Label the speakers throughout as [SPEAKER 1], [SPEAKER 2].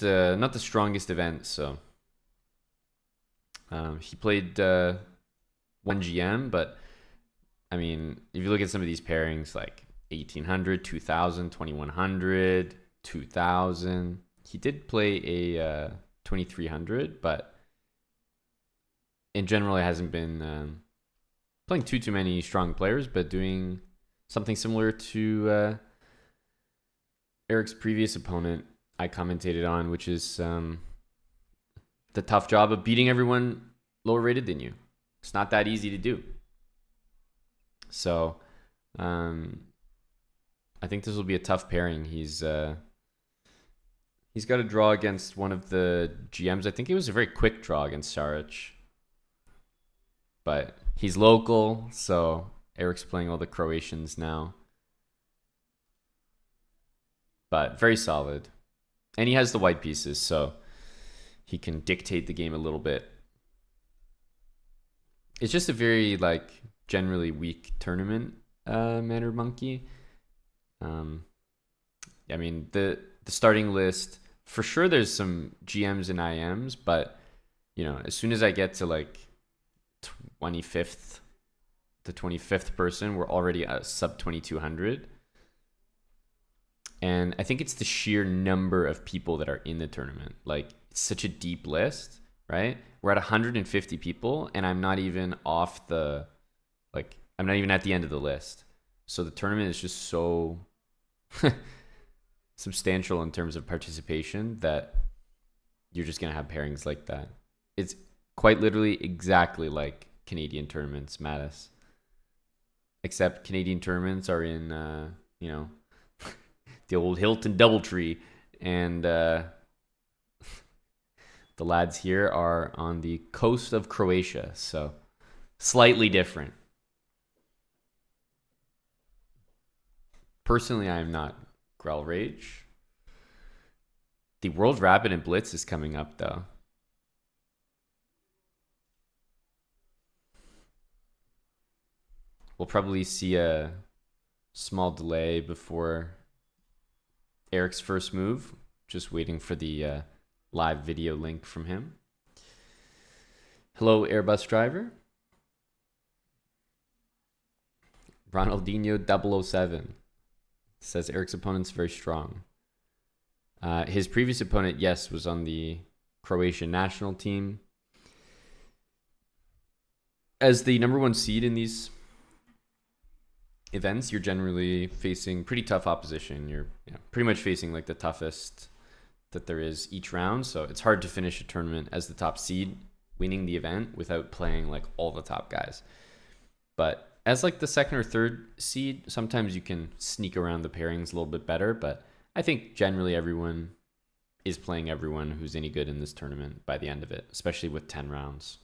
[SPEAKER 1] just not the strongest event. So he played 1 GM, but I mean, if you look at some of these pairings, like 1800, 2000, 2100, 2000, he did play a 2300, but in general, it hasn't been playing too many strong players, but doing something similar to Eric's previous opponent I commentated on, which is the tough job of beating everyone lower rated than you. It's not that easy to do. So I think this will be a tough pairing. He's got a draw against one of the GMs. I think it was a very quick draw against Saric. But he's local, so Eric's playing all the Croatians now. But very solid. And he has the white pieces, so he can dictate the game a little bit. It's just a very, like, generally weak tournament, Mannered Monkey. I mean, the starting list, for sure there's some GMs and IMs, but, you know, as soon as I get to, like, 25th, the 25th person, we're already at sub 2200. And I think it's the sheer number of people that are in the tournament. Like, it's such a deep list, right? We're at 150 people, and I'm not even off the, like, I'm not even at the end of the list. So the tournament is just so substantial in terms of participation that you're just going to have pairings like that. It's quite literally exactly like Canadian tournaments, Mattis. Except Canadian tournaments are in, the old Hilton Doubletree, and the lads here are on the coast of Croatia, so slightly different. Personally, I am not Grell Rage. The World Rapid and Blitz is coming up, though. We'll probably see a small delay before Eric's first move. Just waiting for the live video link from him. Hello, Airbus driver. Ronaldinho 007 says Eric's opponent's very strong. His previous opponent, yes, was on the Croatian national team. As the number one seed in these events, you're generally facing pretty tough opposition. You're pretty much facing like the toughest that there is each round. So it's hard to finish a tournament as the top seed winning the event without playing like all the top guys. But as like the second or third seed, sometimes you can sneak around the pairings a little bit better. But I think generally everyone is playing everyone who's any good in this tournament by the end of it, especially with 10 rounds.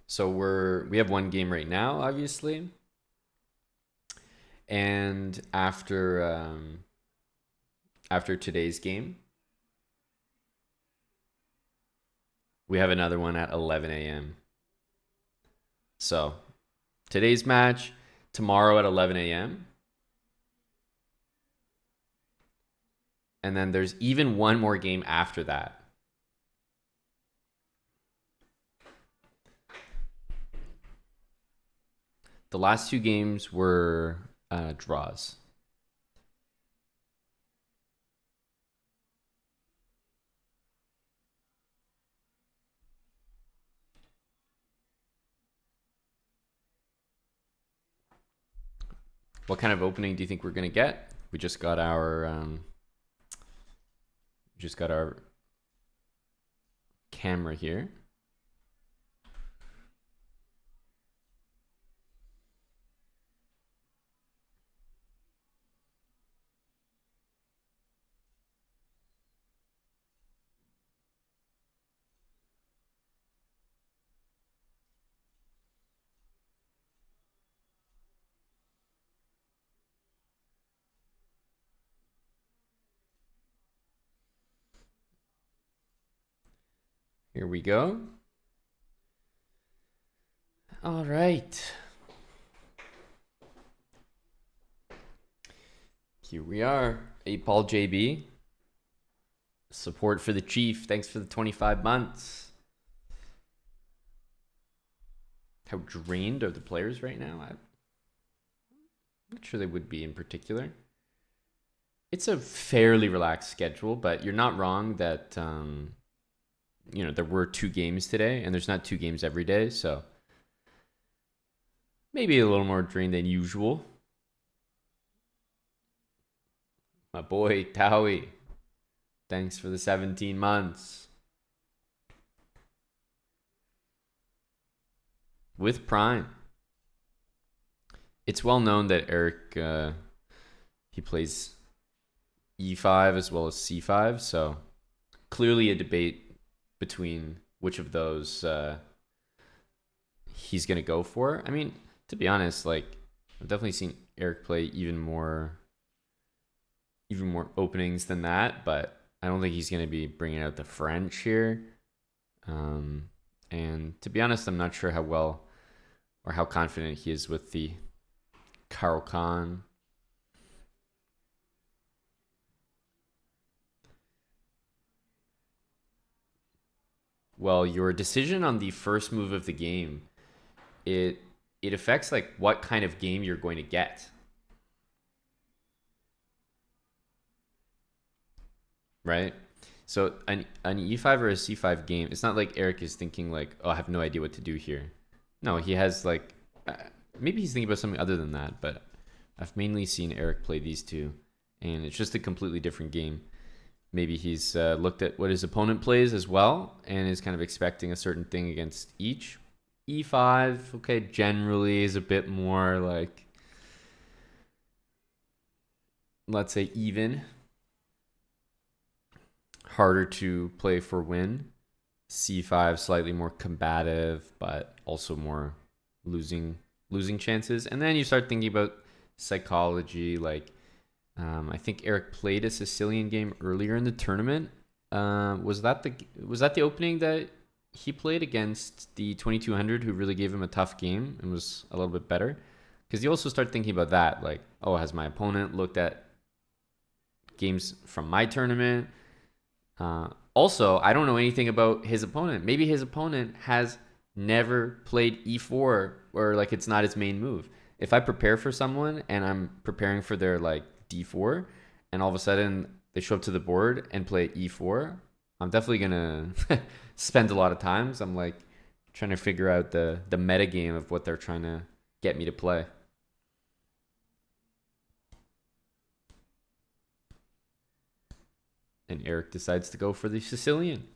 [SPEAKER 1] So we have one game right now, obviously, and after today's game, we have another one at 11 a.m. So today's match, tomorrow at 11 a.m. And then there's even one more game after that. The last two games were draws. What kind of opening do you think we're going to get? We just got our camera here. Here we go. All right. Here we are. 8-Ball JB. Support for the Chief. Thanks for the 25 months. How drained are the players right now? I'm not sure they would be in particular. It's a fairly relaxed schedule, but you're not wrong that, you know, there were 2 games today, and there's not 2 games every day, so maybe a little more drained than usual. My boy, Towie. Thanks for the 17 months. With Prime. It's well known that Eric, he plays E5 as well as C5, so clearly a debate between which of those he's going to go for. I mean, to be honest, like, I've definitely seen Eric play even more openings than that, but I don't think he's going to be bringing out the French here. And to be honest, I'm not sure how well or how confident he is with the Caro-Kann. Well, your decision on the first move of the game, it affects like what kind of game you're going to get. Right? So an E5 or a C5 game, it's not like Eric is thinking like, oh, I have no idea what to do here. No, he has like, maybe he's thinking about something other than that, but I've mainly seen Eric play these two, and it's just a completely different game. Maybe he's looked at what his opponent plays as well, and is kind of expecting a certain thing against each. E5, okay, generally is a bit more like, let's say, even. Harder to play for win. C5 slightly more combative, but also more losing chances. And then you start thinking about psychology. Like, I think Eric played a Sicilian game earlier in the tournament. Was that the opening that he played against the 2200, who really gave him a tough game and was a little bit better? Because you also start thinking about that, like, oh, has my opponent looked at games from my tournament? Also, I don't know anything about his opponent. Maybe his opponent has never played E4, or like it's not his main move. If I prepare for someone and I'm preparing for their like D4, and all of a sudden they show up to the board and play E4, I'm definitely gonna spend a lot of times. I'm like trying to figure out the meta game of what they're trying to get me to play. And Eric decides to go for the Sicilian.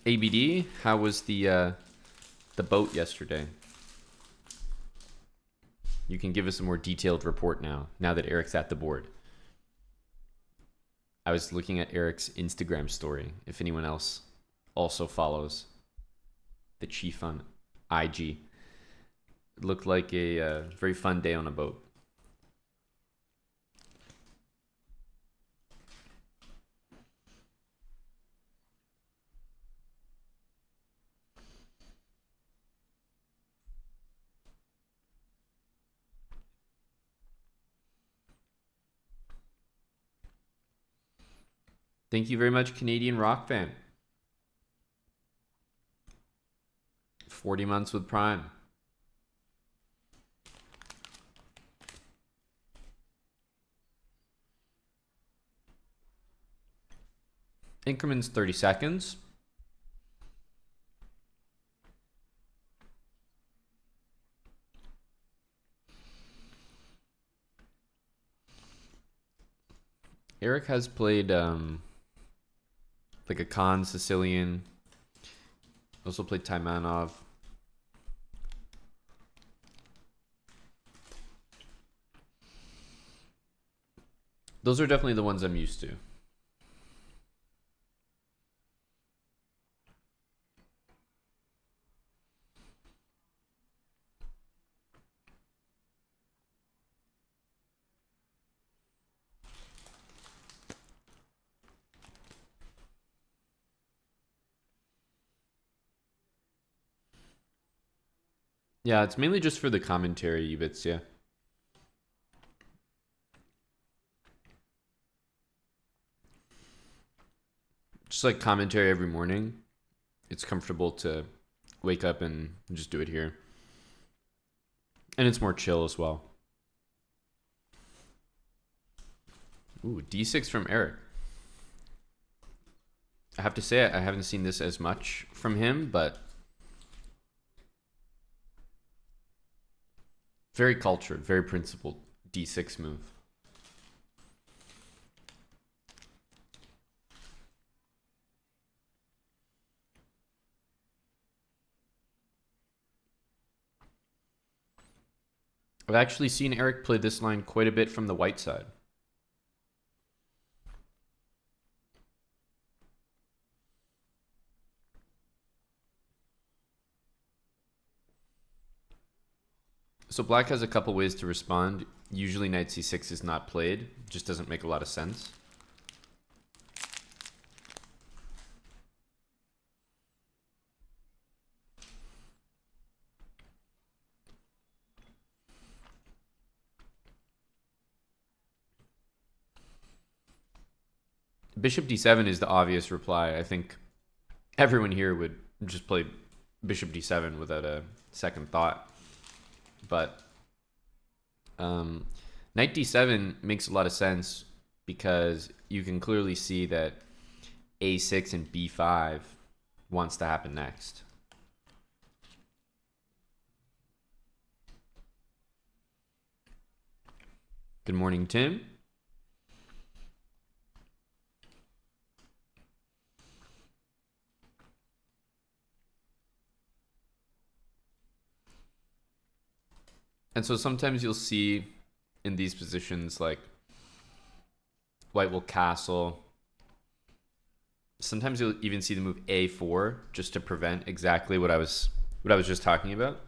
[SPEAKER 1] ABD, how was the boat yesterday? You can give us a more detailed report now that Eric's at the board. I was looking at Eric's Instagram story, if anyone else also follows the Chief on IG. It looked like a very fun day on a boat. Thank you very much, Canadian Rock Fan. 40 months with Prime. Increments 30 seconds. Eric has played like a Khan Sicilian. Also played Taimanov. Those are definitely the ones I'm used to. Yeah, it's mainly just for the commentary bits, yeah. Just like commentary every morning. It's comfortable to wake up and just do it here. And it's more chill as well. Ooh, D6 from Eric. I have to say, I haven't seen this as much from him, but very cultured, very principled D6 move. I've actually seen Eric play this line quite a bit from the white side. So black has a couple ways to respond. Usually knight c6 is not played. It just doesn't make a lot of sense. Bishop d7 is the obvious reply. I think everyone here would just play bishop d7 without a second thought. But knight d7 makes a lot of sense because you can clearly see that a6 and b5 wants to happen next. Good morning, Tim. And so sometimes you'll see in these positions like white will castle. Sometimes you'll even see the move a4 just to prevent exactly what I was just talking about.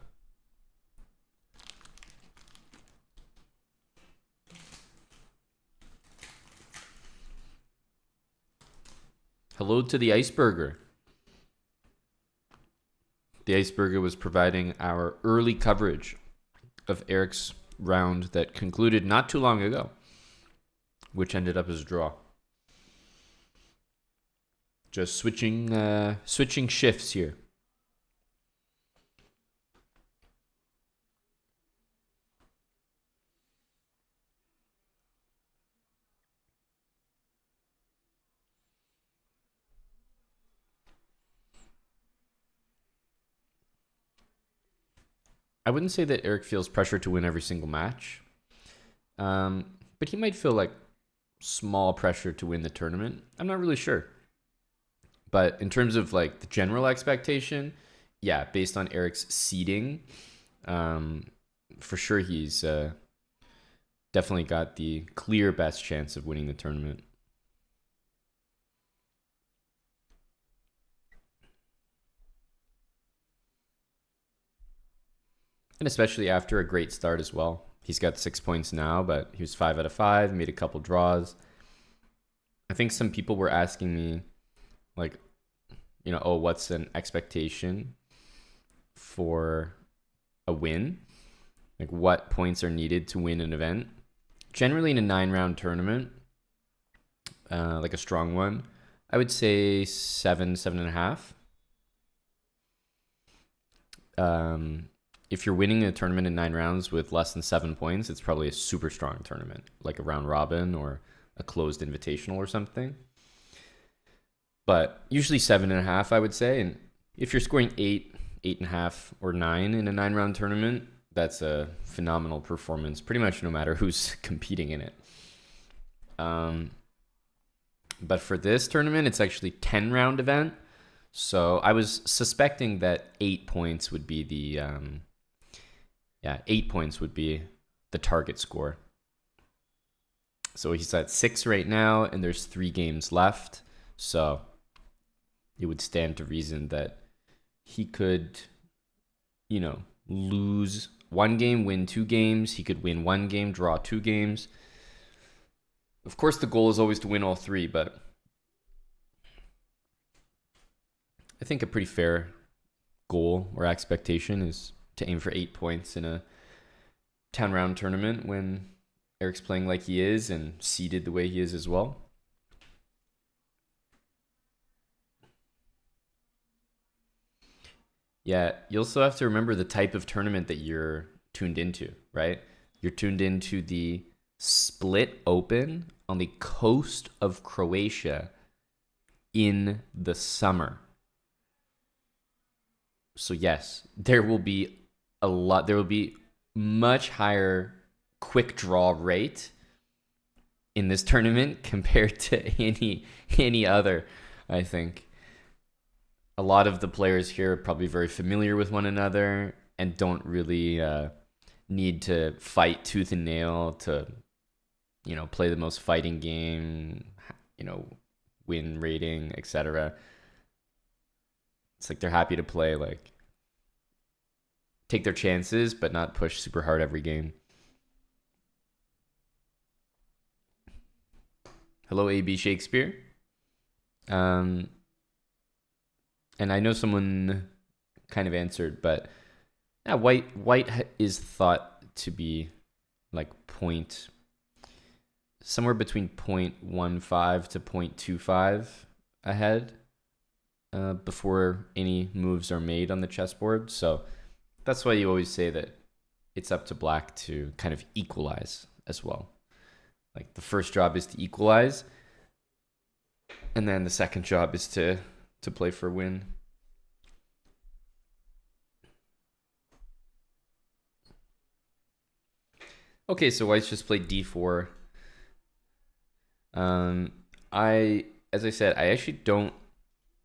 [SPEAKER 1] Hello to the Iceberger. The Iceberger was providing our early coverage of Eric's round that concluded not too long ago, which ended up as a draw. Just switching shifts here. I wouldn't say that Eric feels pressure to win every single match, but he might feel like small pressure to win the tournament. I'm not really sure. But in terms of like the general expectation, yeah, based on Eric's seeding, for sure he's definitely got the clear best chance of winning the tournament. And especially after a great start as well. He's got 6 points now, but he was 5 out of 5, made a couple draws. I think some people were asking me, like, you know, oh, what's an expectation for a win? Like, what points are needed to win an event? Generally, in a 9-round tournament, like a strong one, I would say 7.5. If you're winning a tournament in 9 rounds with less than 7 points, it's probably a super strong tournament, like a round robin or a closed invitational or something. But usually 7.5, I would say. And if you're scoring 8, 8.5, or 9 in a 9-round tournament, that's a phenomenal performance, pretty much no matter who's competing in it. But for this tournament, it's actually 10-round event. So I was suspecting that 8 points would be the 8 points would be the target score. So he's at 6 right now, and there's 3 games left. So it would stand to reason that he could, you know, lose 1 game, win 2 games. He could win 1 game, draw 2 games. Of course, the goal is always to win all 3, but I think a pretty fair goal or expectation is to aim for 8 points in a 10 round tournament when Eric's playing like he is and seeded the way he is as well. Yeah, you also have to remember the type of tournament that you're tuned into, right? You're tuned into the Split Open on the coast of Croatia in the summer. So yes, there will be much higher quick draw rate in this tournament compared to any other, I think. A lot of the players here are probably very familiar with one another and don't really need to fight tooth and nail to, play the most fighting game, win rating, etc. It's like they're happy to play, like, take their chances, but not push super hard every game. Hello, AB Shakespeare. And I know someone kind of answered, but yeah, white is thought to be like somewhere between 0.15 to 0.25 ahead before any moves are made on the chessboard. So that's why you always say that it's up to black to kind of equalize as well. Like the first job is to equalize, and then the second job is to play for a win. Okay, so white's just played d4. As I said, I actually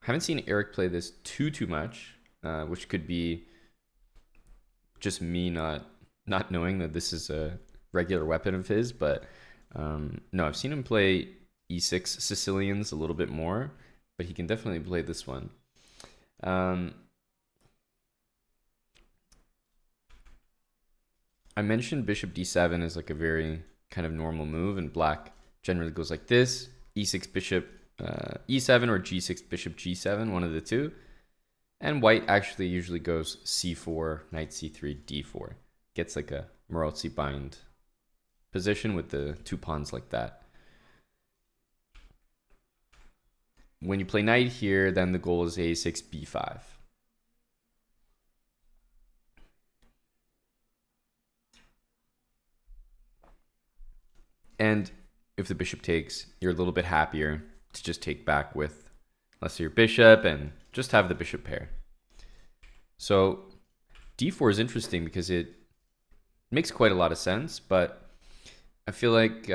[SPEAKER 1] haven't seen Eric play this too much, which could be just me not knowing that this is a regular weapon of his, but no, I've seen him play e6 Sicilians a little bit more, but he can definitely play this one. I mentioned bishop d7 is like a very kind of normal move, and black generally goes like this: e6 bishop e7 or g6 bishop g7, one of the two. And white actually usually goes c4, knight c3, d4. Gets like a Maroczy bind position with the two pawns like that. When you play knight here, then the goal is a6, b5. And if the bishop takes, you're a little bit happier to just take back with, let's say, your bishop and just have the bishop pair. So d4 is interesting because it makes quite a lot of sense, but I feel like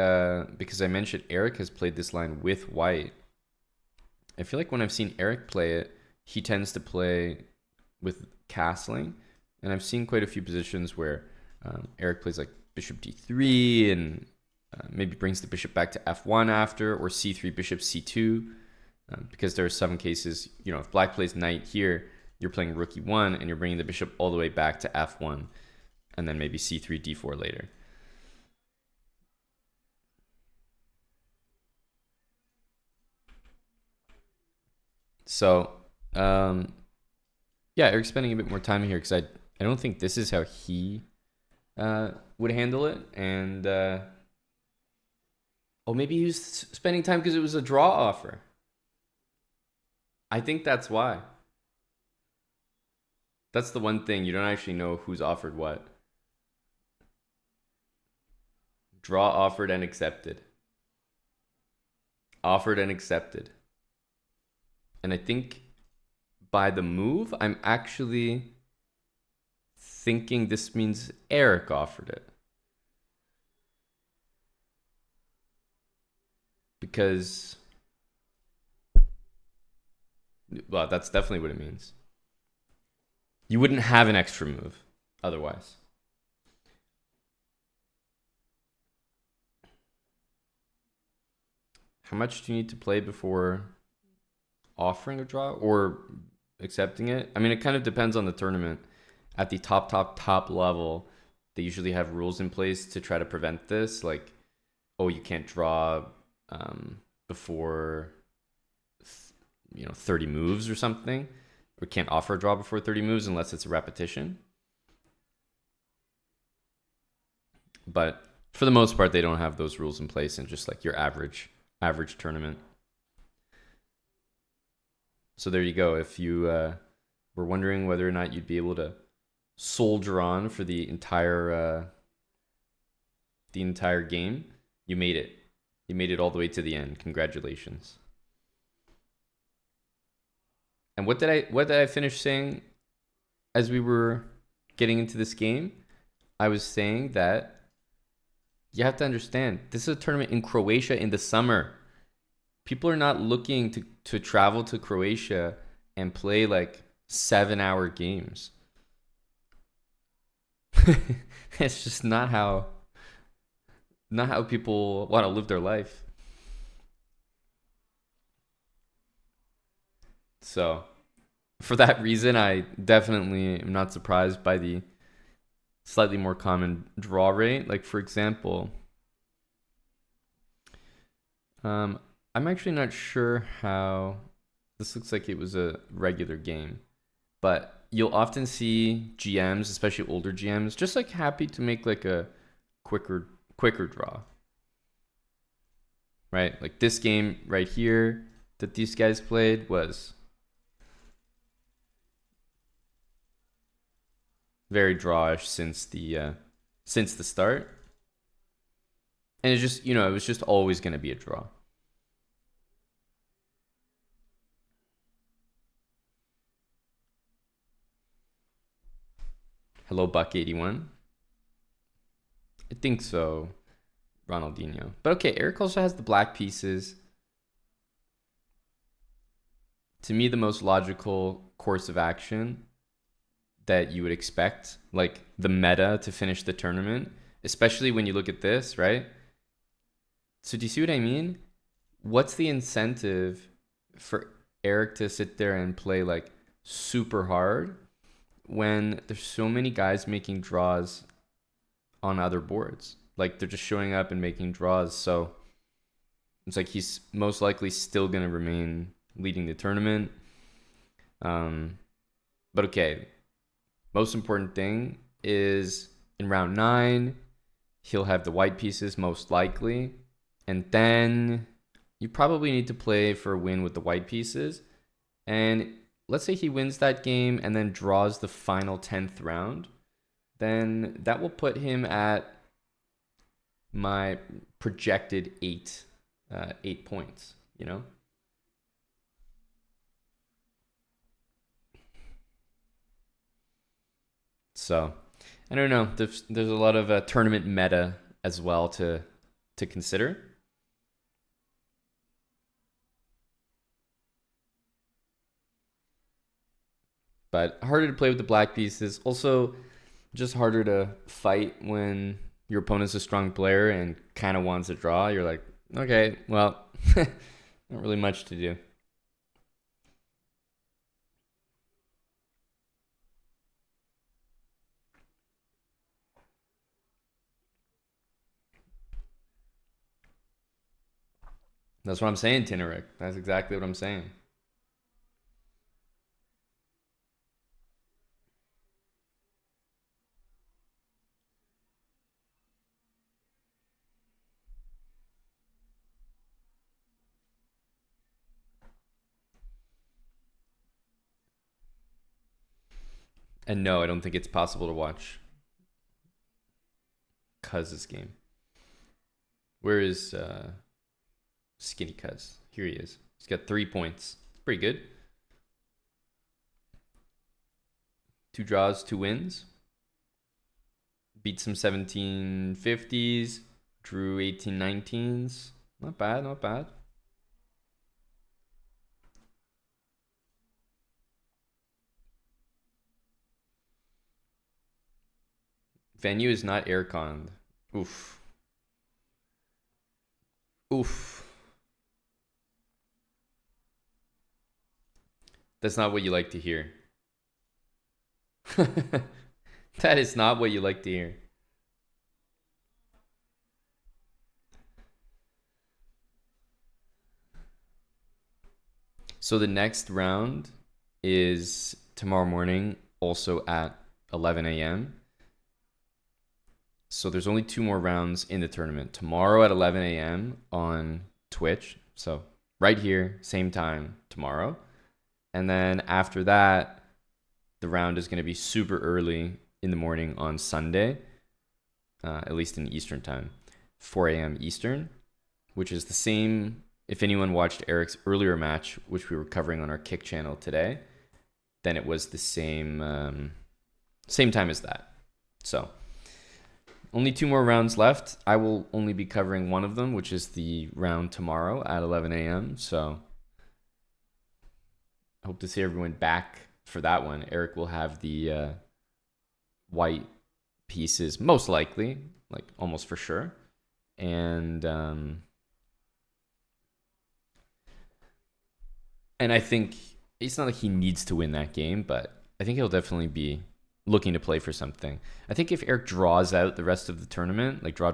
[SPEAKER 1] because I mentioned Eric has played this line with white, I feel like when I've seen Eric play it, he tends to play with castling, and I've seen quite a few positions where Eric plays like bishop d3 and maybe brings the bishop back to f1 after, or c3 bishop c2, because there are some cases, if black plays knight here, you're playing rook e1 and you're bringing the bishop all the way back to f1, and then maybe c3 d4 later. So yeah, Eric's spending a bit more time here because I don't think this is how he would handle it. And maybe he was spending time because it was a draw offer. I think that's why. That's the one thing, you don't actually know who's offered what. Draw offered and accepted. Offered and accepted. And I think by the move, I'm actually thinking this means Eric offered it. Because, well, that's definitely what it means. You wouldn't have an extra move otherwise. How much do you need to play before offering a draw or accepting it? I mean, it kind of depends on the tournament. At the top level, they usually have rules in place to try to prevent this. Like, you can't draw before 30 moves or something, or can't offer a draw before 30 moves unless it's a repetition. But for the most part, they don't have those rules in place in just like your average tournament. So there you go. If you were wondering whether or not you'd be able to soldier on for the entire game, you made it. You made it all the way to the end. Congratulations. And what did I finish saying as we were getting into this game? I was saying that you have to understand, this is a tournament in Croatia in the summer. People are not looking to travel to Croatia and play like 7-hour games. It's just not how people want to live their life. So for that reason, I definitely am not surprised by the slightly more common draw rate. Like, for example, I'm actually not sure how this looks like it was a regular game, but you'll often see GMs, especially older GMs, just like happy to make like a quicker draw, right? Like this game right here that these guys played was very drawish since the start, and it just, it was just always going to be a draw. Hello, Buck81. I think so, Ronaldinho. But okay, ERIC also has the black pieces. To me, the most logical course of action that you would expect, like the meta to finish the tournament, especially when you look at this, right? So do you see what I mean? What's the incentive for ERIC to sit there and play like super hard when there's so many guys making draws on other boards? Like they're just showing up and making draws. So it's like he's most likely still going to remain leading the tournament. But okay, most important thing is in round 9, he'll have the white pieces most likely. And then you probably need to play for a win with the white pieces. And let's say he wins that game and then draws the final 10th round. Then that will put him at my projected 8 points, So I don't know. There's a lot of tournament meta as well to consider. But harder to play with the black pieces. Also, just harder to fight when your opponent's a strong player and kind of wants a draw. You're like, okay, well, not really much to do. That's what I'm saying, Tineric. That's exactly what I'm saying. And no, I don't think it's possible to watch Cuz's game. Where is Skinny Cuz? Here he is. He's got 3 points. It's pretty good. 2 draws, 2 wins. Beat some 1750s. Drew 1819s. Not bad, not bad. Venue is not airconned. Oof. Oof. That's not what you like to hear. That is not what you like to hear. So the next round is tomorrow morning, also at 11 a.m. So there's only 2 more rounds in the tournament. Tomorrow at 11 a.m. on Twitch. So right here, same time tomorrow. And then after that, the round is going to be super early in the morning on Sunday, at least in Eastern time, 4 a.m. Eastern, which is the same. If anyone watched Eric's earlier match, which we were covering on our Kick channel today, then it was the same time as that. So only 2 more rounds left. I will only be covering one of them, which is the round tomorrow at 11 a.m. So I hope to see everyone back for that one. Eric will have the white pieces, most likely, like almost for sure. And I think it's not like he needs to win that game, but I think he'll definitely be looking to play for something. I think if Eric draws out the rest of the tournament, like draw,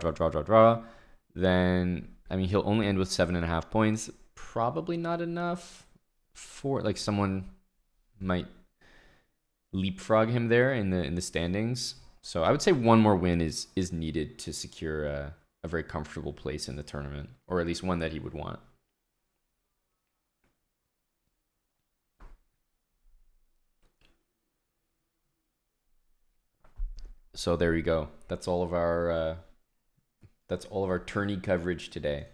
[SPEAKER 1] then I mean he'll only end with 7.5 points. Probably not enough for like someone might leapfrog him there in the standings. So I would say one more win is needed to secure a very comfortable place in the tournament, or at least one that he would want. So there you go. That's all of our tourney coverage today.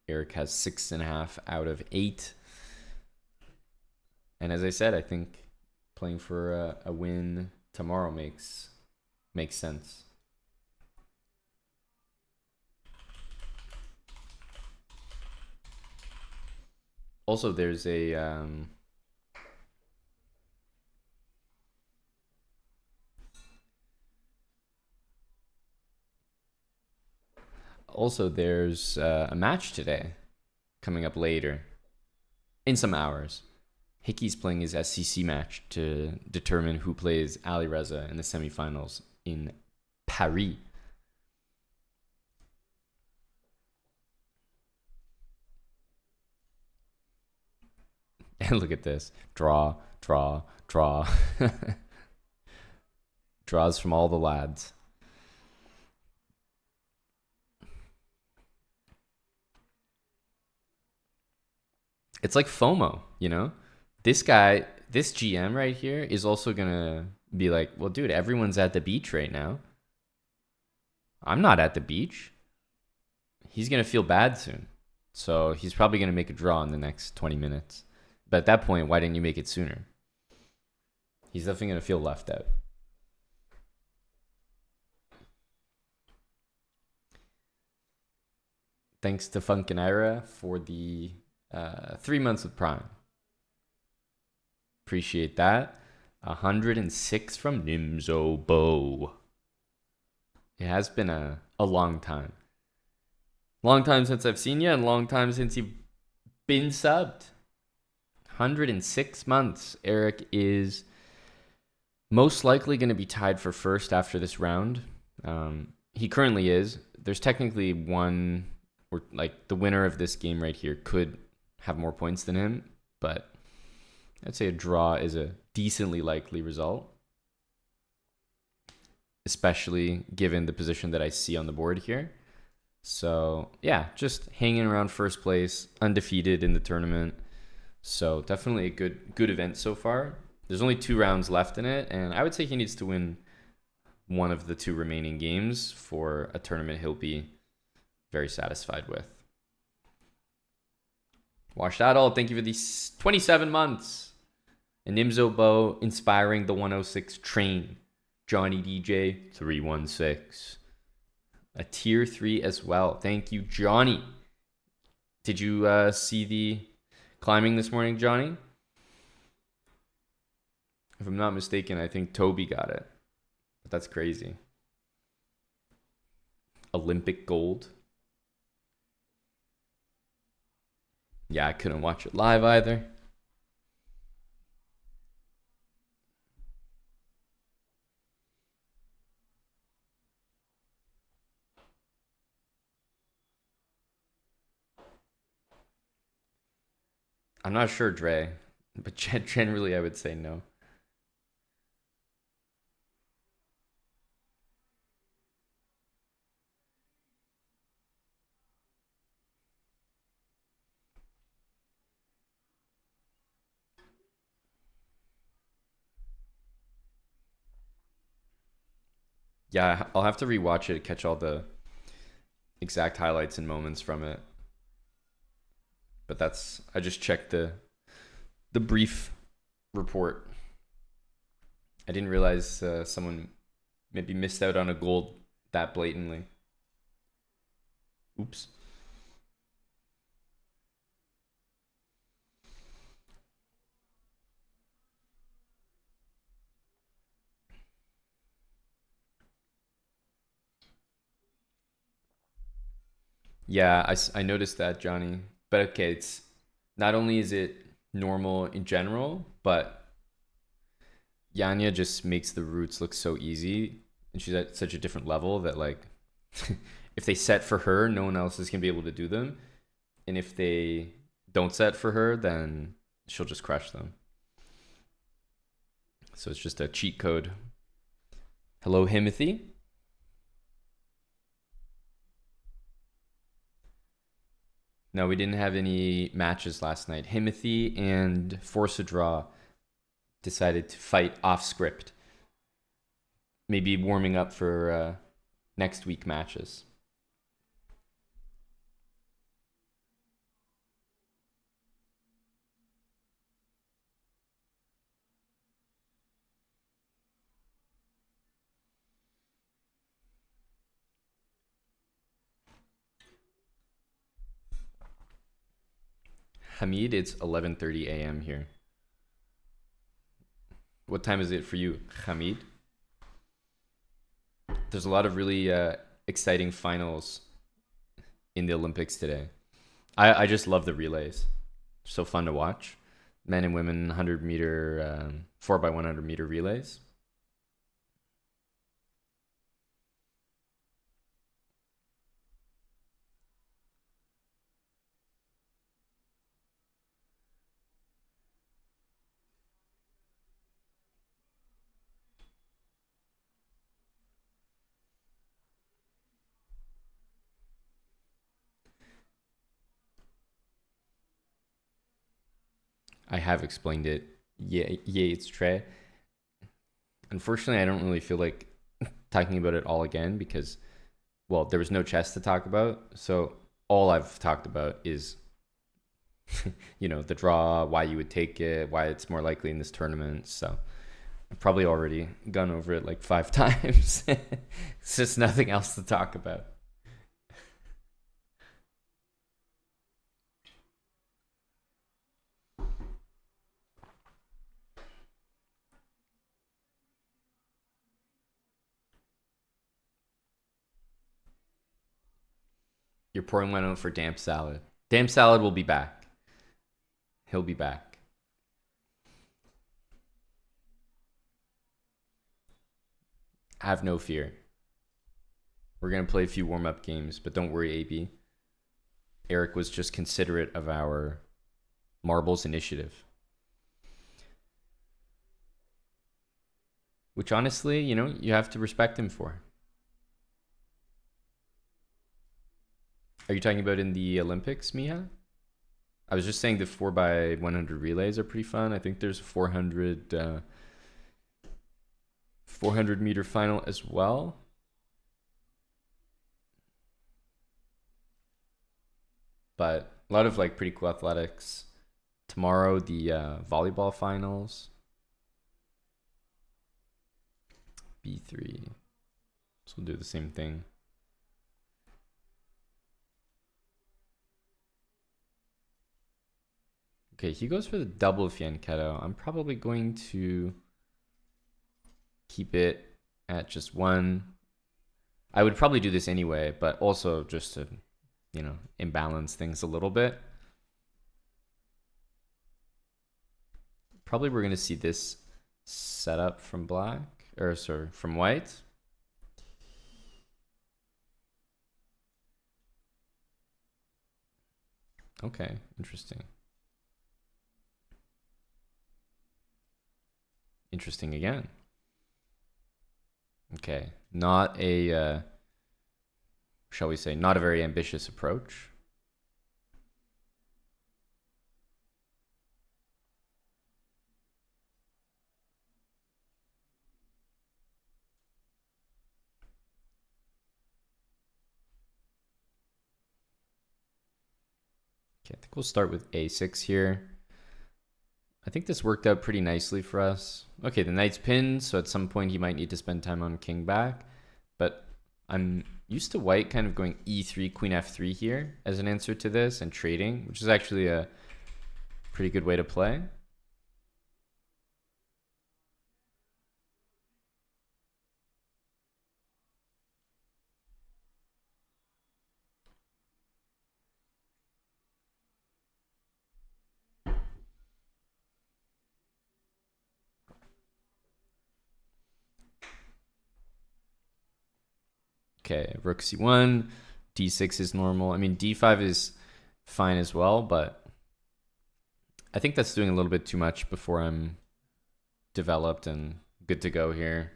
[SPEAKER 1] Eric has 6.5 out of 8. And as I said, I think playing for a win tomorrow makes sense. Also, there's a match today coming up later in some hours. Hickey's playing his SCC match to determine who plays Ali Reza in the semifinals in Paris. And look at this. Draw. Draws from all the lads. It's like FOMO, you know? This guy, this GM right here is also going to be like, well, dude, everyone's at the beach right now. I'm not at the beach. He's going to feel bad soon. So he's probably going to make a draw in the next 20 minutes. But at that point, why didn't you make it sooner? He's definitely going to feel left out. Thanks to Funk and Ira for the 3 months with Prime. Appreciate that. 106 from Nimzo Bo. It has been a long time. Long time since I've seen you, and long time since you've been subbed. 106 months. Eric is most likely going to be tied for first after this round. He currently is. There's technically one, or like the winner of this game right here could have more points than him, but I'd say a draw is a decently likely result, especially given the position that I see on the board here. So yeah, just hanging around first place, undefeated in the tournament. So definitely a good event so far. There's only 2 rounds left in it, and I would say he needs to win one of the 2 remaining games for a tournament he'll be very satisfied with. Wash that all. Thank you for these 27 months. And Nimzo Bo inspiring the 106 train. Johnny DJ 316. A tier 3 as well. Thank you, Johnny. Did you see the climbing this morning, Johnny? If I'm not mistaken, I think Toby got it. But that's crazy. Olympic gold. Yeah, I couldn't watch it live either. I'm not sure, Dre, but generally I would say no. Yeah, I'll have to rewatch it, catch all the exact highlights and moments from it. But I just checked the brief report. I didn't realize someone maybe missed out on a goal that blatantly. Oops. Yeah, I noticed that, Johnny. But okay, it's not only is it normal in general, but Yanya just makes the routes look so easy, and she's at such a different level that like if they set for her, no one else is gonna be able to do them, and if they don't set for her, then she'll just crush them. So it's just a cheat code. Hello, Himothy. No, we didn't have any matches last night. Himothy and Force a Draw decided to fight off script. Maybe warming up for next week matches. Hamid, it's 11:30 a.m. here. What time is it for you, Hamid? There's a lot of really exciting finals in the Olympics today. I just love the relays. So fun to watch. Men and women 100 meter, 4x100 meter relays. I have explained it. Yeah, it's Trey. Unfortunately, I don't really feel like talking about it all again because, well, there was no chess to talk about. So all I've talked about is, the draw, why you would take it, why it's more likely in this tournament. So I've probably already gone over it like 5 times. It's just nothing else to talk about. You're pouring one out for Damp Salad. Damp Salad will be back. He'll be back. Have no fear. We're going to play a few warm up games, but don't worry, AB. Eric was just considerate of our marbles initiative. Which honestly, you have to respect him for. Are you talking about in the Olympics, Mia? I was just saying the 4x100 relays are pretty fun. I think there's a 400 meter final as well. But a lot of like pretty cool athletics. Tomorrow, the volleyball finals. B3. So we'll do the same thing. Okay, he goes for the double fianchetto. I'm probably going to keep it at just one. I would probably do this anyway, but also just to, imbalance things a little bit. Probably we're going to see this setup from black, or sorry, from white. Okay, interesting. Interesting again. Okay, not a, shall we say, not a very ambitious approach. Okay, I think we'll start with a6 here. I think this worked out pretty nicely for us. Okay, the knight's pinned, so at some point he might need to spend time on king back. But I'm used to white kind of going e3, queen f3 here as an answer to this and trading, which is actually a pretty good way to play. Okay, rook c1, d6 is normal. I mean, d5 is fine as well, but I think that's doing a little bit too much before I'm developed and good to go here.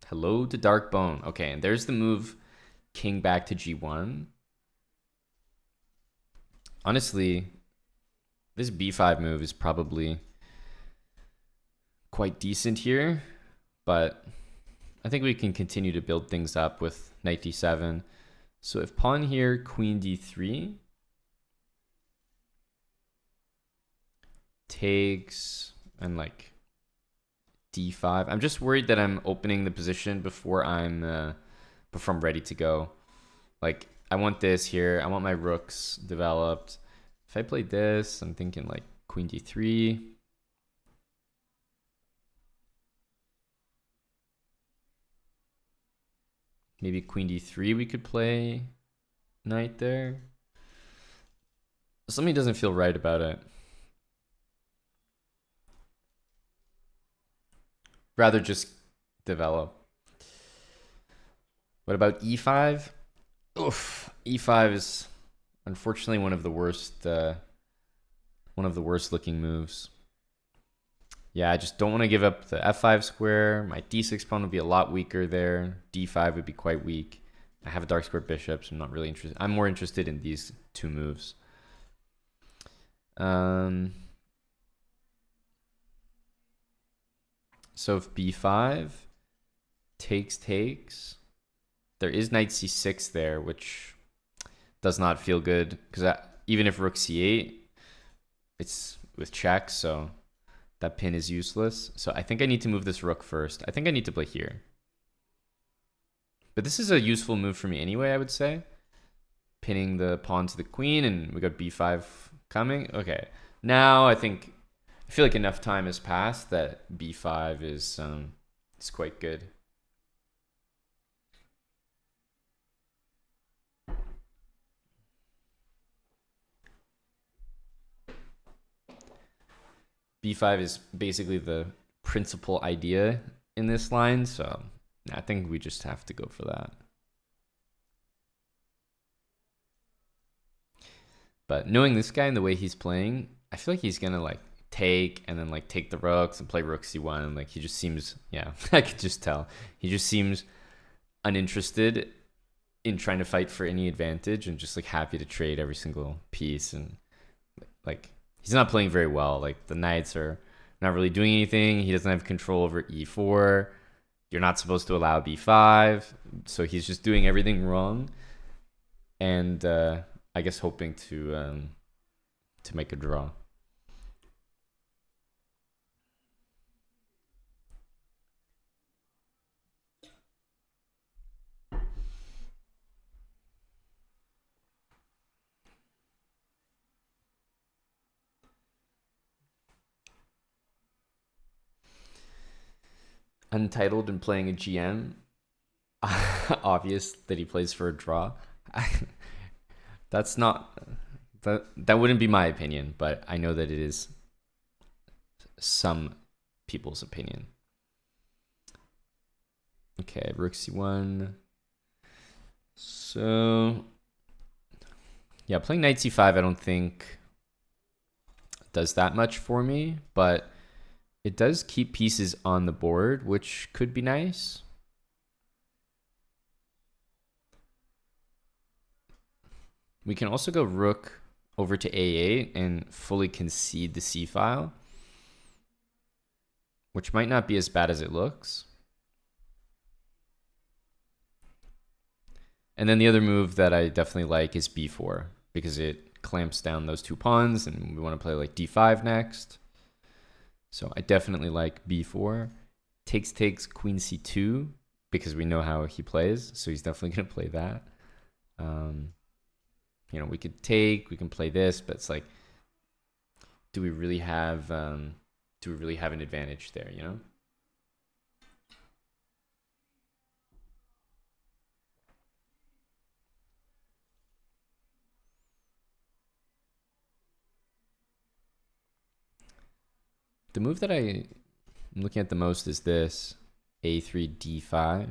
[SPEAKER 1] Hello to Dark Bone. Okay, and there's the move king back to g1. Honestly, this b5 move is probably quite decent here, but I think we can continue to build things up with knight d7. So if pawn here, queen d3 takes and like d5. I'm just worried that I'm opening the position before I'm ready to go. Like I want this here. I want my rooks developed. If I play this, I'm thinking like queen d3. Maybe queen d3 we could play knight there. Something doesn't feel right about it. Rather just develop. What about e5? Oof, e5 is unfortunately one of the worst looking moves. Yeah, I just don't want to give up the f5 square. My d6 pawn would be a lot weaker there. d5 would be quite weak. I have a dark square bishop, so I'm not really interested. I'm more interested in these two moves. So if b5 takes, there is knight c6 there, which does not feel good because even if rook c8, it's with check, so that pin is useless. So I think I need to move this rook first. I think I need to play here. But this is a useful move for me anyway, I would say. Pinning the pawn to the queen, and we got b5 coming. Okay, now I feel like enough time has passed that b5 is quite good. b5 is basically the principal idea in this line, so I think we just have to go for that. But knowing this guy and the way he's playing, I feel like he's gonna like take and then like take the rooks and play rook c1. Like he just seems, yeah, I could just tell. He just seems uninterested in trying to fight for any advantage and just like happy to trade every single piece. And like he's not playing very well. Like the knights are not really doing anything. He doesn't have control over e4. You're not supposed to allow b5. So he's just doing everything wrong. And I guess hoping to make a draw. Untitled and playing a GM. Obvious that he plays for a draw. That's not that wouldn't be my opinion, but I know that it is some people's opinion. Okay, rook c1. So yeah, playing knight c5 I don't think does that much for me, but it does keep pieces on the board, which could be nice. We can also go rook over to a8 and fully concede the c file, which might not be as bad as it looks. And then the other move that I definitely like is b4 because it clamps down those two pawns, and we want to play like d5 next. So I definitely like b4. Takes queen c2 because we know how he plays, so he's definitely going to play that. You know, we could take, we can play this, but it's like, do we really have an advantage there, you know? The move that I'm looking at the most is this a3 d5.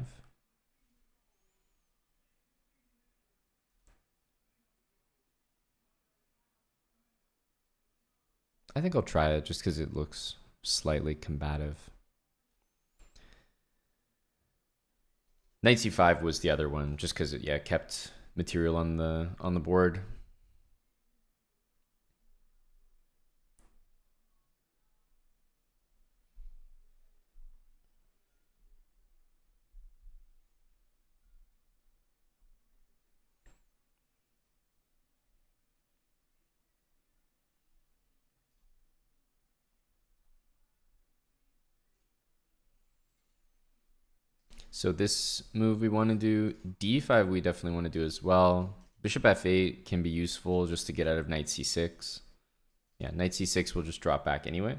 [SPEAKER 1] I think I'll try it just because it looks slightly combative. Knight c5 was the other one, just because it kept material on the board. So this move we want to do, d5 we definitely want to do as well. Bishop f8 can be useful just to get out of knight c6. Yeah, knight c6 will just drop back anyway.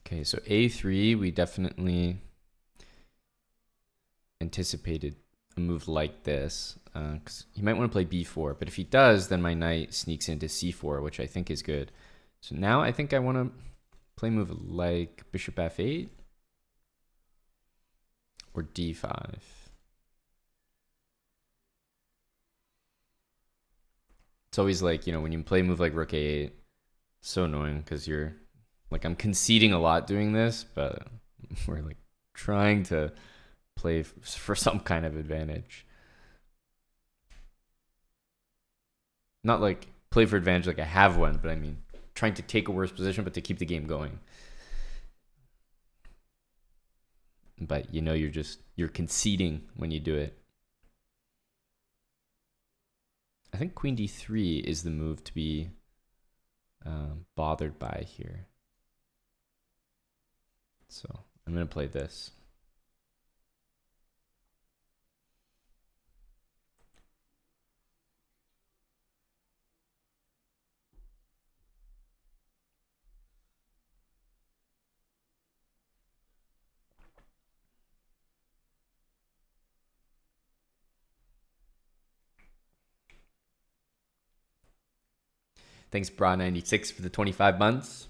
[SPEAKER 1] Okay, so a3, we definitely anticipated a move like this, because he might want to play b4, but if he does, then my knight sneaks into c4, which I think is good. So now I think I want to play a move like bishop f8 or d5. It's always like, you know, when you play a move like rook a8, so annoying because you're like, I'm conceding a lot doing this, but we're like trying to play for some kind of advantage. Not like play for advantage like I have one, but I mean trying to take a worse position, but to keep the game going. But you know, you're conceding when you do it. I think queen d3 is the move to be bothered by here. So I'm going to play this. Thanks, Bra96 for the 25 months.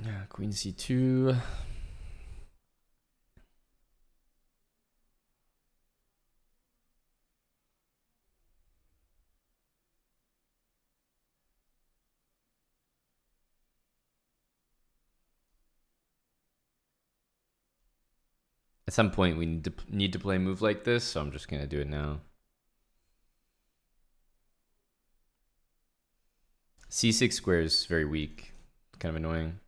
[SPEAKER 1] Yeah, queen c2. At some point, we need to play a move like this, so I'm just going to do it now. C6 square is very weak. Kind of annoying.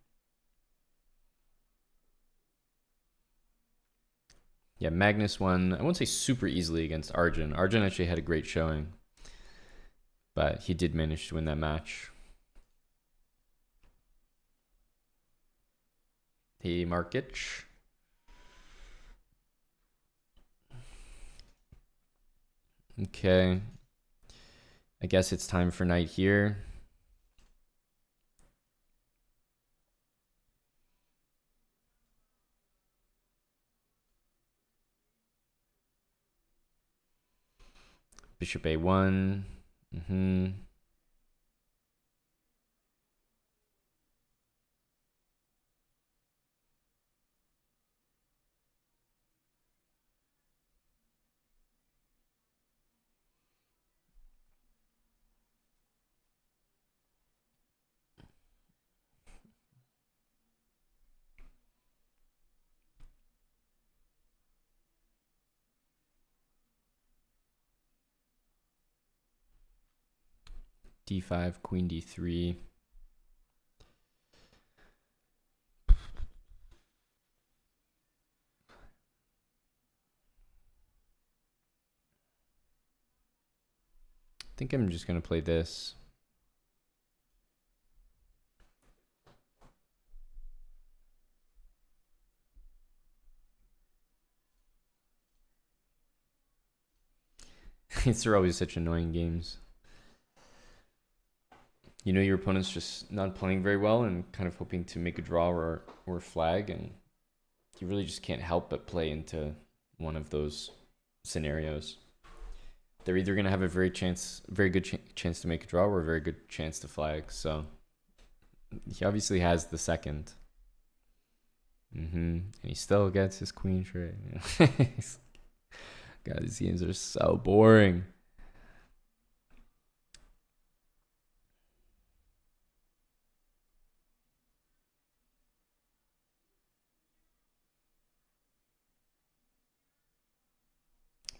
[SPEAKER 1] Yeah, Magnus won, I won't say super easily against Arjun. Arjun actually had a great showing, but he did manage to win that match. Hey, Markic. Okay. I guess it's time for knight here. Bishop a1. d5, queen d3. I think I'm just going to play this. These are always such annoying games. You know your opponent's just not playing very well and kind of hoping to make a draw or flag, and you really just can't help but play into one of those scenarios. They're either going to have a very good chance to make a draw or a very good chance to flag. So he obviously has the second. And he still gets his queen trade. God, these games are so boring.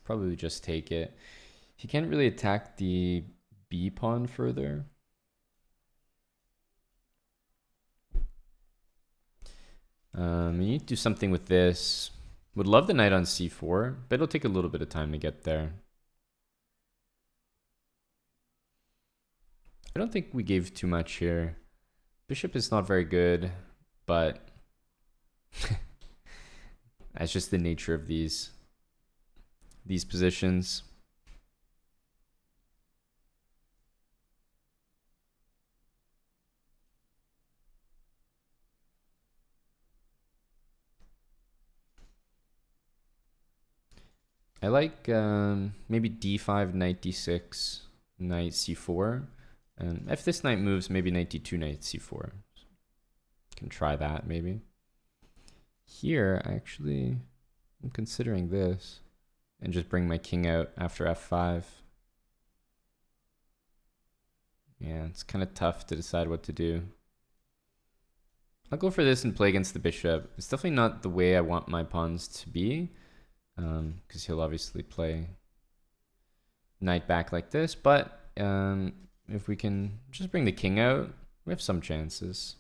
[SPEAKER 1] Probably just take it. He can't really attack the B pawn further. You need to do something with this. Would love the knight on c4, but it'll take a little bit of time to get there. I don't think we gave too much here. Bishop is not very good, but that's just the nature of these positions. I like maybe d5, knight d6, knight c4. And if this knight moves, maybe knight d2, knight c4. Can try that maybe. Here, actually, I'm considering this and just bring my king out after f5. Yeah, it's kind of tough to decide what to do. I'll go for this and play against the bishop. It's definitely not the way I want my pawns to be, because he'll obviously play knight back like this, but if we can just bring the king out, we have some chances.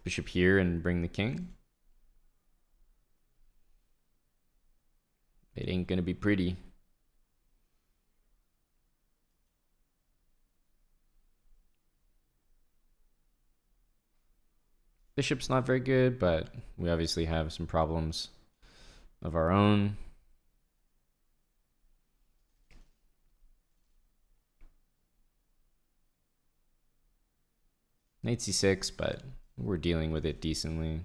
[SPEAKER 1] Bishop here and bring the king. It ain't gonna be pretty. Bishop's not very good, but we obviously have some problems of our own. Knight c6, but we're dealing with it decently.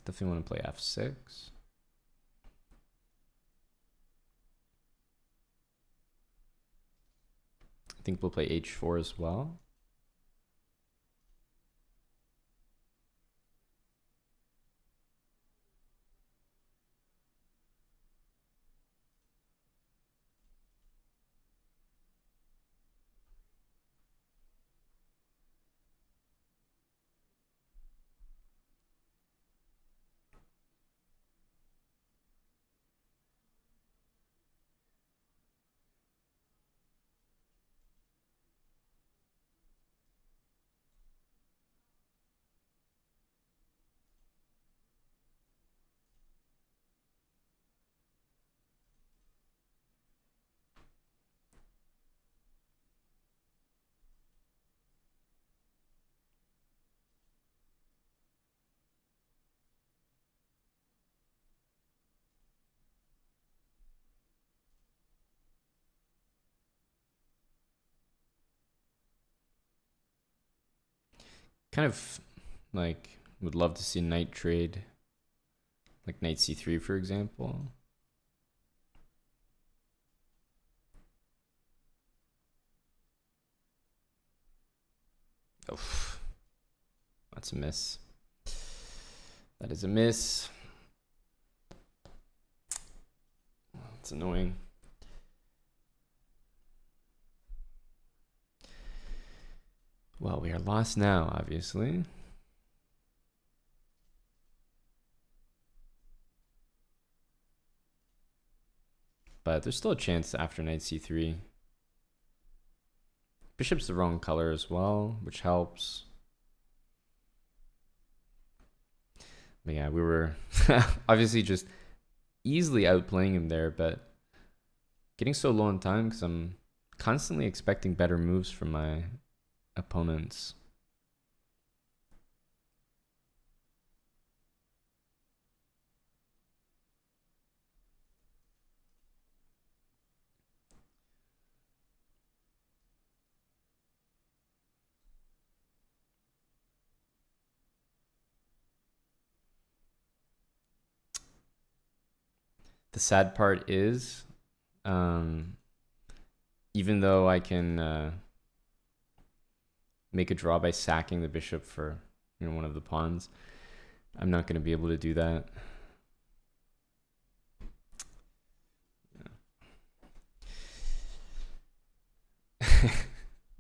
[SPEAKER 1] Definitely want to play f6. I think we'll play h4 as well. Kind of like would love to see knight trade, like knight c3, for example. Oh, that's a miss. That is a miss. It's annoying. Well, we are lost now, obviously. But there's still a chance after knight c3. Bishop's the wrong color as well, which helps. But yeah, we were obviously just easily outplaying him there, but getting so low on time because I'm constantly expecting better moves from my opponents. The sad part is, even though I can make a draw by sacking the bishop for one of the pawns, I'm not going to be able to do that.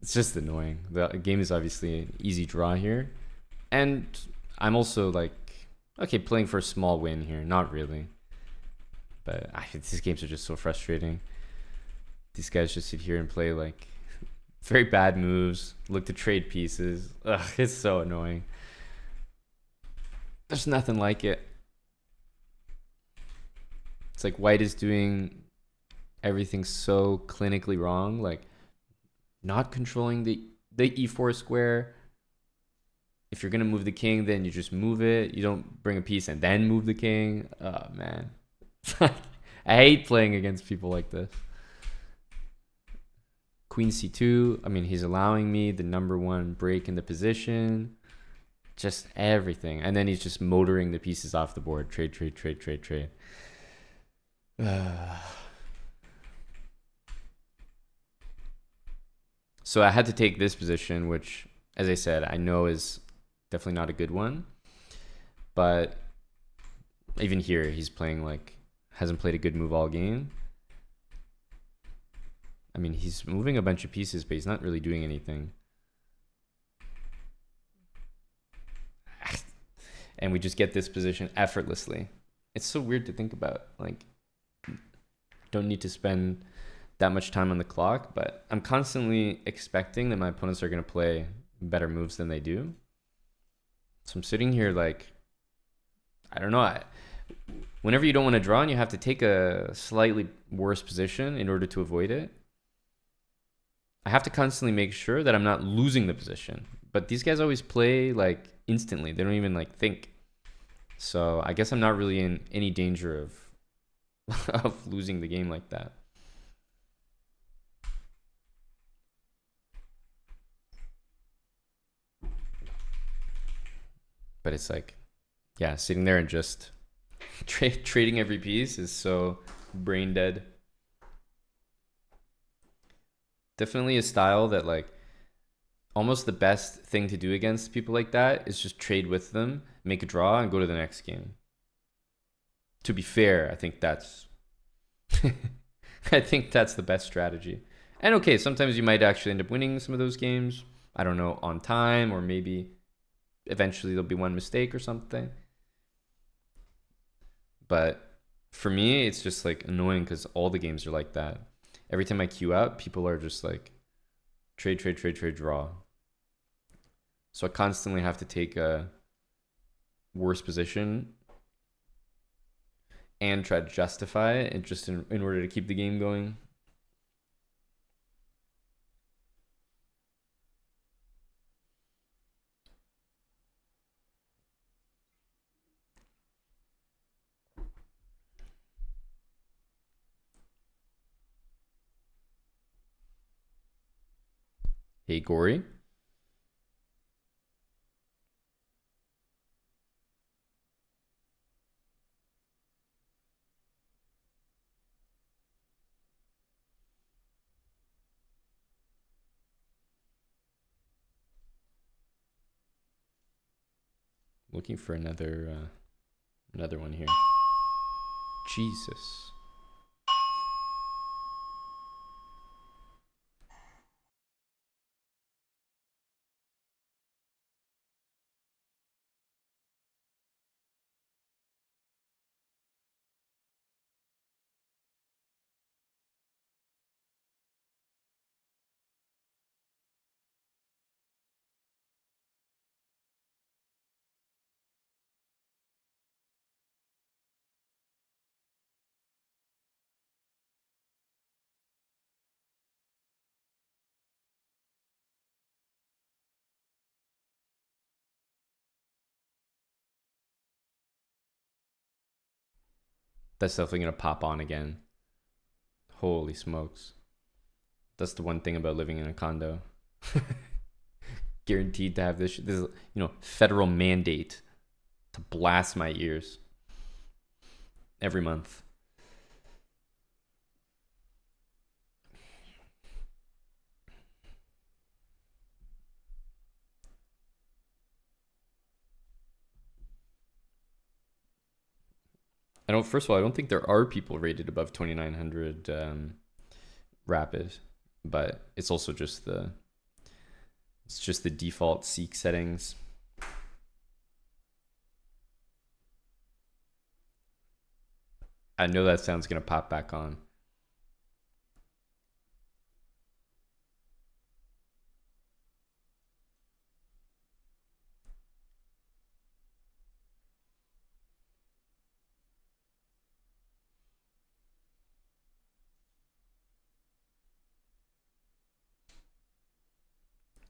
[SPEAKER 1] It's just annoying. The game is obviously an easy draw here, and I'm also like, okay, playing for a small win here. Not really. But these games are just so frustrating. These guys just sit here and play like very bad moves, look to trade pieces. Ugh, it's so annoying. There's nothing like it. It's like white is doing everything so clinically wrong, like not controlling the e4 square. If you're gonna move the king, then you just move it. You don't bring a piece and then move the king. Oh man. I hate playing against people like this. Queen c2. I mean, he's allowing me the #1 break in the position. Just everything. And then he's just motoring the pieces off the board. Trade, trade, trade, trade, trade. So I had to take this position, which, as I said, I know is definitely not a good one. But even here, he's playing like, hasn't played a good move all game. I mean, he's moving a bunch of pieces, but he's not really doing anything. And we just get this position effortlessly. It's so weird to think about. Like, don't need to spend that much time on the clock, but I'm constantly expecting that my opponents are going to play better moves than they do. So I'm sitting here like, I don't know. Whenever you don't want to draw and you have to take a slightly worse position in order to avoid it, I have to constantly make sure that I'm not losing the position. But these guys always play like instantly. They don't even like think. So I guess I'm not really in any danger of of losing the game like that. But it's like, yeah, sitting there and just trading every piece is so brain dead. Definitely a style that like almost the best thing to do against people like that is just trade with them, make a draw, and go to the next game. To be fair, I think that's I think that's the best strategy. And okay, sometimes you might actually end up winning some of those games. I don't know, on time, or maybe eventually there'll be one mistake or something. But for me, it's just like annoying because all the games are like that. Every time I queue up, people are just like trade, trade, trade, trade, draw. So I constantly have to take a worse position and try to justify it, and just in order to keep the game going. Hey, Gory. Looking for another one here. Jesus. That's definitely going to pop on again. Holy smokes. That's the one thing about living in a condo. Guaranteed to have this is, federal mandate to blast my ears every month. First of all, I don't think there are people rated above 2900 rapid, but it's also just the default seek settings. I know that sound's gonna pop back on.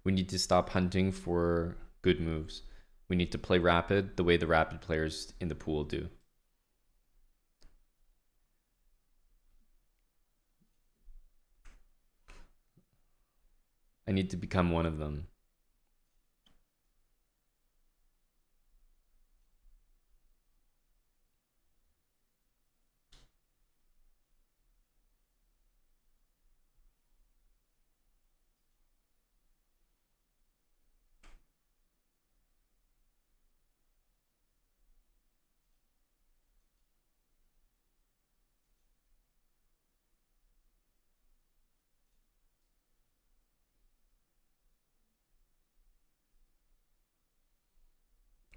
[SPEAKER 1] We need to stop hunting for good moves. We need to play rapid the way the rapid players in the pool do. I need to become one of them.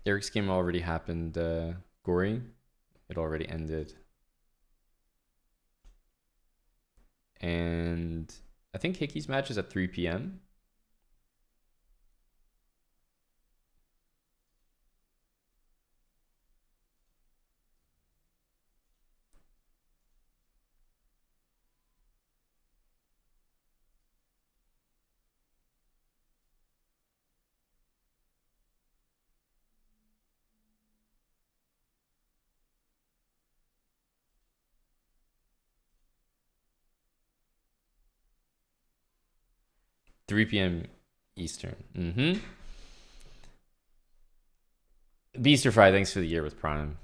[SPEAKER 1] Eric's game already happened, Gory. It already ended. And I think Hickey's match is at 3 p.m. Eastern. Beaster Fry, thanks for the year with Prime.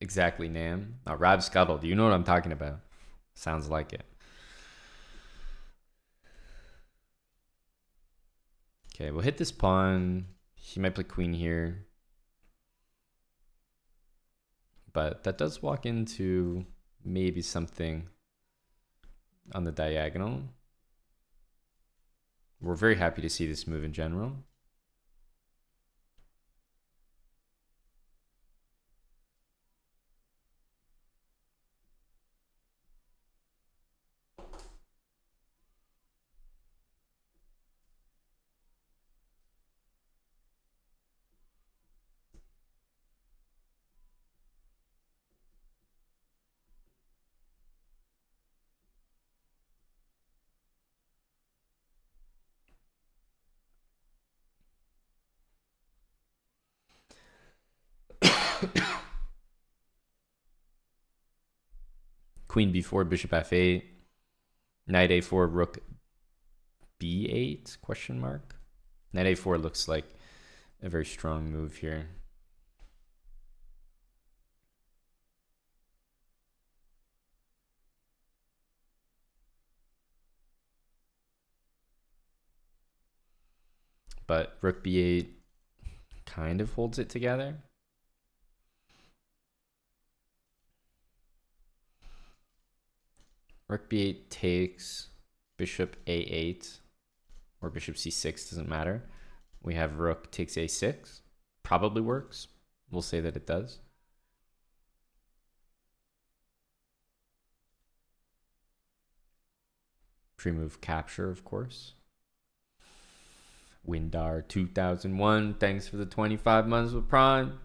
[SPEAKER 1] Exactly, Nam. Rab Scuttle. Do you know what I'm talking about? Sounds like it. Okay, we'll hit this pawn. He might play queen here. But that does walk into maybe something on the diagonal. We're very happy to see this move in general. Queen b4, bishop f8, knight a4, rook b8, question mark. Knight a4 looks like a very strong move here. but rook b8 kind of holds it together. Rook b8 takes, bishop a8, or bishop c6, doesn't matter. We have rook takes a6, probably works. We'll say that it does. Pre-move capture, of course. Windar 2001, thanks for the 25 months with Prime.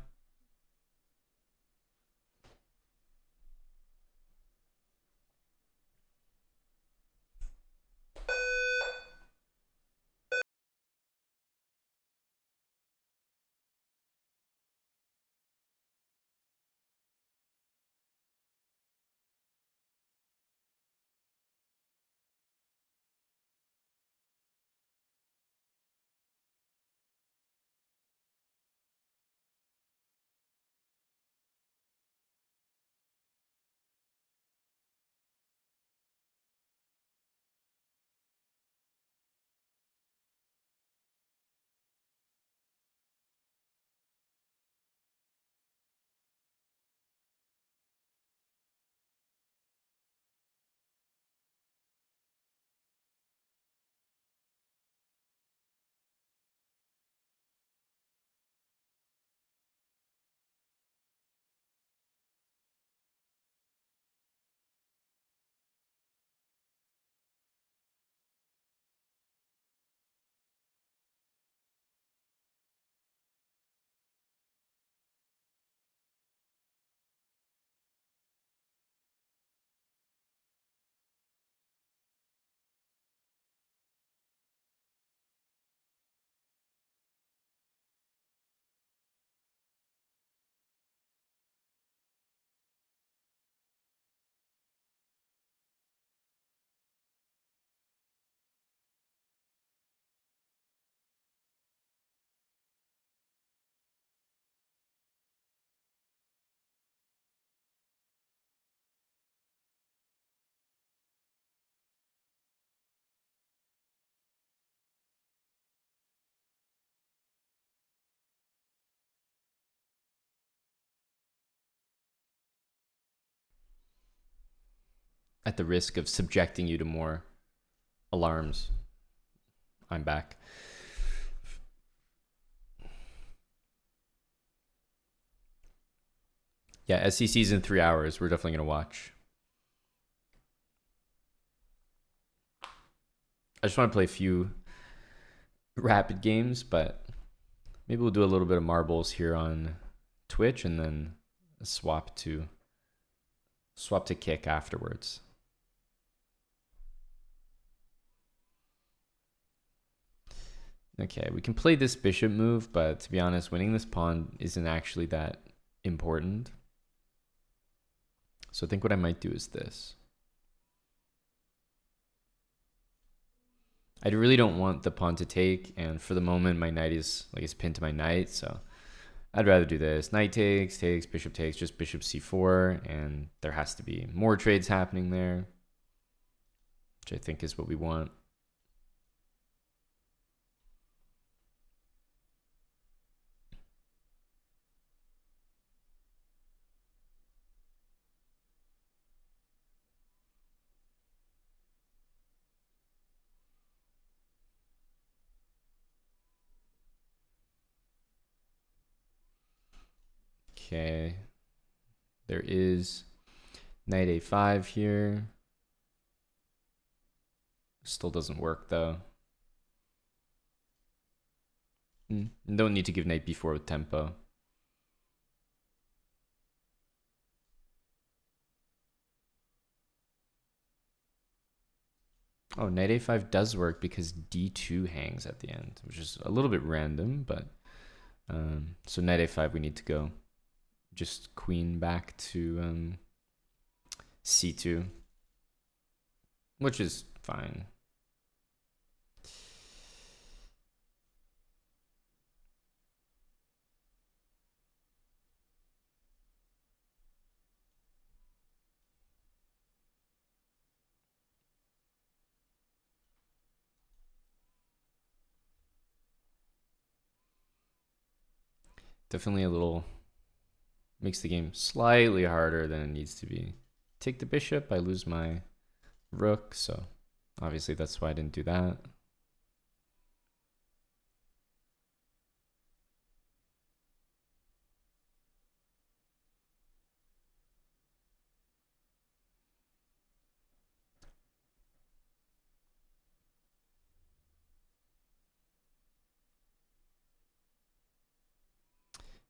[SPEAKER 1] At the risk of subjecting you to more alarms, I'm back. Yeah, SEC's in 3 hours. We're definitely going to watch. I just want to play a few rapid games, but maybe we'll do a little bit of marbles here on Twitch and then swap to kick afterwards. Okay, we can play this bishop move, but to be honest, winning this pawn isn't actually that important. So I think what I might do is this. I really don't want the pawn to take, and for the moment my knight is pinned to my knight, so I'd rather do this. Knight takes, bishop takes, just bishop c4, and there has to be more trades happening there, which I think is what we want. Okay, there is knight a5 here. Still doesn't work though. Don't need to give knight b4 with tempo. Oh, knight a5 does work because d2 hangs at the end, which is a little bit random, but so knight a5 we need to go. Just queen back to c2, which is fine. Definitely a little, makes the game slightly harder than it needs to be. Take the bishop, I lose my rook, so obviously that's why I didn't do that.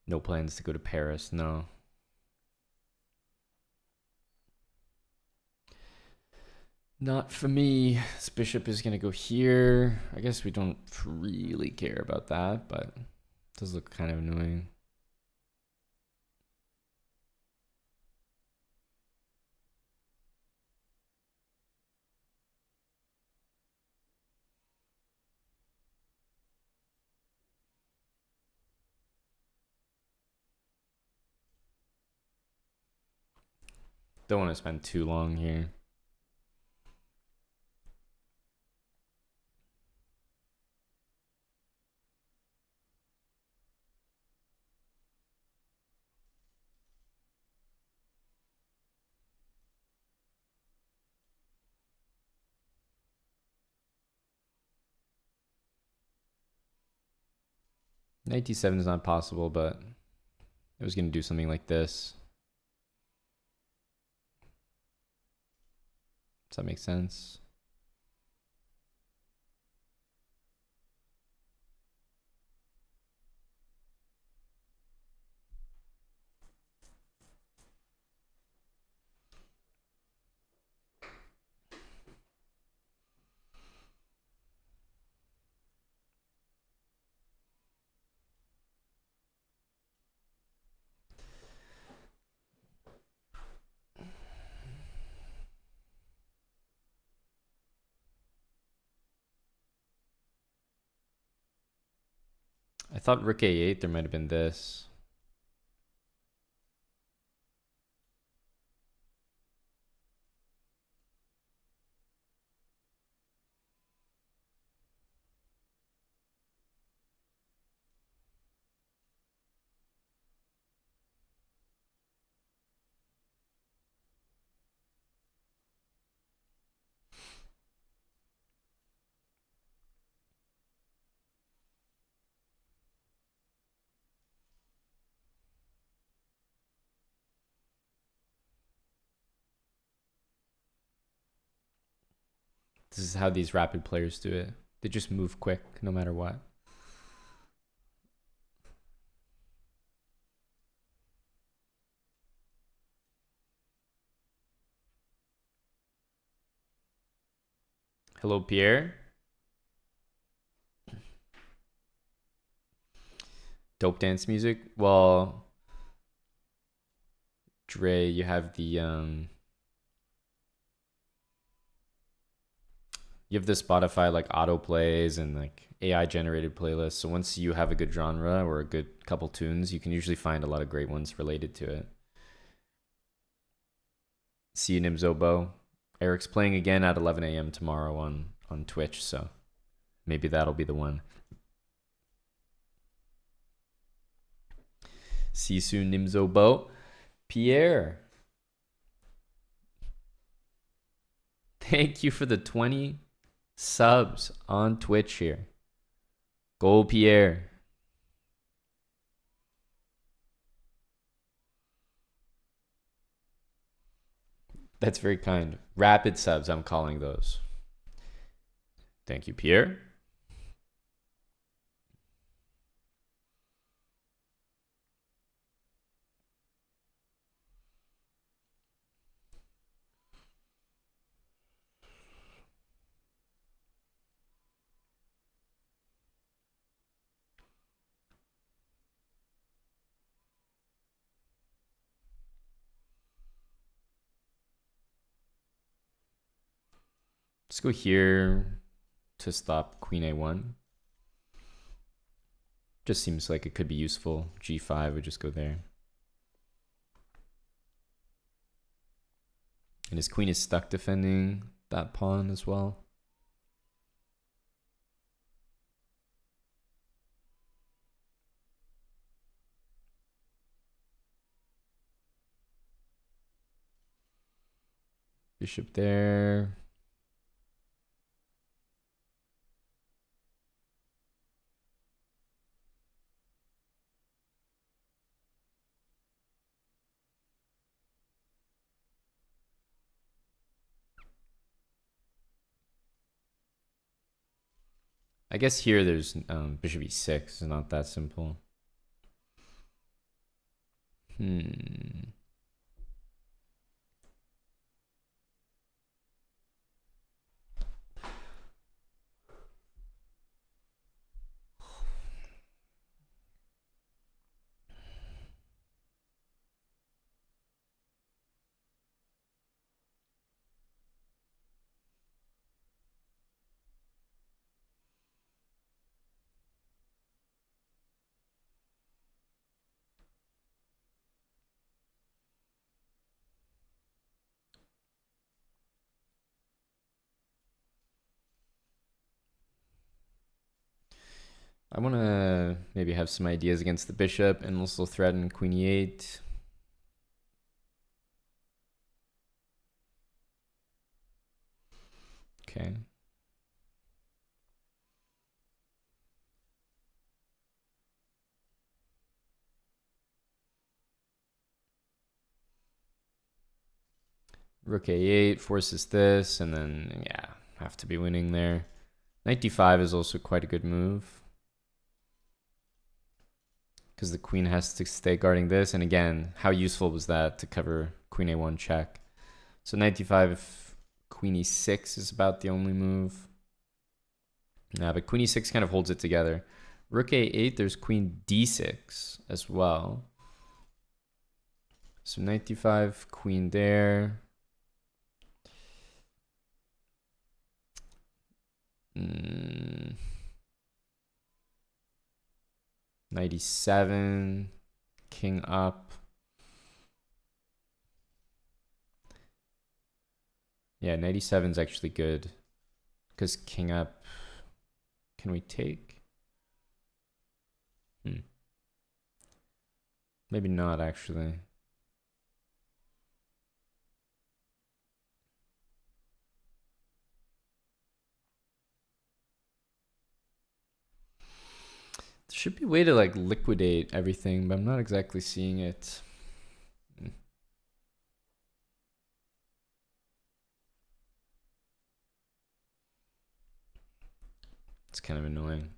[SPEAKER 1] No plans to go to Paris, no. Not for me. This bishop is going to go here. I guess we don't really care about that, but it does look kind of annoying. Don't want to spend too long here. Knight d7 is not possible, but I was going to do something like this. Does that make sense? I thought rook a8, there might have been this. This is how these rapid players do it. They just move quick no matter what. Hello, Pierre. Dope dance music. Well, Dre, you have the you have the Spotify like auto plays and like AI generated playlists. So once you have a good genre or a good couple tunes, you can usually find a lot of great ones related to it. See you, Nimzobo. Eric's playing again at 11 a.m. tomorrow on Twitch, so maybe that'll be the one. See you soon, Nimzobo. Pierre, thank you for the 20 subs on Twitch here. Go, Pierre. That's very kind. Rapid subs, I'm calling those. Thank you, Pierre. Let's go here to stop queen a1. Just seems like it could be useful. g5 would just go there. And his queen is stuck defending that pawn as well. Bishop there. I guess here there's bishop e6. It's not that simple. I want to maybe have some ideas against the bishop and also threaten queen e8. Okay. Rook a8 forces this, and then, yeah, have to be winning there. Knight d5 is also quite a good move, because the queen has to stay guarding this. And again, how useful was that to cover queen a1 check? So knight d5, queen e6 is about the only move. Nah, but queen e6 kind of holds it together. Rook a8, there's queen d6 as well. So knight d5, queen there. 97, king up. Yeah, 97 is actually good because king up. Can we take? Maybe not actually. There should be a way to like liquidate everything, but I'm not exactly seeing it. It's kind of annoying.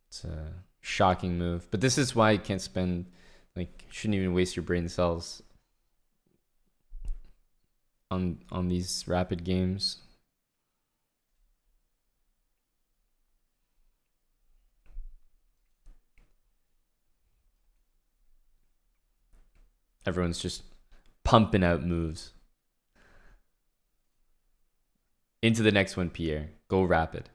[SPEAKER 1] It's a shocking move, but this is why you can't spend, like, shouldn't even waste your brain cells on these rapid games. Everyone's just pumping out moves. Into the next one, Pierre. Go rapid.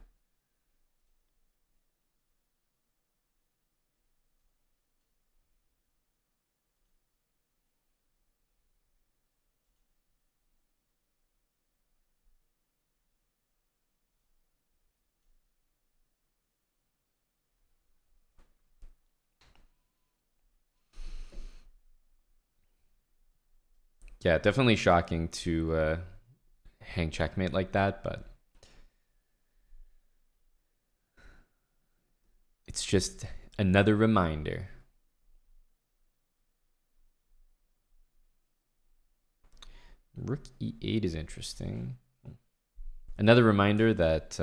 [SPEAKER 1] Yeah, definitely shocking to hang checkmate like that, but it's just another reminder. Rook e8 is interesting. Another reminder that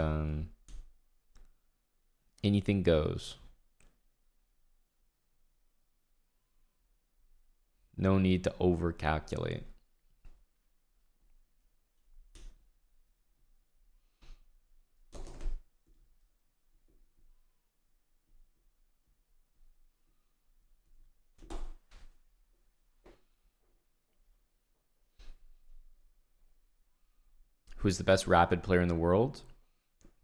[SPEAKER 1] anything goes. No need to over calculate. Who's the best rapid player in the world?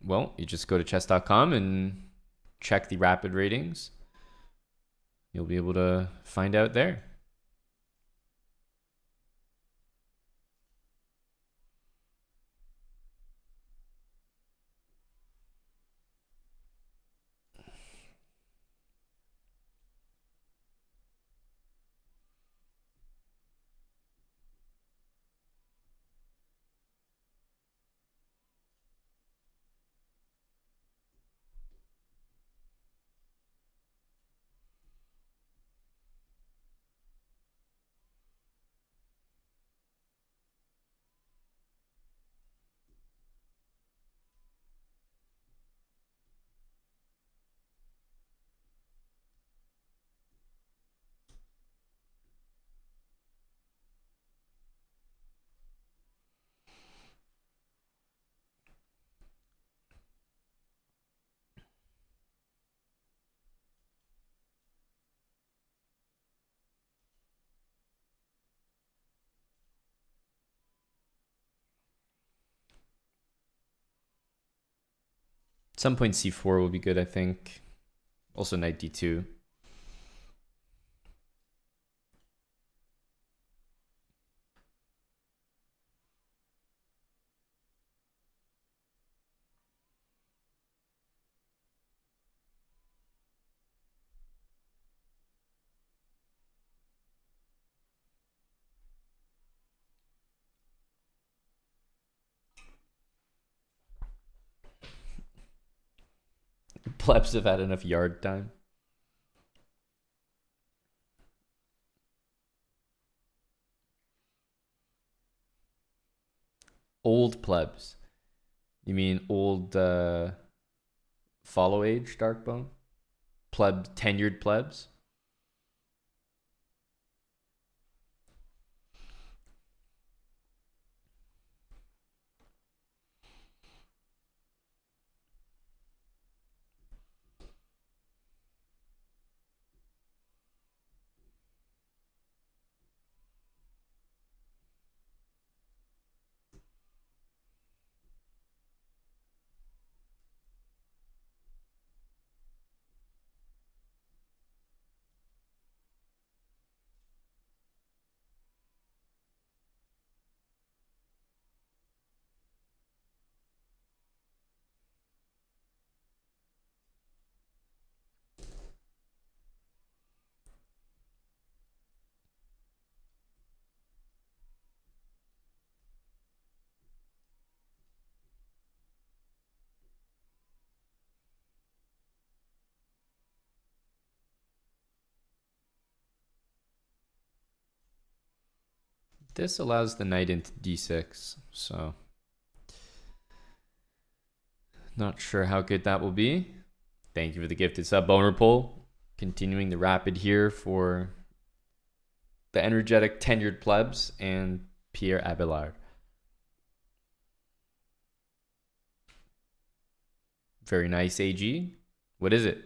[SPEAKER 1] Well, you just go to chess.com and check the rapid ratings. You'll be able to find out there. At some point c4 will be good, I think. Also knight d2. Plebs have had enough yard time. Old plebs. You mean old follow age Darkbone? Tenured plebs? This allows the knight into d6, so not sure how good that will be. Thank you for the gifted sub, Boner Pull. Continuing the rapid here for the energetic tenured plebs and Pierre Abelard. Very nice, AG. What is it?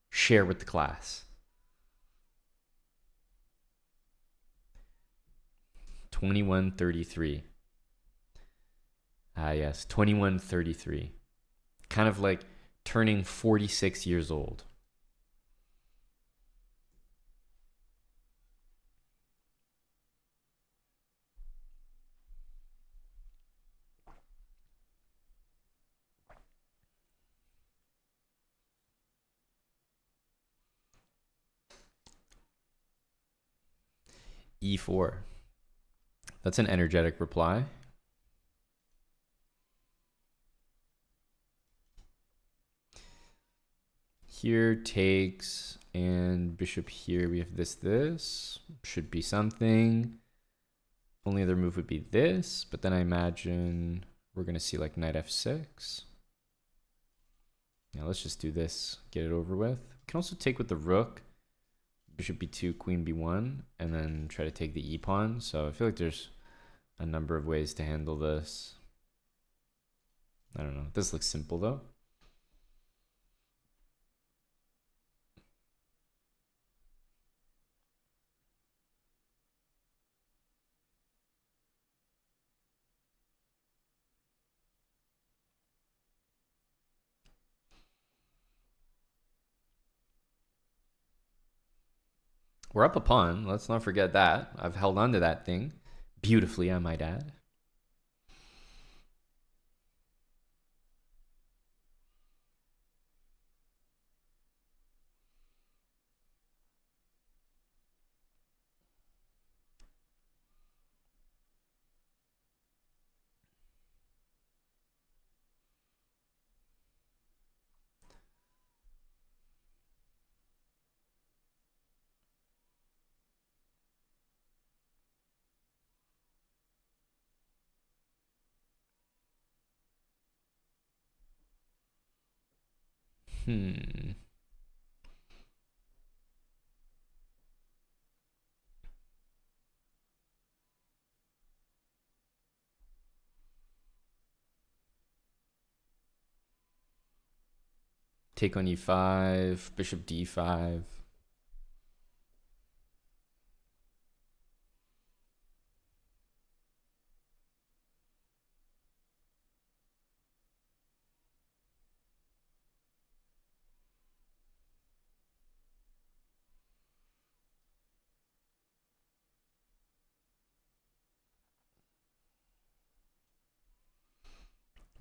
[SPEAKER 1] Share with the class. 2133. Ah, yes, 2133. Kind of like turning 46 years old. E4. That's an energetic reply. Here takes, and bishop here, we have this. Should be something. Only other move would be this, but then I imagine we're going to see like knight f6. Now let's just do this, get it over with. We can also take with the rook, bishop b2, queen b1, and then try to take the e-pawn. So I feel like there's a number of ways to handle this. I don't know. This looks simple though. We're up a pawn. Let's not forget that. I've held on to that thing beautifully, I might add. Take on e5, bishop d5.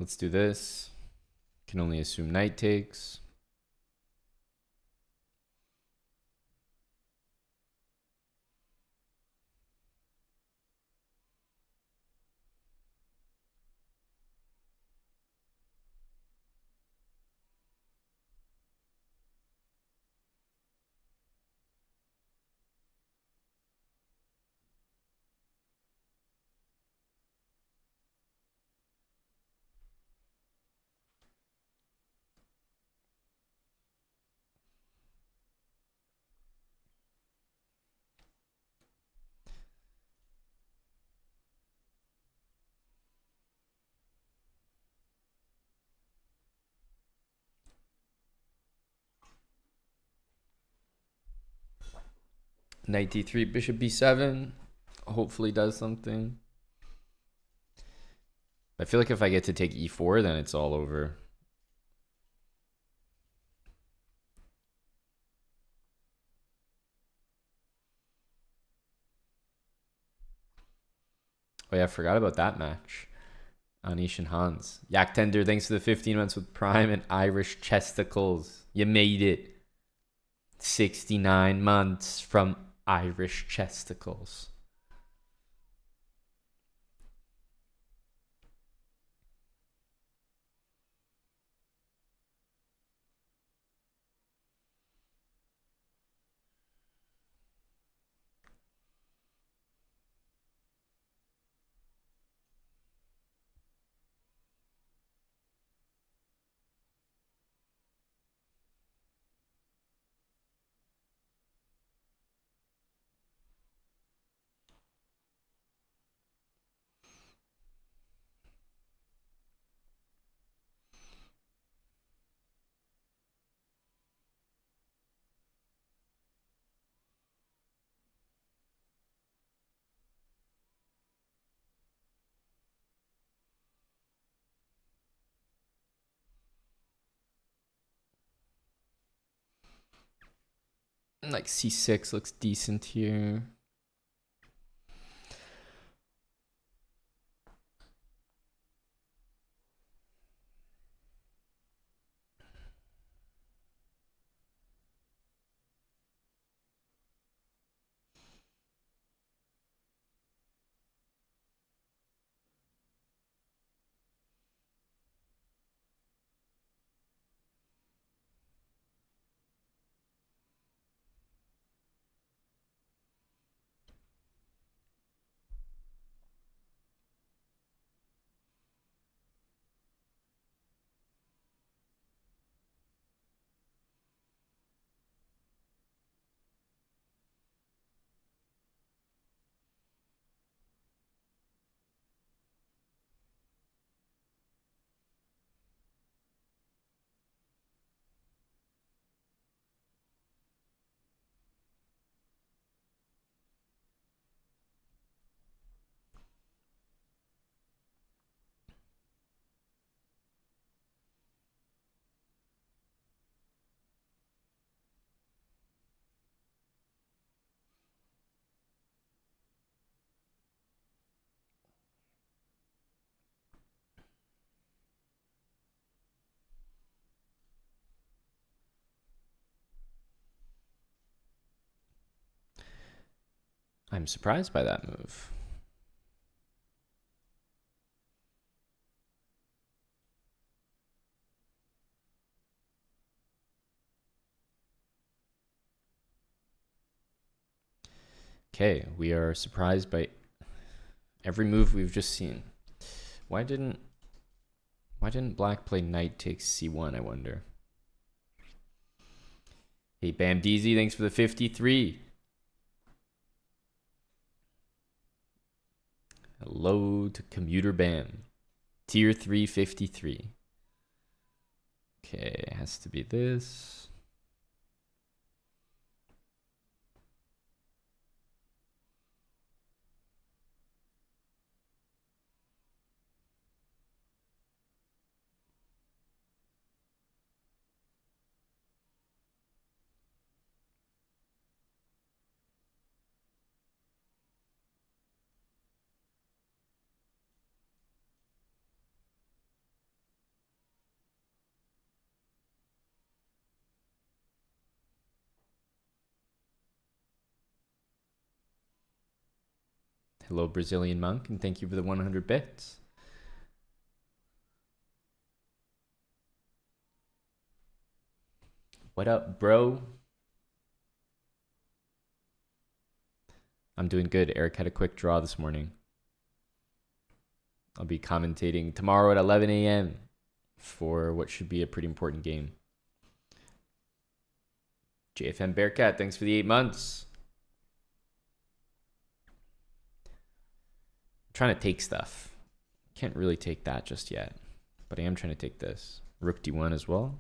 [SPEAKER 1] Let's do this. Can only assume knight takes. Knight d3, bishop b7. Hopefully does something. I feel like if I get to take e4, then it's all over. Oh yeah, I forgot about that match. Anish and Hans. Yak Tender, thanks for the 15 months with Prime and Irish Chesticles. You made it. 69 months from Irish Chesticles. Like c6 looks decent here. I'm surprised by that move. Okay, we are surprised by every move we've just seen. Why didn't black play knight takes c1, I wonder? Hey, Bam DZ, thanks for the 53. Hello to Commuter Bam. Tier 353. Okay, it has to be this. Hello, Brazilian Monk, and thank you for the 100 bits. What up, bro? I'm doing good. Eric had a quick draw this morning. I'll be commentating tomorrow at 11 a.m. for what should be a pretty important game. JFM Bearcat, thanks for the 8 months. I'm trying to take stuff. Can't really take that just yet, but I am trying to take this. Rook d1 as well.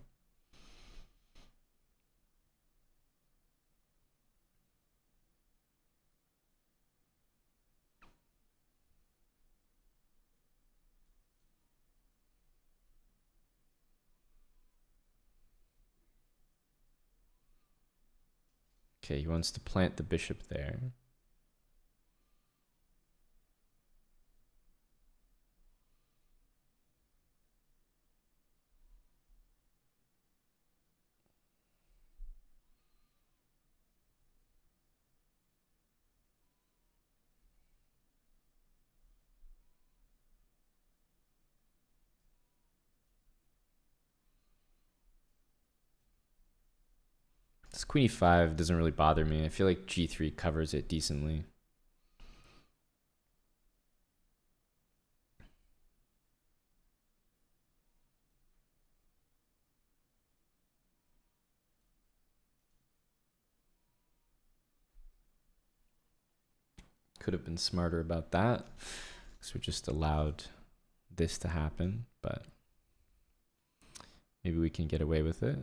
[SPEAKER 1] Okay, he wants to plant the bishop there. This queen e5 doesn't really bother me. I feel like g3 covers it decently. Could have been smarter about that, because we just allowed this to happen, but maybe we can get away with it.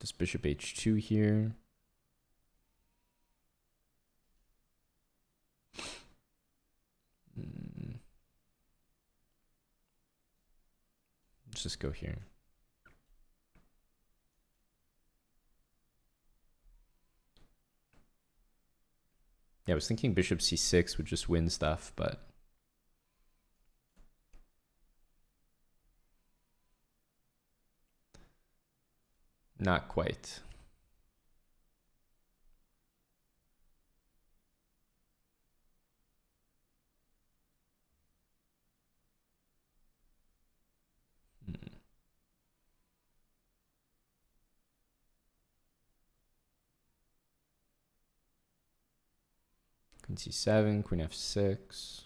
[SPEAKER 1] Just bishop h2 here. Let's just go here. Yeah, I was thinking bishop c6 would just win stuff, but not quite. Queen c7, queen f6.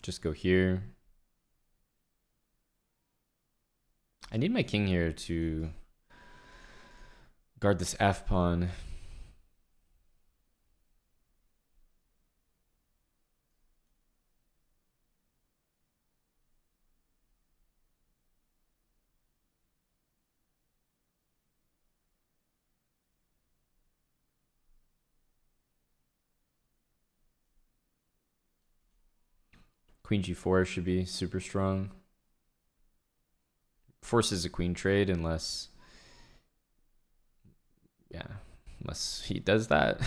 [SPEAKER 1] Just go here. I need my king here to guard this f pawn. Queen g4 should be super strong. Forces a queen trade unless, yeah, unless he does that.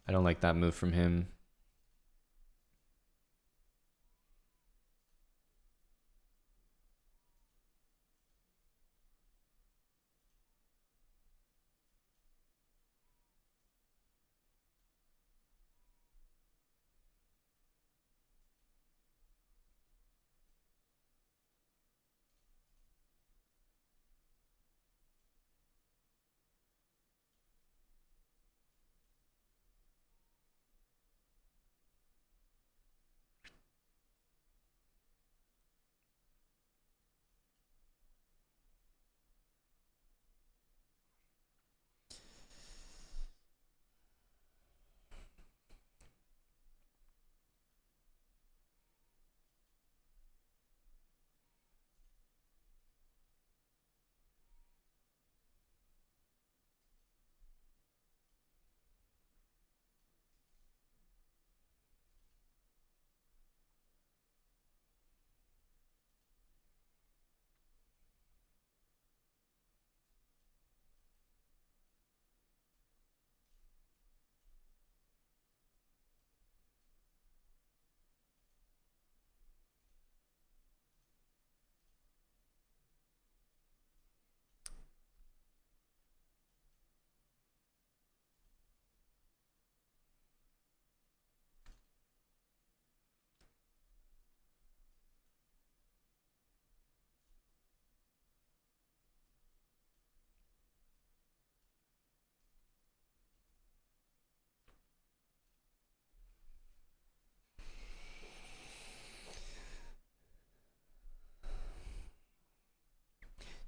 [SPEAKER 1] I don't like that move from him.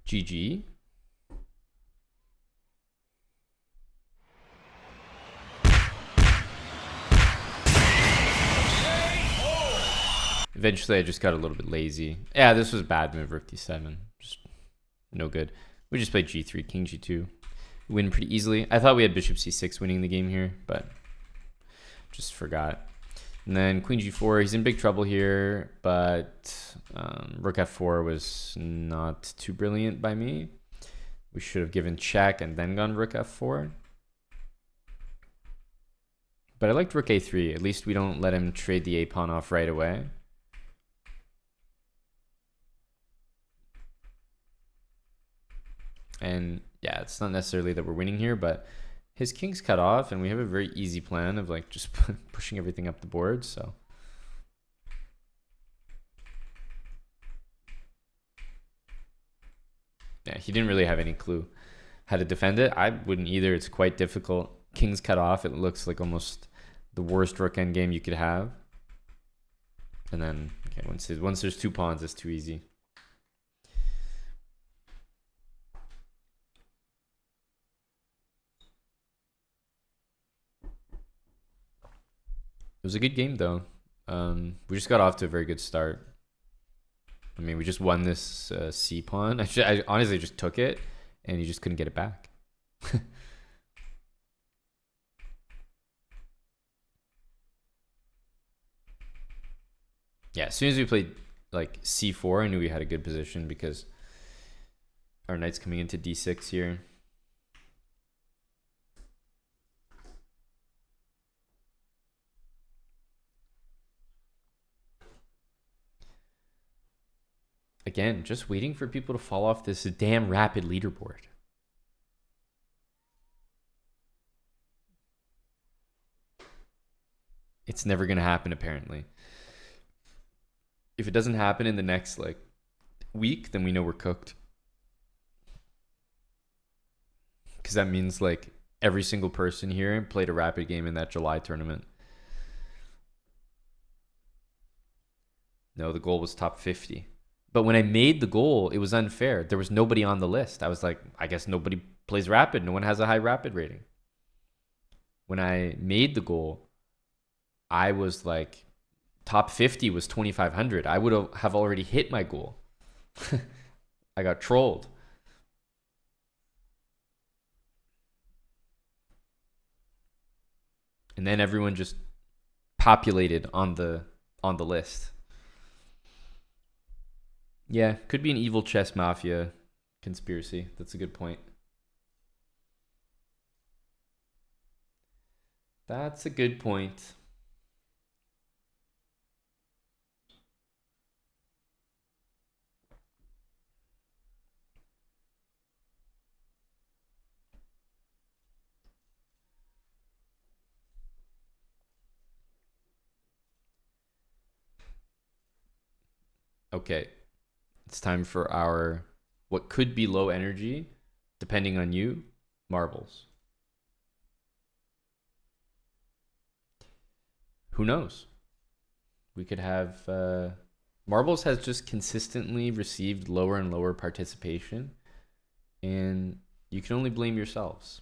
[SPEAKER 1] GG. Eventually, I just got a little bit lazy. Yeah, this was a bad move, rook d7. Just no good. We just played g3, king g2. Win pretty easily. I thought we had bishop c6 winning the game here, but just forgot. And then queen g4. He's in big trouble here, but rook f4 was not too brilliant by me. We should have given check and then gone rook f4. But I liked rook a3. At least we don't let him trade the a-pawn off right away. And yeah, it's not necessarily that we're winning here, but his king's cut off, and we have a very easy plan of like just pushing everything up the board. So yeah, he didn't really have any clue how to defend it. I wouldn't either. It's quite difficult. King's cut off. It looks like almost the worst rook end game you could have. And then okay, once there's two pawns, it's too easy. It was a good game though. We just got off to a very good start. I mean, we just won this C pawn. I honestly just took it, and you just couldn't get it back. Yeah, as soon as we played like C4, I knew we had a good position because our knight's coming into D6 here. Again, just waiting for people to fall off this damn rapid leaderboard. It's never going to happen, apparently. If it doesn't happen in the next like week, then we know we're cooked. Because that means like every single person here played a rapid game in that July tournament. No, the goal was top 50. But when I made the goal, it was unfair. There was nobody on the list. I was like, I guess nobody plays rapid. No one has a high rapid rating. When I made the goal, I was like, top 50 was 2,500. I would have already hit my goal. I got trolled. And then everyone just populated on the list. Yeah, could be an evil chess mafia conspiracy. That's a good point. That's a good point. Okay, it's time for our what could be low energy, depending on you, marbles. Who knows? We could have marbles has just consistently received lower and lower participation, and you can only blame yourselves.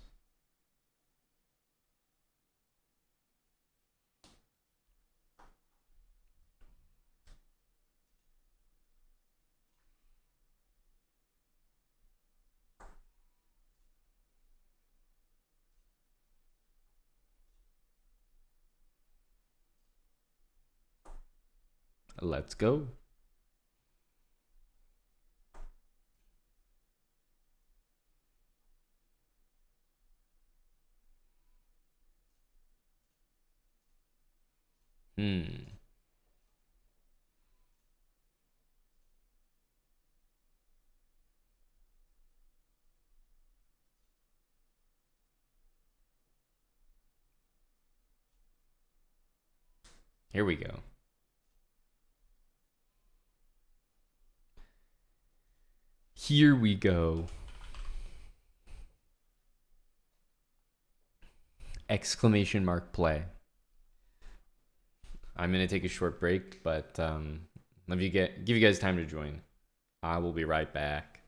[SPEAKER 1] Let's go. Hmm. Here we go. Here we go. Exclamation mark play. I'm gonna take a short break, but let me give you guys time to join. I will be right back.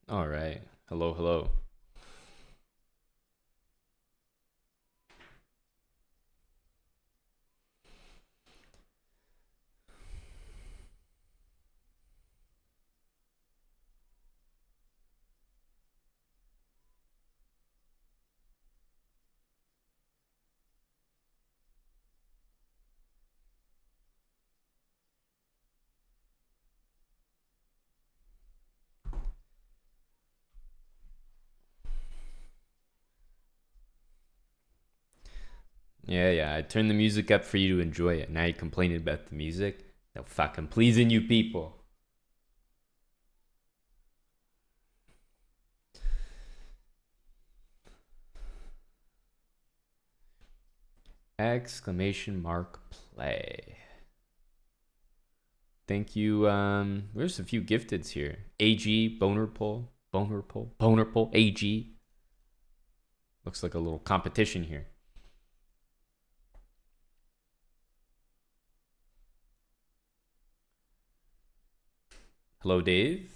[SPEAKER 1] All right. Hello, hello. Yeah. I turned the music up for you to enjoy it. Now you're complaining about the music. No fucking pleasing you people. Exclamation mark play. Thank you. There's a few gifteds here. AG, Bonerpole, AG. Looks like a little competition here. Hello, Dave.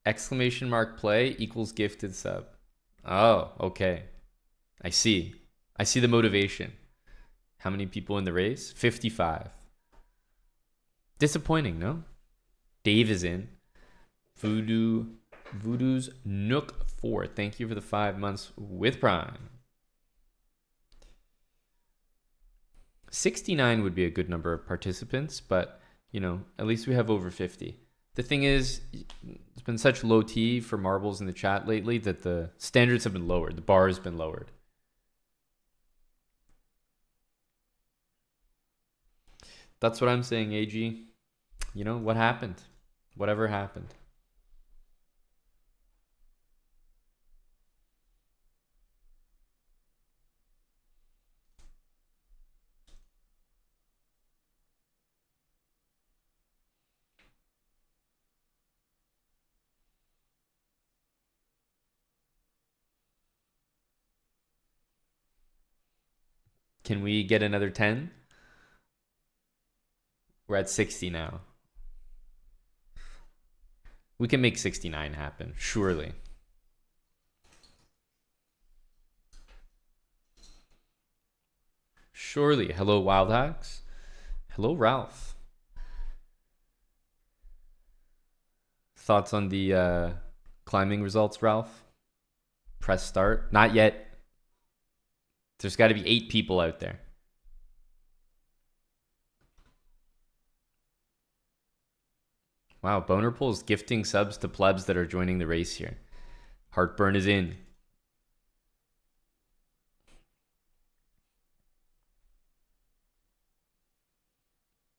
[SPEAKER 1] Exclamation mark play equals gifted sub. Oh, okay. I see. I see the motivation. How many people in the race? 55. Disappointing, no? Dave is in. Voodoo's Nook 4. Thank you for the 5 months with Prime. 69 would be a good number of participants, but you know, at least we have over 50. The thing is, it's been such low T for marbles in the chat lately that the standards have been lowered. The bar has been lowered. That's what I'm saying, AG. You know, what happened? Whatever happened. Can we get another 10? We're at 60 now. We can make 69 happen, surely. Surely. Hello, Wild Hacks. Hello, Ralph. Thoughts on the climbing results, Ralph? Press start. Not yet. There's got to be 8 people out there. Wow, Bonerpool is gifting subs to plebs that are joining the race here. Heartburn is in.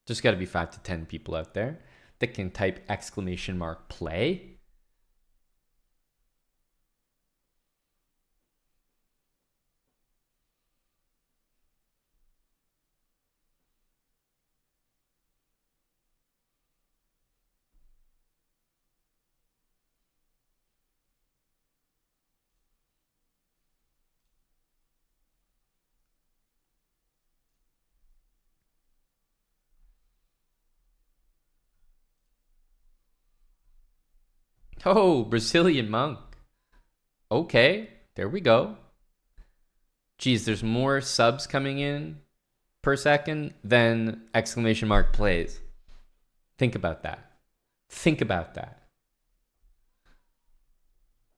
[SPEAKER 1] Just got to be 5 to 10 people out there that can type exclamation mark play. Oh, Brazilian monk. Okay, there we go. Geez, there's more subs coming in per second than exclamation mark plays. Think about that. Think about that.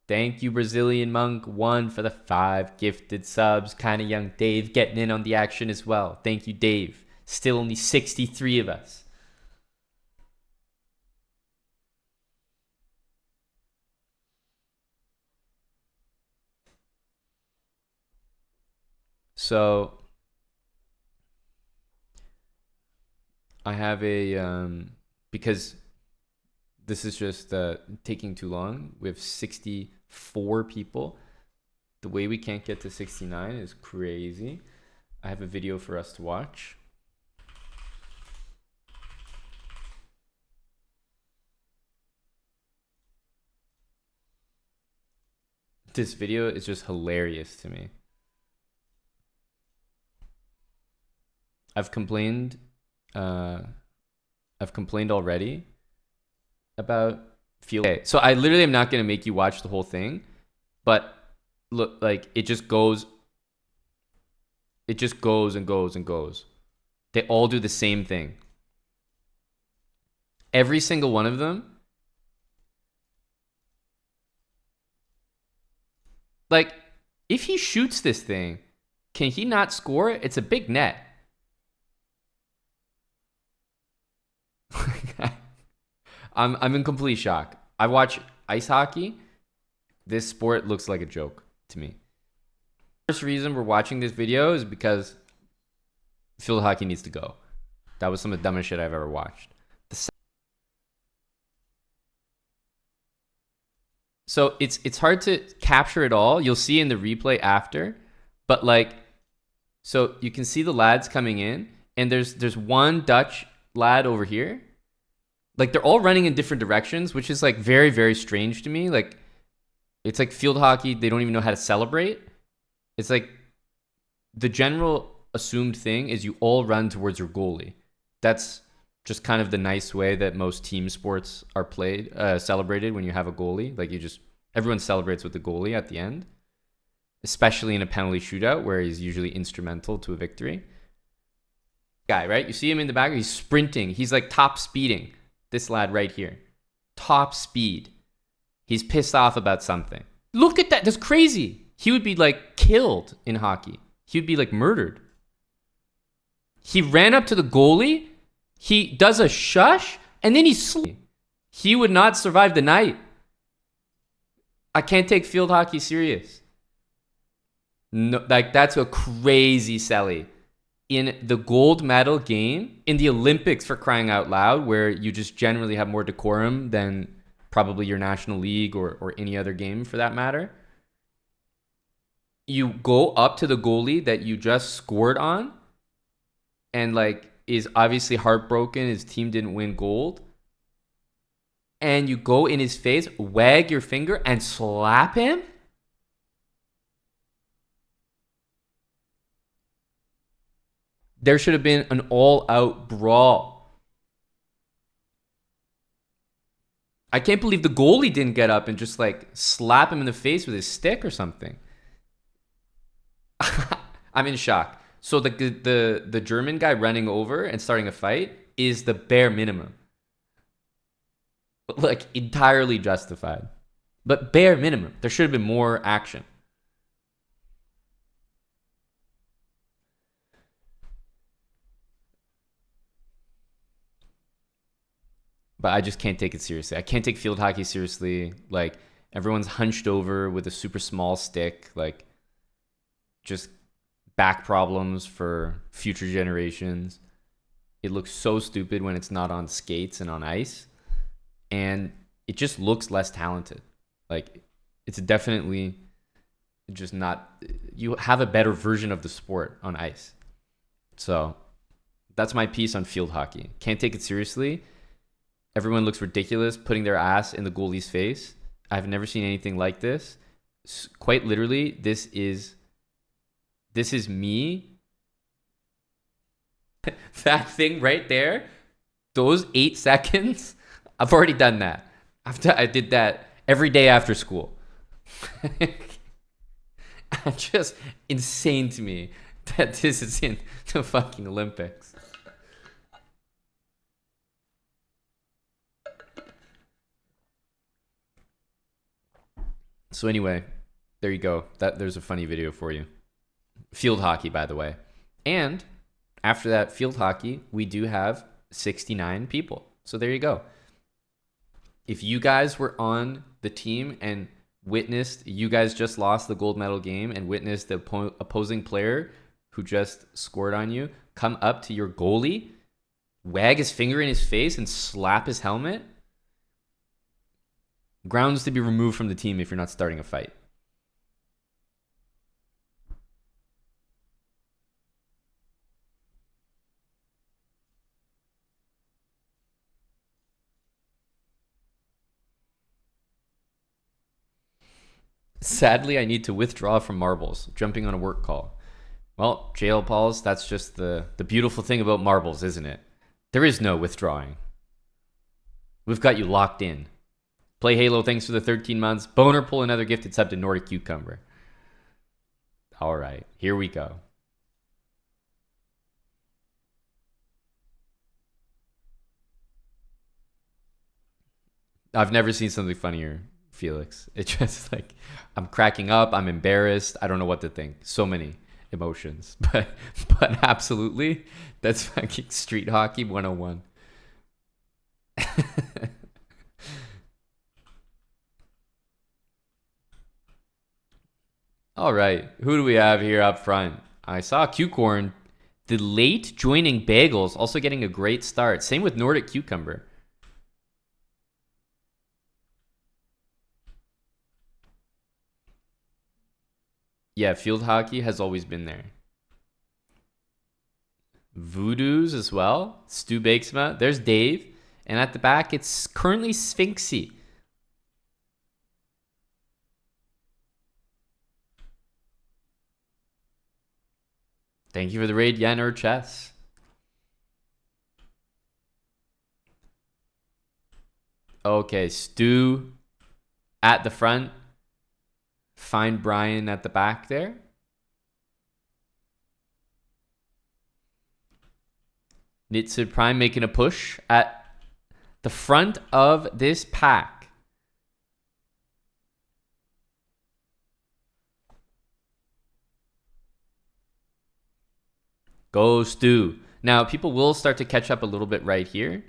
[SPEAKER 1] Thank you, Brazilian Monk. 1 for the 5 gifted subs. Kinda Young Dave getting in on the action as well. Thank you, Dave. Still only 63 of us. So I have because this is just taking too long. We have 64 people. The way we can't get to 69 is crazy. I have a video for us to watch. This video is just hilarious to me. I've complained already about field. Okay, so I literally am not going to make you watch the whole thing, but look, like it just goes and goes and goes. They all do the same thing. Every single one of them. Like, if he shoots this thing, can he not score? It's a big net. I'm in complete shock. I watch ice hockey. This sport looks like a joke to me. The first reason we're watching this video is because field hockey needs to go. That was some of the dumbest shit I've ever watched. So it's hard to capture it all. You'll see in the replay after, but like, so you can see the lads coming in, and there's one Dutch lad over here. Like, they're all running in different directions, which is like very, very strange to me. Like, it's like field hockey, they don't even know how to celebrate. It's like the general assumed thing is you all run towards your goalie. That's just kind of the nice way that most team sports are played, celebrated when you have a goalie. Like, everyone celebrates with the goalie at the end, especially in a penalty shootout where he's usually instrumental to a victory. Guy, right? You see him in the back, he's sprinting. He's like top speeding. This lad right here. Top speed. He's pissed off about something. Look at that. That's crazy. He would be like killed in hockey. He would be like murdered. He ran up to the goalie. He does a shush, and then he would not survive the night. I can't take field hockey serious. No, like, that's a crazy selly. In the gold medal game, in the Olympics, for crying out loud, where you just generally have more decorum than probably your national league or any other game for that matter, you go up to the goalie that you just scored on and like is obviously heartbroken his team didn't win gold, and you go in his face, wag your finger, and slap him? There should have been an all-out brawl. I can't believe the goalie didn't get up and just like slap him in the face with his stick or something. I'm in shock. So the German guy running over and starting a fight is the bare minimum. Like, entirely justified. But bare minimum. There should have been more action. But I just can't take it seriously. I can't take field hockey seriously. Like, everyone's hunched over with a super small stick. Like, just back problems for future generations. It looks so stupid when it's not on skates and on ice. And it just looks less talented. Like, it's definitely just not... You have a better version of the sport on ice. So, that's my piece on field hockey. Can't take it seriously. Everyone looks ridiculous putting their ass in the goalie's face. I've never seen anything like this. Quite literally, this is me. That thing right there, those 8 seconds, I've already done that. I did that every day after school. Just insane to me that this is in the fucking Olympics. So anyway, there you go. There's a funny video for you. Field hockey, by the way. And after that field hockey, we do have 69 people. So there you go. If you guys were on the team and witnessed, you guys just lost the gold medal game and witnessed the opposing player who just scored on you come up to your goalie, wag his finger in his face, and slap his helmet, grounds to be removed from the team if you're not starting a fight. Sadly, I need to withdraw from marbles, jumping on a work call. Well, jail balls, that's just the beautiful thing about marbles, isn't it? There is no withdrawing. We've got you locked in. Play Halo, thanks for the 13 months. Boner, pull another gifted sub to Nordic Cucumber. All right, here we go. I've never seen something funnier, Felix. It's just like, I'm cracking up. I'm embarrassed. I don't know what to think. So many emotions. But absolutely, that's fucking street hockey 101. All right, who do we have here up front? I saw Q-Corn, the late joining Bagels, also getting a great start. Same with Nordic Cucumber. Yeah, field hockey has always been there. Voodoos as well. Stu Bakesma. There's Dave. And at the back, it's currently Sphinxy. Thank you for the raid, Yen or Chess. Okay, Stu at the front. Find Brian at the back there. Nitsid Prime making a push at the front of this pack. Go Stu. Now, people will start to catch up a little bit right here.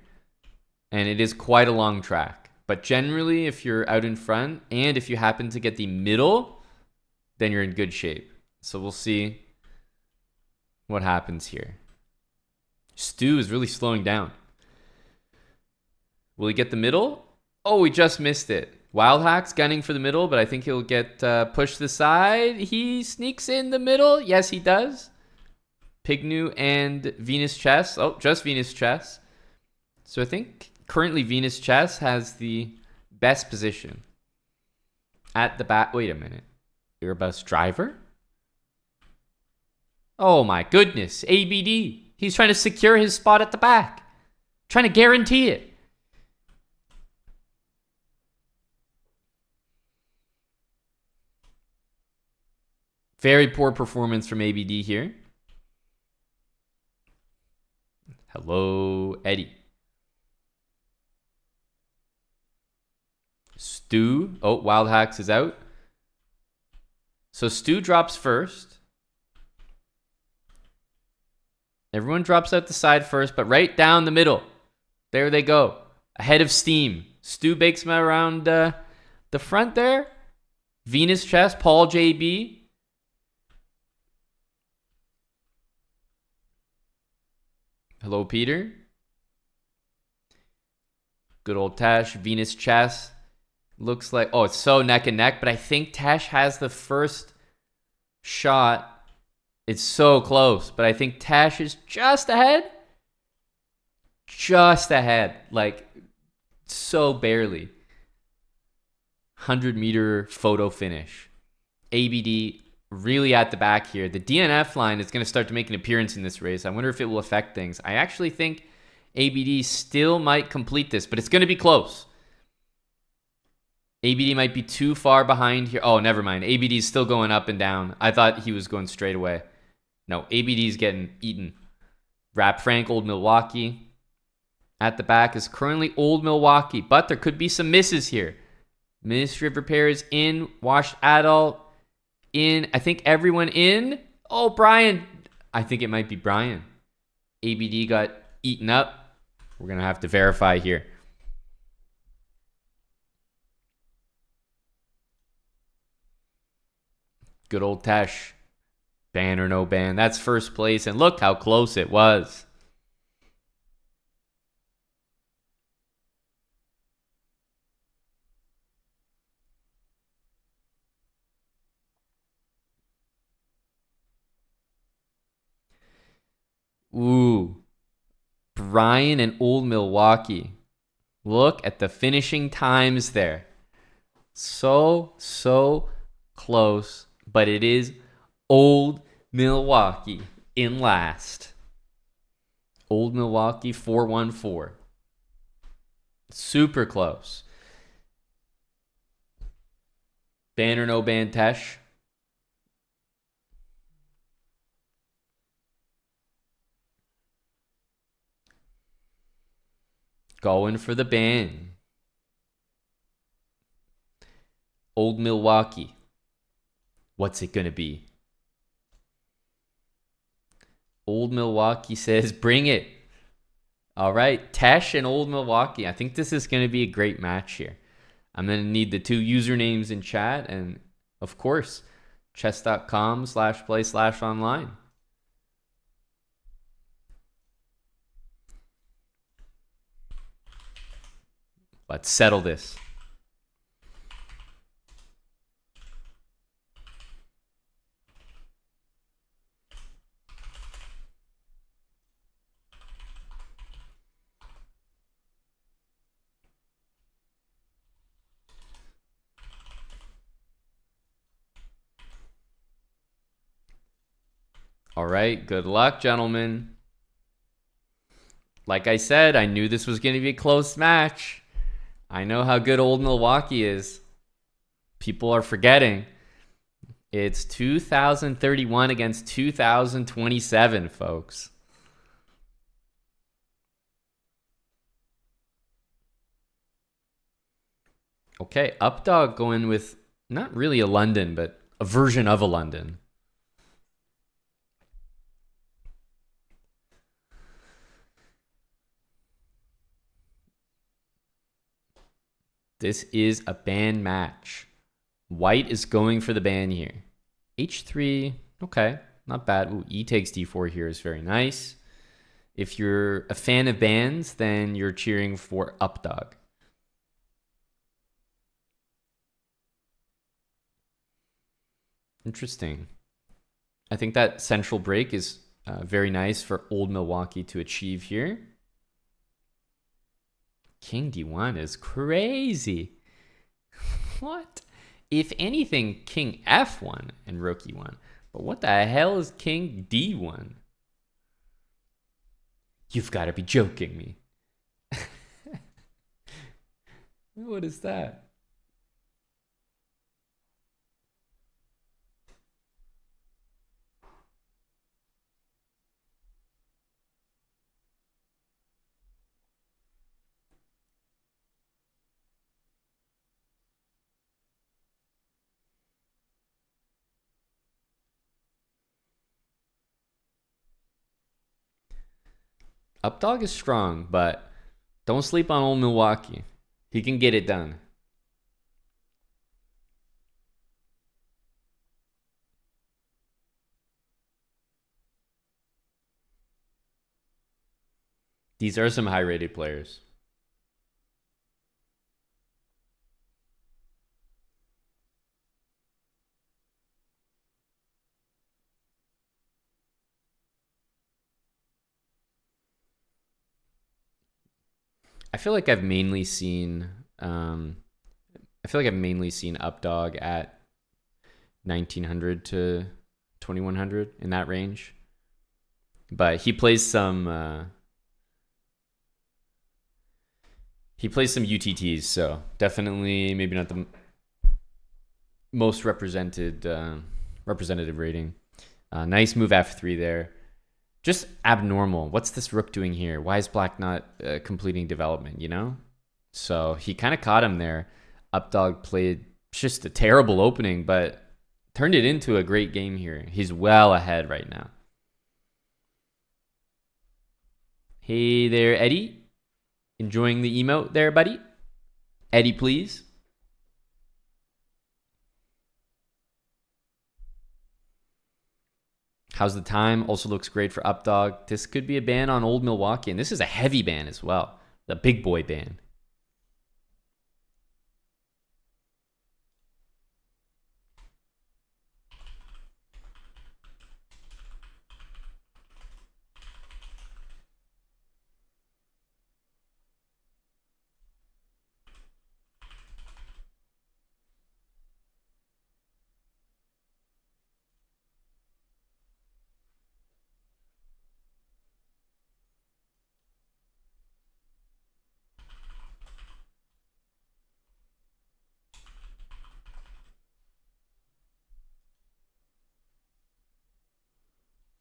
[SPEAKER 1] And it is quite a long track. But generally, if you're out in front and if you happen to get the middle, then you're in good shape. So we'll see what happens here. Stu is really slowing down. Will he get the middle? Oh, he just missed it. Wild Hack's gunning for the middle, but I think he'll get pushed to the side. He sneaks in the middle. Yes, he does. Pignu and Venus Chess. Oh, just Venus Chess. So I think currently Venus Chess has the best position. At the back. Wait a minute. Airbus driver? Oh my goodness. ABD. He's trying to secure his spot at the back. Trying to guarantee it. Very poor performance from ABD here. Hello, Eddie. Stu. Oh, Wild Hacks is out. So Stu drops first. Everyone drops out the side first, but right down the middle. There they go. Ahead of steam. Stu Bakesma around the front there. Venus Chess, Paul JB. Hello, Peter. Good old Tash. Venus Chess. Looks like, oh, it's so neck and neck, but I think Tash has the first shot. It's so close, but I think Tash is just ahead. Just ahead. Like, so barely. 100-meter photo finish. ABD really at the back here. The DNF line is going to start to make an appearance in this race. I wonder if it will affect things. I actually think ABD still might complete this, but it's going to be close. ABD might be too far behind here. Oh, never mind. ABD is still going up and down. I thought he was going straight away. No, ABD is getting eaten. Rap Frank, Old Milwaukee. At the back is currently Old Milwaukee, but there could be some misses here. Ministry of Repairs in. Washed Adult in. I think everyone in. Oh, Brian. I think it might be Brian. ABD got eaten up. We're going to have to verify here. Good old Tesh. Ban or no ban. That's first place. And look how close it was. Ooh. Brian and Old Milwaukee. Look at the finishing times there. So Close, but it is Old Milwaukee in last. Old Milwaukee 414. Super close. Ban or no ban, Tesh? Going for the ban. Old Milwaukee. What's it going to be? Old Milwaukee says, bring it. All right, Tesh and Old Milwaukee. I think this is going to be a great match here. I'm going to need the 2 usernames in chat and, of course, chess.com/play/online. Let's settle this. All right, good luck, gentlemen. Like I said, I knew this was going to be a close match. I know how good Old Milwaukee is. People are forgetting. It's 2031 against 2027, folks. Okay, Updog going with not really a London, but a version of a London. This is a ban match. White is going for the ban here. H3, okay, not bad. Ooh, E takes D4 here is very nice. If you're a fan of bans, then you're cheering for Updog. Interesting. I think that central break is very nice for Old Milwaukee to achieve here. King D1 is crazy. What? If anything, King F1 and Rook E1. But what the hell is King D1? You've got to be joking me. What is that? Updog is strong, but don't sleep on Old Milwaukee. He can get it done. These are some high-rated players. I feel like I've mainly seen Updog at 1900 to 2100 in that range. But he plays some UTTs, so definitely maybe not the most representative rating. Nice move F3 there. Just abnormal. What's this rook doing here? Why is black not completing development, you know? So he kind of caught him there. Updog played just a terrible opening, but turned it into a great game here. He's well ahead right now. Hey there, Eddie. Enjoying the emote there, buddy? Eddie, please. How's the time? Also looks great for Updog. This could be a ban on Old Milwaukee, and this is a heavy ban as well. The big boy ban.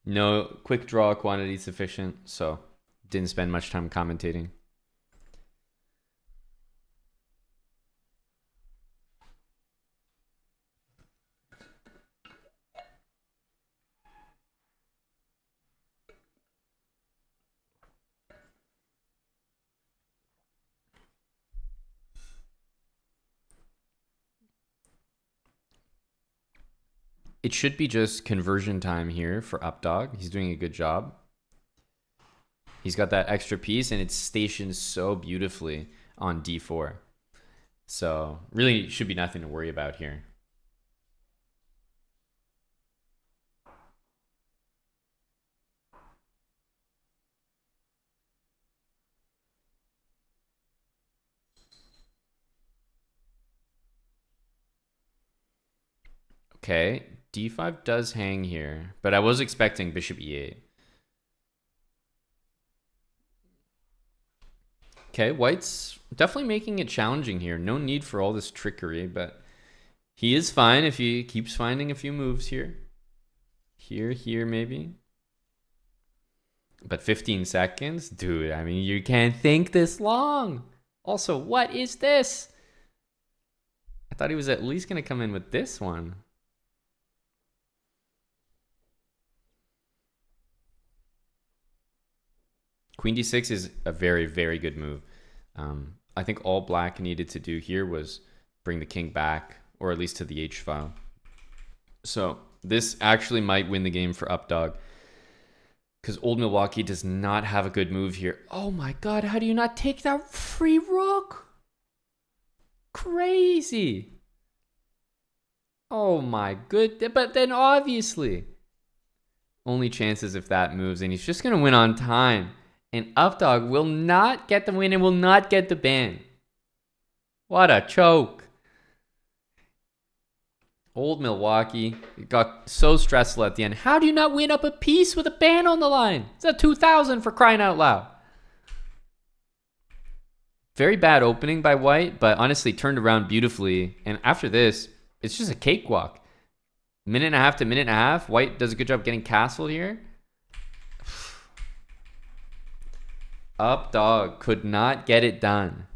[SPEAKER 1] No quick draw quantity sufficient, so didn't spend much time commentating. It should be just conversion time here for Updog. He's doing a good job. He's got that extra piece, and it's stationed so beautifully on d4. So really should be nothing to worry about here. Okay, d5 does hang here, but I was expecting bishop e8. Okay, white's definitely making it challenging here. No need for all this trickery, but he is fine if he keeps finding a few moves here. Here, maybe. But 15 seconds? Dude, I mean, you can't think this long. Also, what is this? I thought he was at least going to come in with this one. Queen d6 is a very, very good move. I think all black needed to do here was bring the king back, or at least to the h file. So this actually might win the game for Updog, because Old Milwaukee does not have a good move here. Oh my god, how do you not take that free rook? Crazy. Oh my good, but then obviously only chances if that moves, and he's just going to win on time. And Updog will not get the win and will not get the ban. What a choke. Old Milwaukee got so stressful at the end. How do you not win up a piece with a ban on the line? It's a 2,000 for crying out loud. Very bad opening by white, but honestly turned around beautifully. And after this, it's just a cakewalk. Minute and a half to minute and a half. White does a good job getting castled here. Updog could not get it done.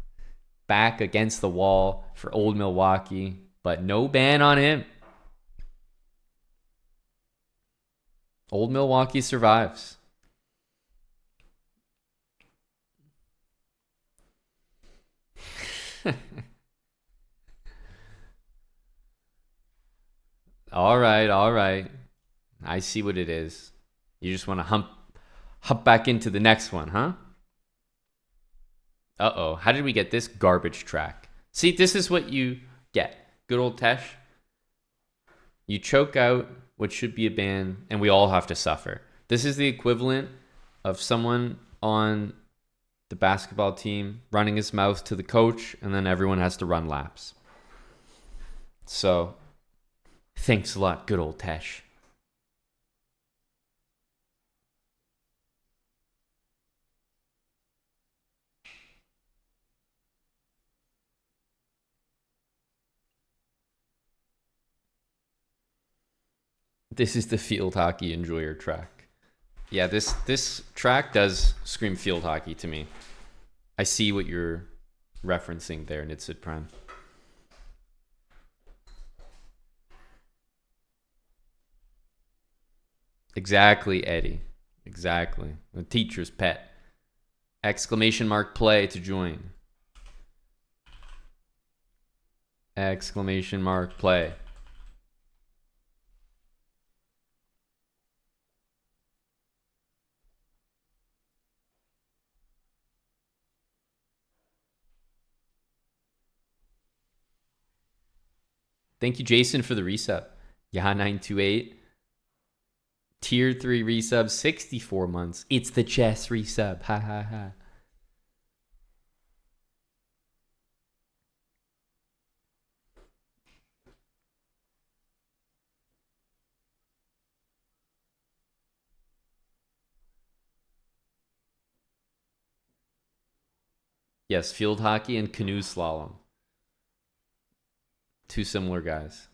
[SPEAKER 1] Back against the wall for Old Milwaukee, but no ban on him. Old Milwaukee survives. All right. I see what it is. You just want to hump back into the next one, huh? Uh-oh, how did we get this garbage track? See, this is what you get. Good old Tesh. You choke out what should be a ban, and we all have to suffer. This is the equivalent of someone on the basketball team running his mouth to the coach, and then everyone has to run laps. So, thanks a lot, good old Tesh. This is the field hockey enjoyer track. Yeah, this track does scream field hockey to me. I see what you're referencing there, Nitsid Prime. Exactly, Eddie. Exactly. The teacher's pet. Exclamation mark play to join. Exclamation mark play. Thank you, Jason, for the resub. Yaha928. Tier 3 resub, 64 months. It's the chess resub. Ha ha ha. Yes, field hockey and canoe slalom. Two similar guys.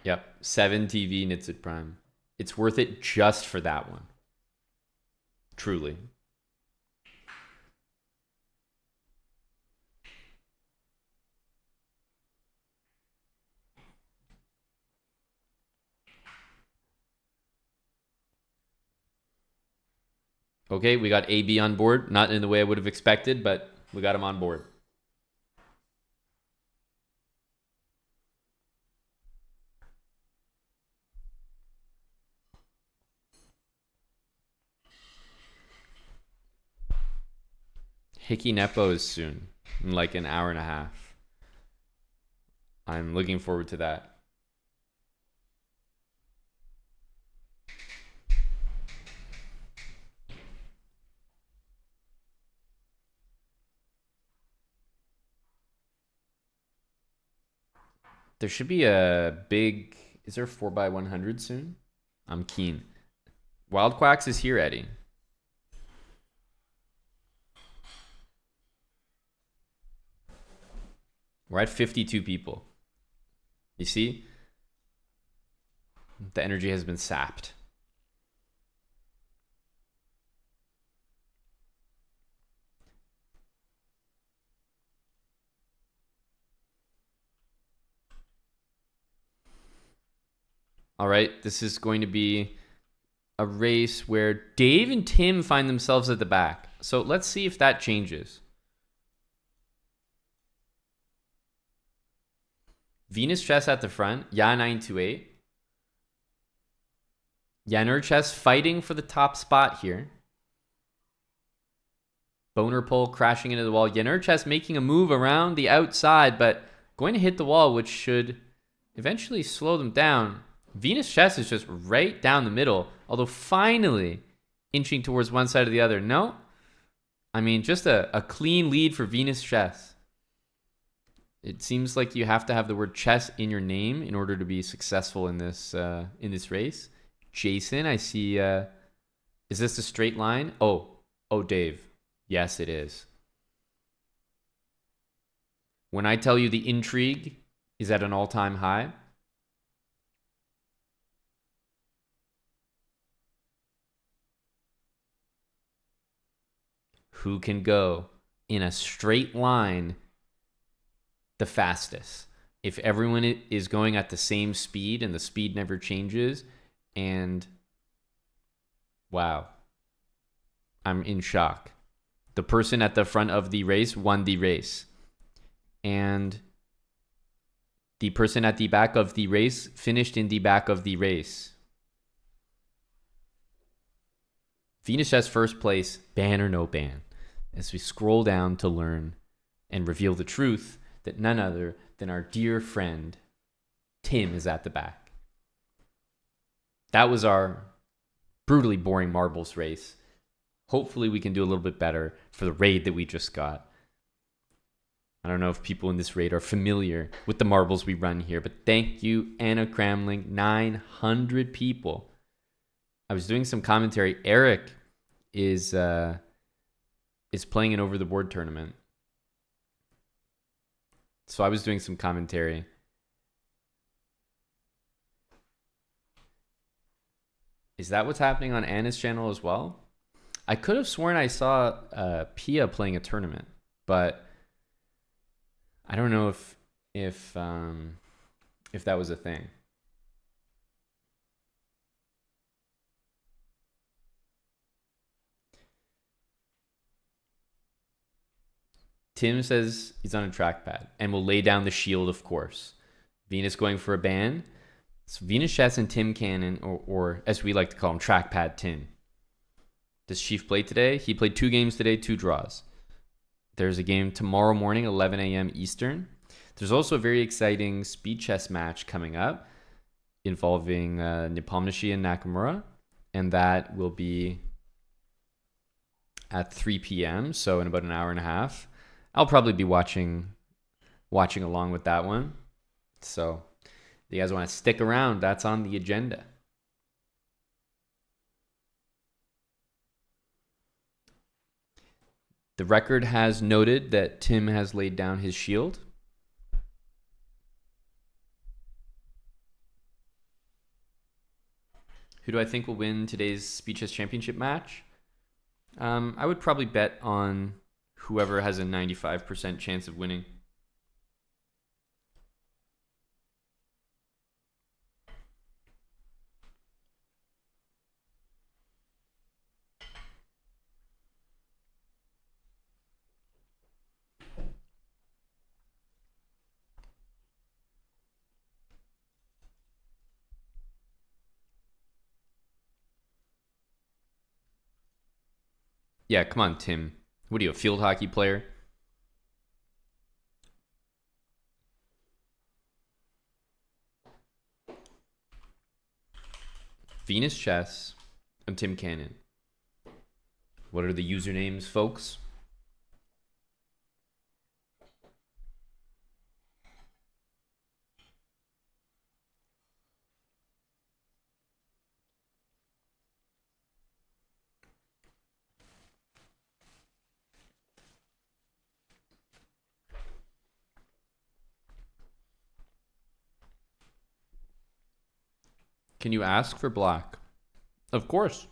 [SPEAKER 1] Yep. 7 TV Nitsit Prime. It's worth it just for that one. Truly. Okay, we got AB on board. Not in the way I would have expected, but we got him on board. Hickey Nepo is soon, in like an hour and a half. I'm looking forward to that. There should be a big... Is there a 4x100 soon? I'm keen. Wild Quacks is here, Eddie. We're at 52 people. You see? The energy has been sapped. All right, this is going to be a race where Dave and Tim find themselves at the back. So let's see if that changes. Venus Chess at the front. Ya928. Yanner Chess fighting for the top spot here. Boner Pole crashing into the wall. Yanner Chess making a move around the outside, but going to hit the wall, which should eventually slow them down. Venus Chess is just right down the middle, although finally inching towards one side or the other. No, I mean, just a clean lead for Venus Chess. It seems like you have to have the word chess in your name in order to be successful in this race. Jason, I see. Is this a straight line? Oh, Dave. Yes, it is. When I tell you the intrigue is at an all-time high, who can go in a straight line the fastest? If everyone is going at the same speed and the speed never changes, and wow, I'm in shock. The person at the front of the race won the race, and the person at the back of the race finished in the back of the race. Venus Chess first place, ban or no ban, as we scroll down to learn and reveal the truth that none other than our dear friend Tim is at the back. That was our brutally boring marbles race. Hopefully we can do a little bit better for the raid that we just got. I don't know if people in this raid are familiar with the marbles we run here, but thank you, Anna Cramling. 900 people. I was doing some commentary. ERIC is playing an over-the-board tournament. So I was doing some commentary. Is that what's happening on Anna's channel as well? I could have sworn I saw Pia playing a tournament, but I don't know if that was a thing. Tim says he's on a trackpad and will lay down the shield, of course. Venus going for a ban. It's Venus Chess and Tim Cannon, or as we like to call him, Trackpad Tim. Does Chief play today? He played 2 games today, 2 draws. There's a game tomorrow morning, 11 a.m. Eastern. There's also a very exciting speed chess match coming up involving Nepomniachtchi and Nakamura, and that will be at 3 p.m., so in about an hour and a half. I'll probably be watching along with that one. So if you guys want to stick around, that's on the agenda. The record has noted that Tim has laid down his shield. Who do I think will win today's Speeches Championship match? I would probably bet on whoever has a 95% chance of winning. Yeah, come on, Tim. What are you, a field hockey player? Venus Chess and Tim Cannon. What are the usernames, folks? Can you ask for black? Of course.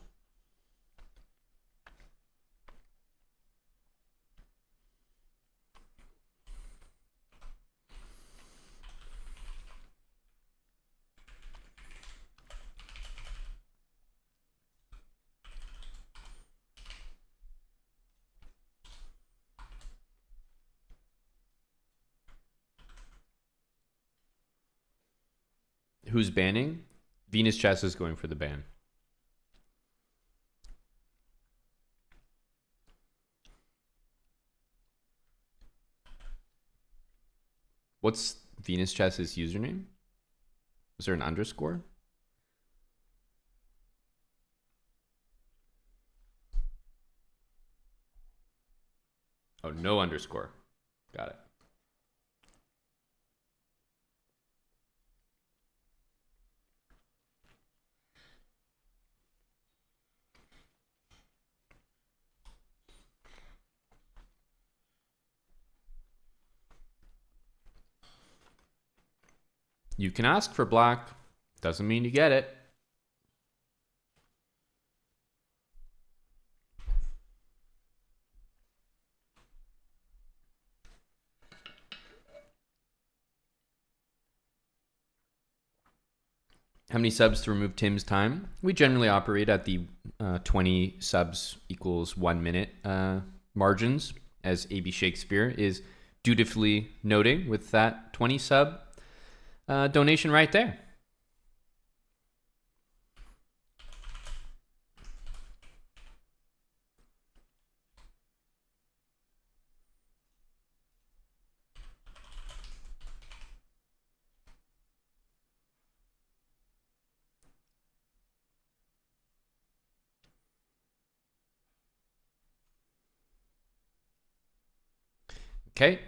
[SPEAKER 1] Who's banning? Venus Chess is going for the ban. What's Venus Chess's username? Was there an underscore? Oh, no underscore. Got it. You can ask for black. Doesn't mean you get it. How many subs to remove Tim's time? We generally operate at the 20 subs equals 1 minute margins, as AB Shakespeare is dutifully noting with that 20 sub donation right there. Okay,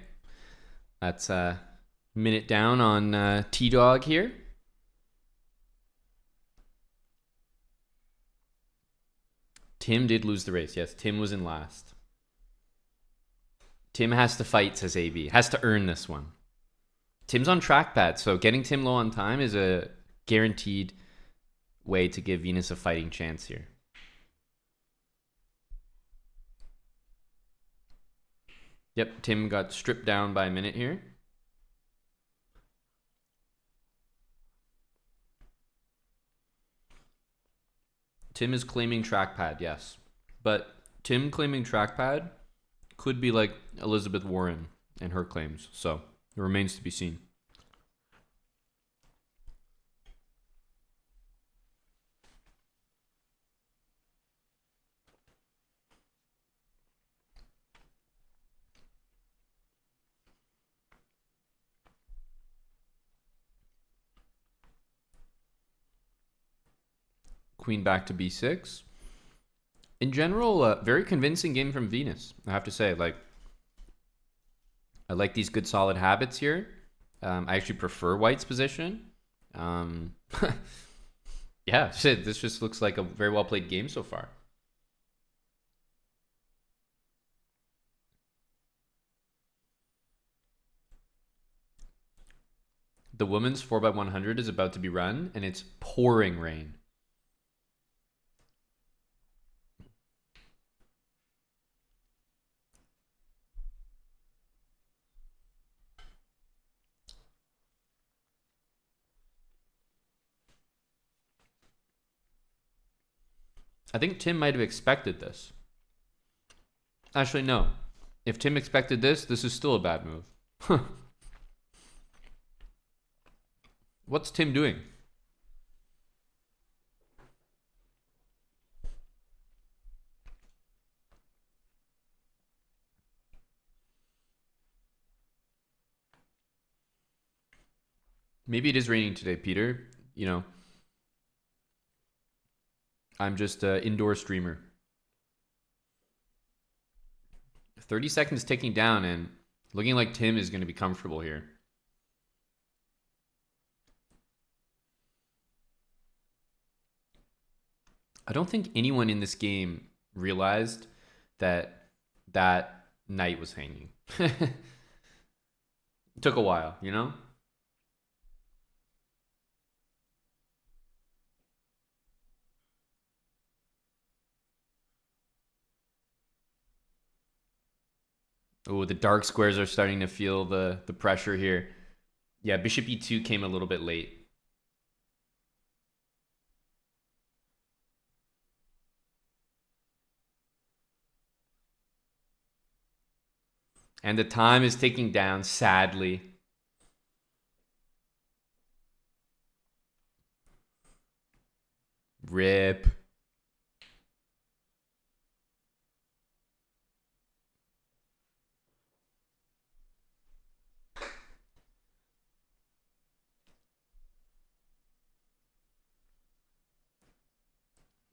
[SPEAKER 1] that's a minute down on T-Dog here. Tim did lose the race. Yes, Tim was in last. Tim has to fight, says AB. Has to earn this one. Tim's on trackpad, so getting Tim low on time is a guaranteed way to give Venus a fighting chance here. Yep, Tim got stripped down by a minute here. Tim is claiming trackpad, yes. But Tim claiming trackpad could be like Elizabeth Warren and her claims. So it remains to be seen. Queen back to b6. In general, very convincing game from Venus, I have to say. Like, I like these good solid habits here. I actually prefer White's position. Yeah, shit, this just looks like a very well played game so far. The women's 4x100 is about to be run, and it's pouring rain. I think Tim might have expected this. Actually, no. If Tim expected this, this is still a bad move. What's Tim doing? Maybe it is raining today, Peter. You know, I'm just an indoor streamer. 30 seconds ticking down and looking like Tim is going to be comfortable here. I don't think anyone in this game realized that that knight was hanging. It took a while, you know? Oh, the dark squares are starting to feel the pressure here. Yeah, bishop e2 came a little bit late. And the time is ticking down, sadly. Rip.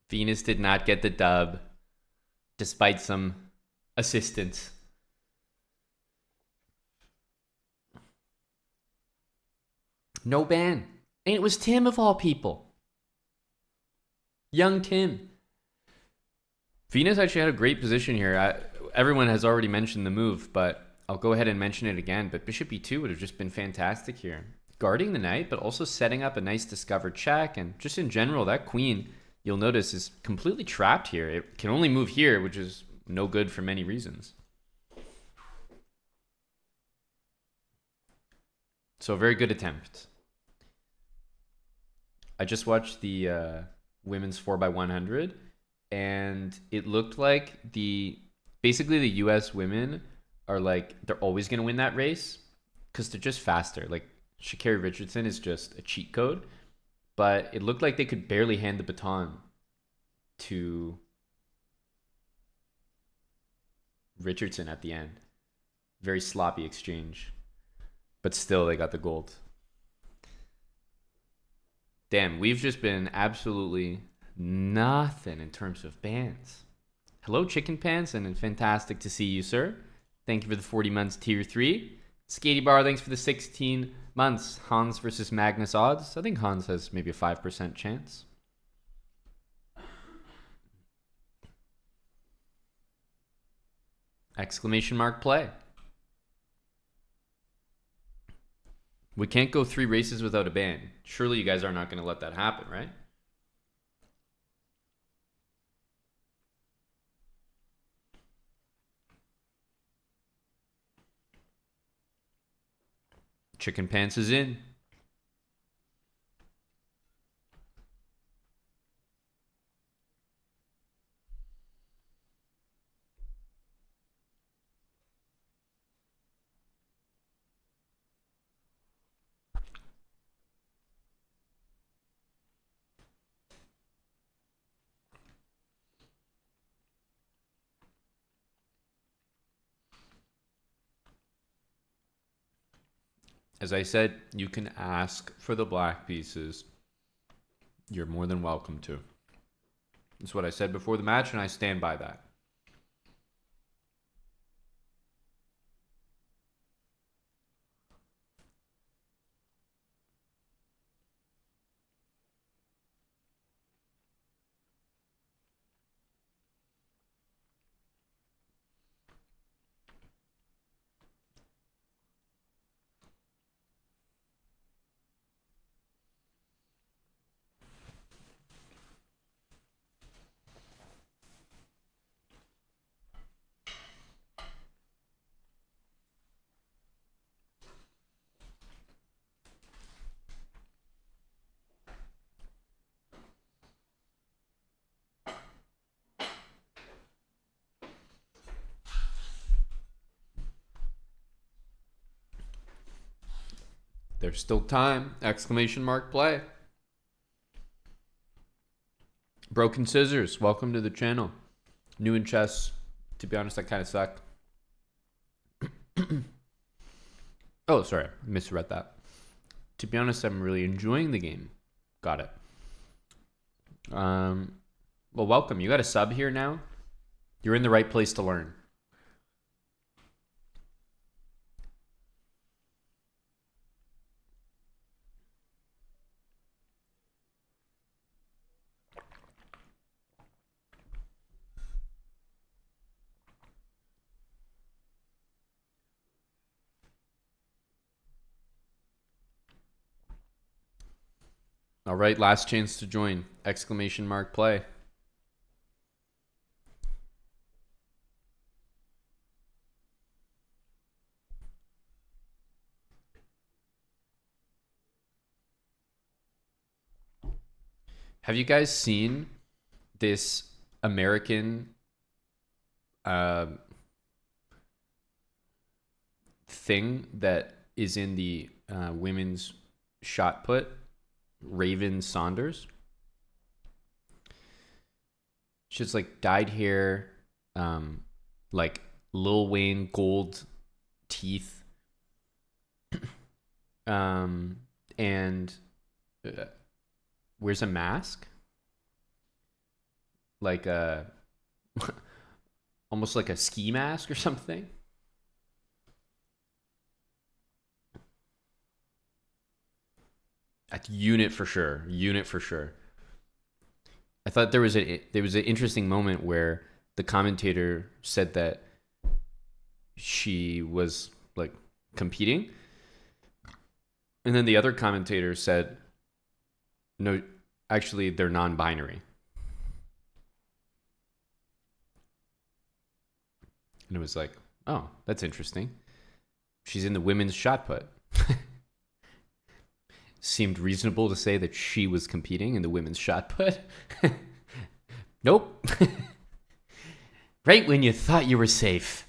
[SPEAKER 1] Venus did not get the dub, despite some assistance. No ban. And it was Tim of all people. Young Tim. Venus actually had a great position here. Everyone has already mentioned the move, but I'll go ahead and mention it again. But bishop e2 would have just been fantastic here. Guarding the knight, but also setting up a nice discovered check. And just in general, that queen, you'll notice, is completely trapped here. It can only move here, which is no good for many reasons. So a very good attempt. I just watched the women's 4x100, and it looked like basically the US women are like, they're always going to win that race because they're just faster. Like Sha'Carri Richardson is just a cheat code, but it looked like they could barely hand the baton to Richardson at the end. Very sloppy exchange, but still they got the gold. Damn, we've just been absolutely nothing in terms of bans. Hello, Chicken Pants, and fantastic to see you, sir. Thank you for the 40 months tier 3. Skatey Bar, thanks for the 16 months. Hans versus Magnus odds. I think Hans has maybe a 5% chance. Exclamation mark play. We can't go 3 races without a ban. Surely you guys are not going to let that happen, right? Chicken Pants is in. As I said, you can ask for the black pieces. You're more than welcome to. That's what I said before the match, and I stand by that. There's still time. Exclamation mark play. Broken Scissors, welcome to the channel. New in chess. To be honest, I kind of suck. Oh, sorry. Misread that. To be honest, I'm really enjoying the game. Got it. Well, welcome. You got a sub here now? You're in the right place to learn. All right, last chance to join. Exclamation mark play. Have you guys seen this American thing that is in the women's shot put? Raven Saunders. She's like dyed hair, like Lil Wayne gold teeth, and wears a mask, like a almost like a ski mask or something. Unit for sure. Unit for sure. I thought there was an interesting moment where the commentator said that she was like competing, and then the other commentator said, "No, actually, they're non-binary." And it was like, "Oh, that's interesting. She's in the women's shot put." Seemed reasonable to say that she was competing in the women's shot put. Nope. Right when you thought you were safe.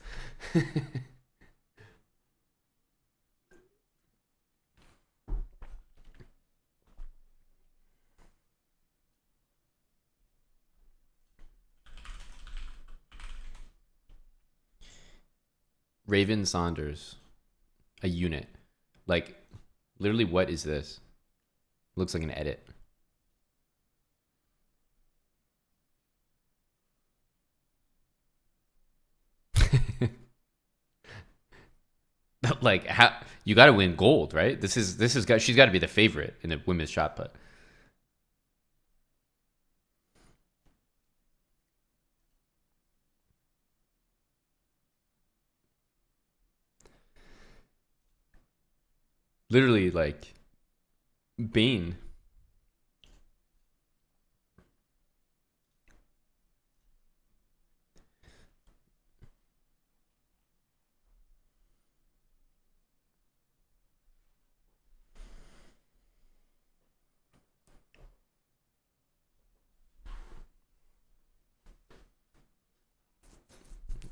[SPEAKER 1] Raven Saunders, a unit. Like, literally, what is this? Looks like an edit. Like, how you got to win gold, right? She's got to be the favorite in the women's shot put. Literally, like, Bane.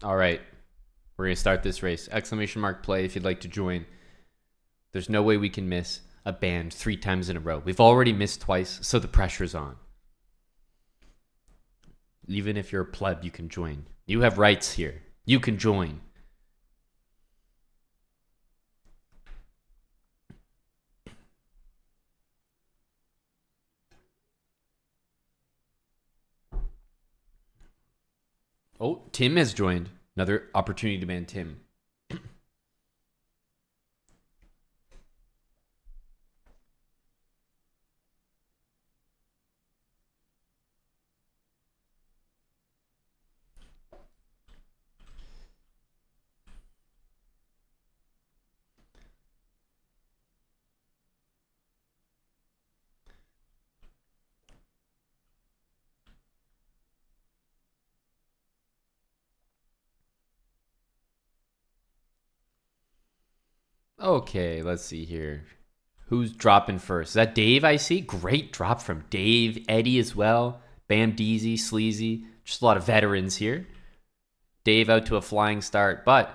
[SPEAKER 1] All right, we're gonna start this race. Exclamation mark play if you'd like to join. There's no way we can miss a band 3 times in a row. We've already missed twice, so the pressure's on. Even if you're a pleb, you can join. You have rights here. You can join. Oh, Tim has joined. Another opportunity to ban Tim. Okay, let's see here. Who's dropping first? Is that Dave I see? Great drop from Dave. Eddie as well. Bam Deezy, Sleazy. Just a lot of veterans here. Dave out to a flying start, but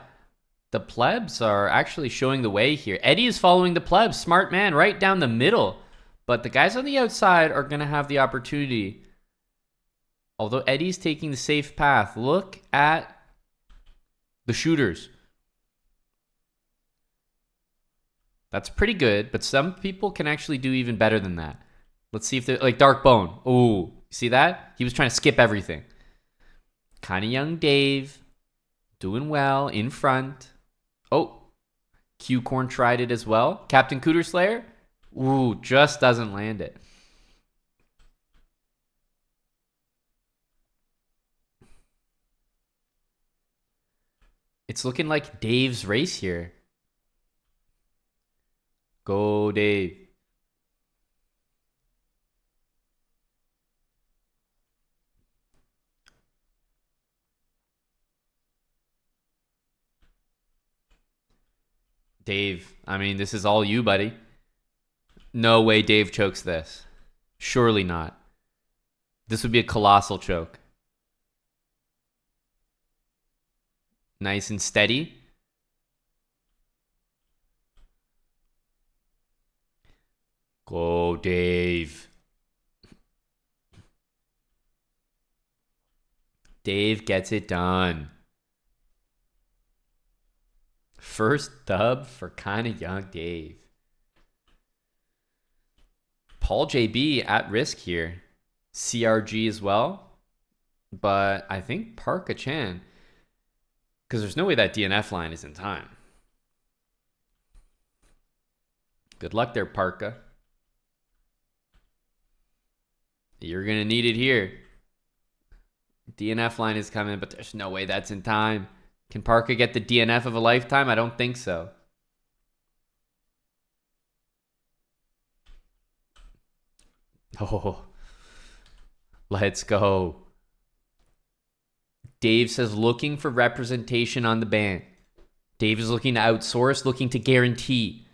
[SPEAKER 1] The plebs are actually showing the way here. Eddie is following the plebs. Smart man, right down the middle. But the guys on the outside are going to have the opportunity. Although Eddie's taking the safe path. Look at the shooters. That's pretty good, but some people can actually do even better than that. Let's see if they're like Dark Bone. Ooh, see that? He was trying to skip everything. Kind of young Dave. Doing well in front. Oh, Q-Corn tried it as well. Captain Cooter Slayer. Ooh, just doesn't land it. It's looking like Dave's race here. Go, Dave. Dave, I mean, this is all you, buddy. No way Dave chokes this. Surely not. This would be a colossal choke. Nice and steady. Go, Dave. Dave gets it done. First dub for kind of young Dave. Paul JB at risk here. CRG as well. But I think Parka Chan, because there's no way that DNF line is in time. Good luck there, Parka. You're going to need it here. DNF line is coming, but there's no way that's in time. Can Parka get the DNF of a lifetime? I don't think so. Oh, let's go. Dave says looking for representation on the ban. Dave is looking to outsource, looking to guarantee.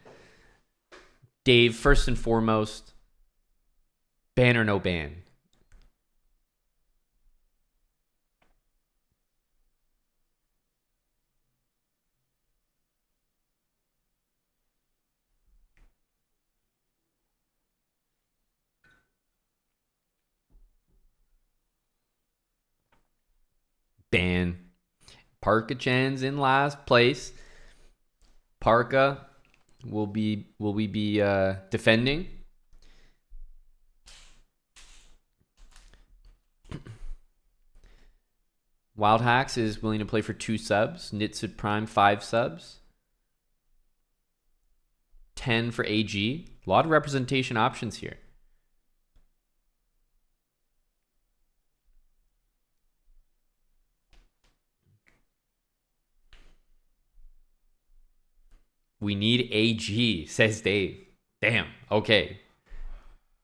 [SPEAKER 1] Dave, first and foremost, ban or no ban. Ban. Parka Chan's in last place. Parka will we be defending? Wild Hacks is willing to play for 2 subs. Nitsid Prime 5 subs. 10 for AG. A lot of representation options here. We need AG, says Dave. Damn. Okay.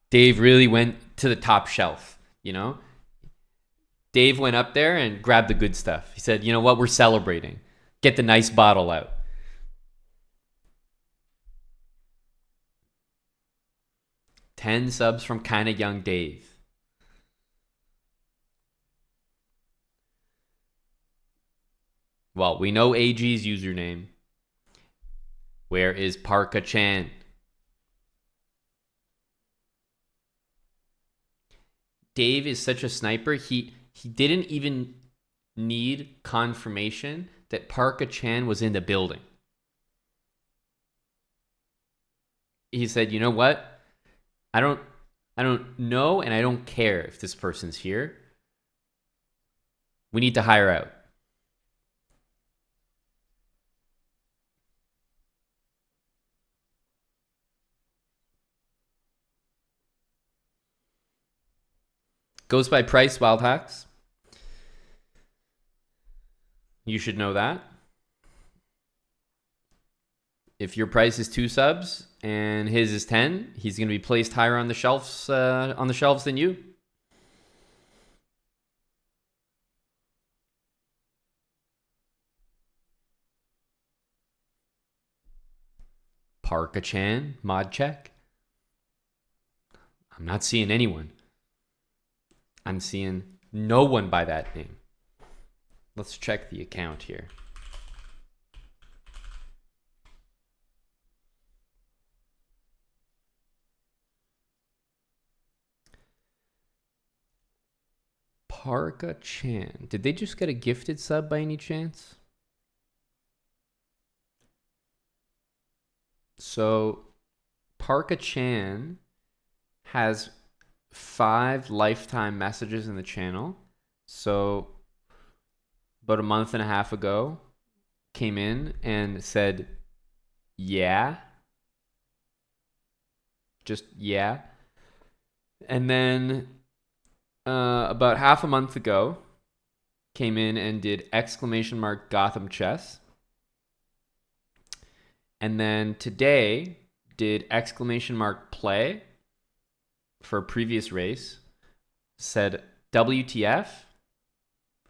[SPEAKER 1] Dave really went to the top shelf, you know? Dave went up there and grabbed the good stuff. He said, you know what? We're celebrating. Get the nice bottle out. $10 subs from Kinda Young Dave. Well, we know AG's username. Where is Parka Chan? Dave is such a sniper. He didn't even need confirmation that Parka Chan was in the building. He said, "You know what? I don't know and I don't care if this person's here. We need to hire out." Goes by price, Wild Hacks. You should know that. If your price is 2 subs and his is 10, he's going to be placed higher on the shelves than you. Parka Chan, mod check. I'm not seeing anyone. I'm seeing no one by that name. Let's check the account here. Parka Chan. Did they just get a gifted sub by any chance? So Parka Chan has 5 lifetime messages in the channel. So about a month and a half ago, came in and said, yeah. Just yeah. And then about half a month ago, came in and did exclamation mark Gotham chess. And then today did exclamation mark play for a previous race, said WTF,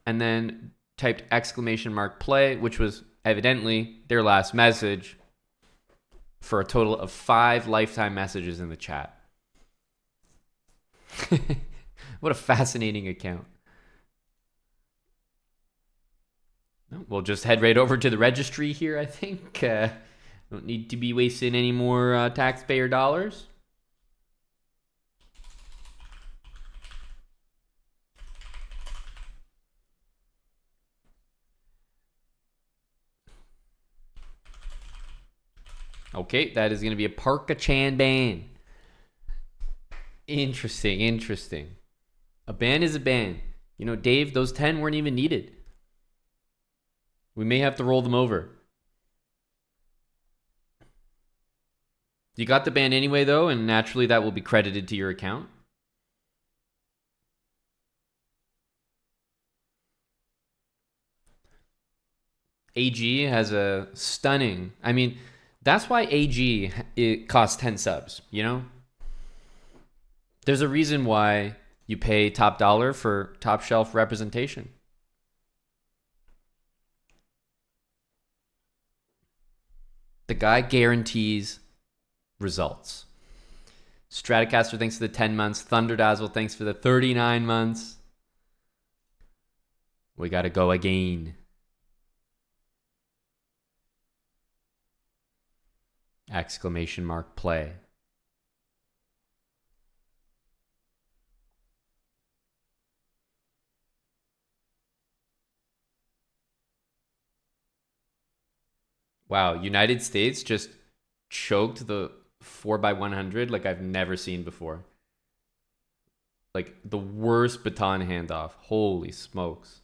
[SPEAKER 1] and then typed exclamation mark play, which was evidently their last message, for a total of 5 lifetime messages in the chat. What a fascinating account. We'll just head right over to the registry here, I think. Don't need to be wasting any more taxpayer dollars. Okay, that is going to be a Parka Chan ban. Interesting, interesting. A ban is a ban. You know, Dave, those 10 weren't even needed. We may have to roll them over. You got the ban anyway, though, and naturally that will be credited to your account. AG has a stunning... I mean, that's why AG, it costs 10 subs, you know? There's a reason why you pay top dollar for top shelf representation. The guy guarantees results. Stratocaster, thanks for the 10 months. Thunderdazzle, thanks for the 39 months. We got to go again. Exclamation mark play. Wow, United States just choked the 4x100 like I've never seen before. Like the worst baton handoff. Holy smokes.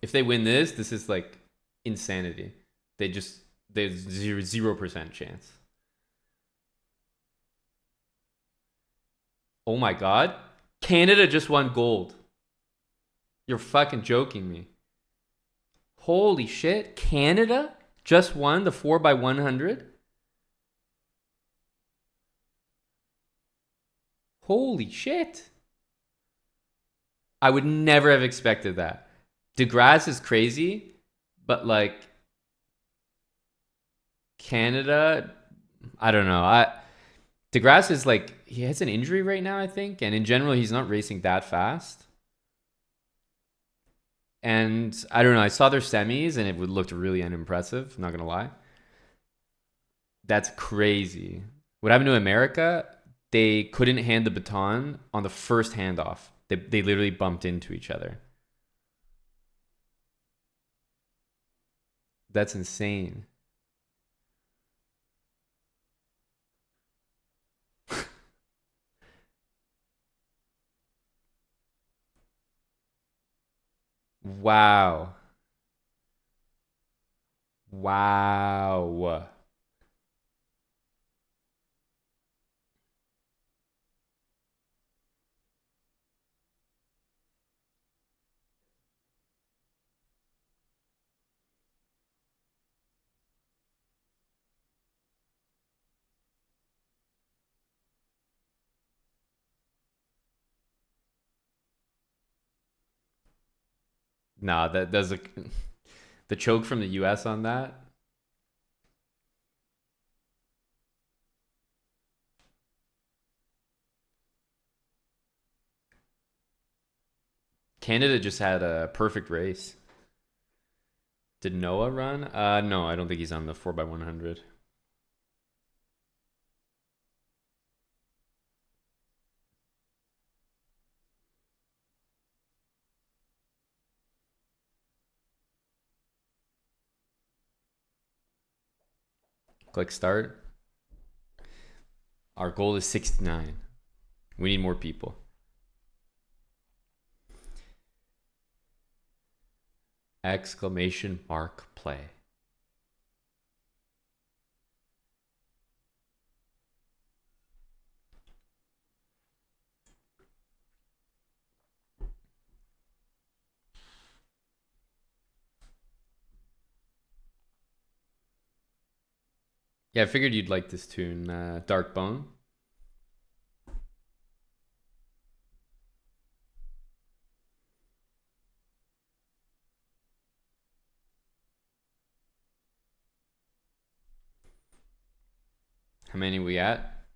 [SPEAKER 1] If they win this, this is like insanity. There's 0% chance. Oh my God. Canada just won gold. You're fucking joking me. Holy shit. Canada just won the 4x100? Holy shit. I would never have expected that. DeGrasse is crazy, but like Canada, I don't know. DeGrasse is like, he has an injury right now, I think. And in general, he's not racing that fast. And I don't know, I saw their semis and it looked really unimpressive, not going to lie. That's crazy. What happened to America? They couldn't hand the baton on the first handoff. They literally bumped into each other. That's insane. Wow. Wow. Nah, that does the choke from the US on that. Canada just had a perfect race. Did Noah run? No, I don't think he's on the 4x100. Click start. Our goal is 69. We need more people. Exclamation mark play. Yeah, I figured you'd like this tune, Dark Bone. How many we at?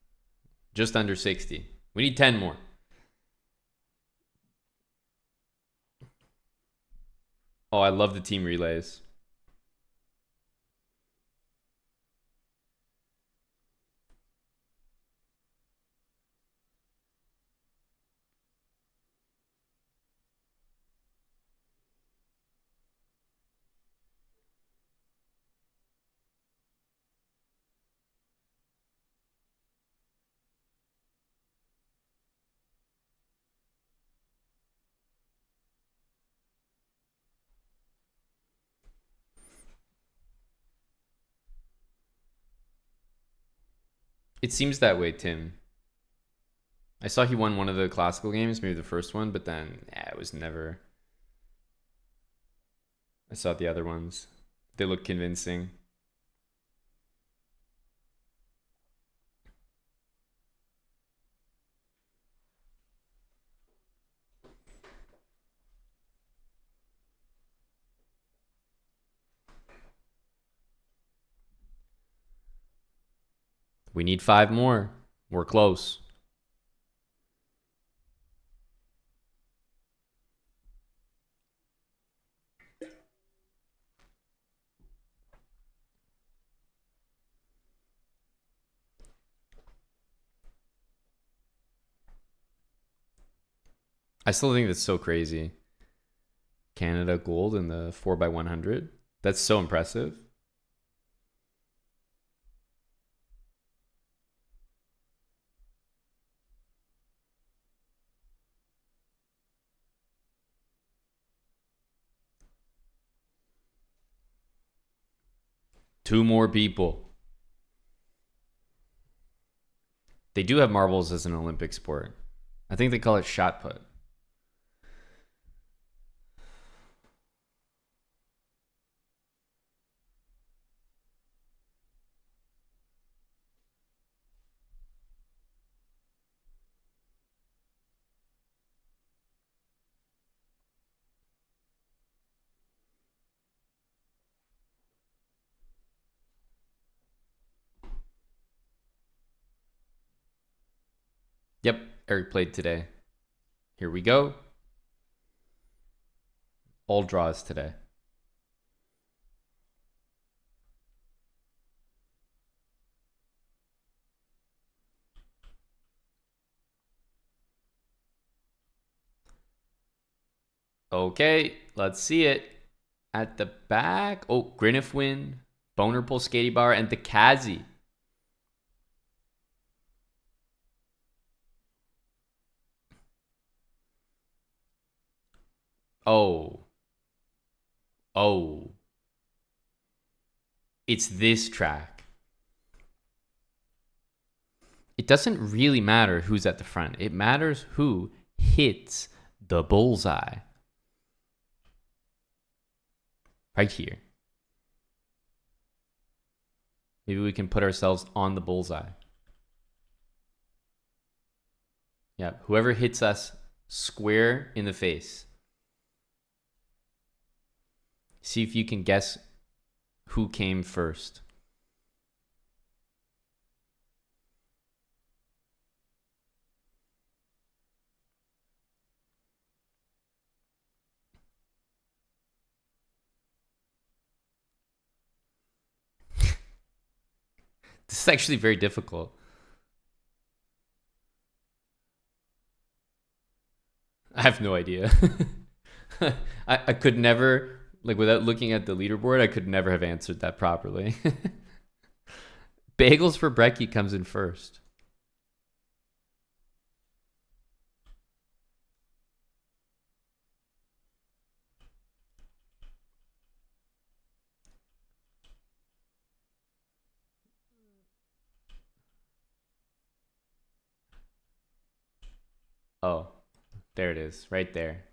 [SPEAKER 1] Just under 60. We need 10 more. Oh, I love the team relays. It seems that way, Tim. I saw he won one of the classical games, maybe the first one, but then it was never. I saw the other ones. They look convincing. We need 5 more. We're close. I still think that's so crazy. Canada gold in the 4x100. That's so impressive. Two more people. They do have marbles as an Olympic sport. I think they call it shot put. Yep, Eric played today. Here we go. All draws today. Okay, let's see it. At the back. Oh, Grinnifwin, Boner Pull Skady Bar, and the Kazi. Oh. Oh. It's this track. It doesn't really matter who's at the front. It matters who hits the bullseye. Right here. Maybe we can put ourselves on the bullseye. Yeah, whoever hits us square in the face. See if you can guess who came first. This is actually very difficult. I have no idea. I could never, like without looking at the leaderboard, I could never have answered that properly. Bagels for Brekkie comes in first. Oh, there it is, right there.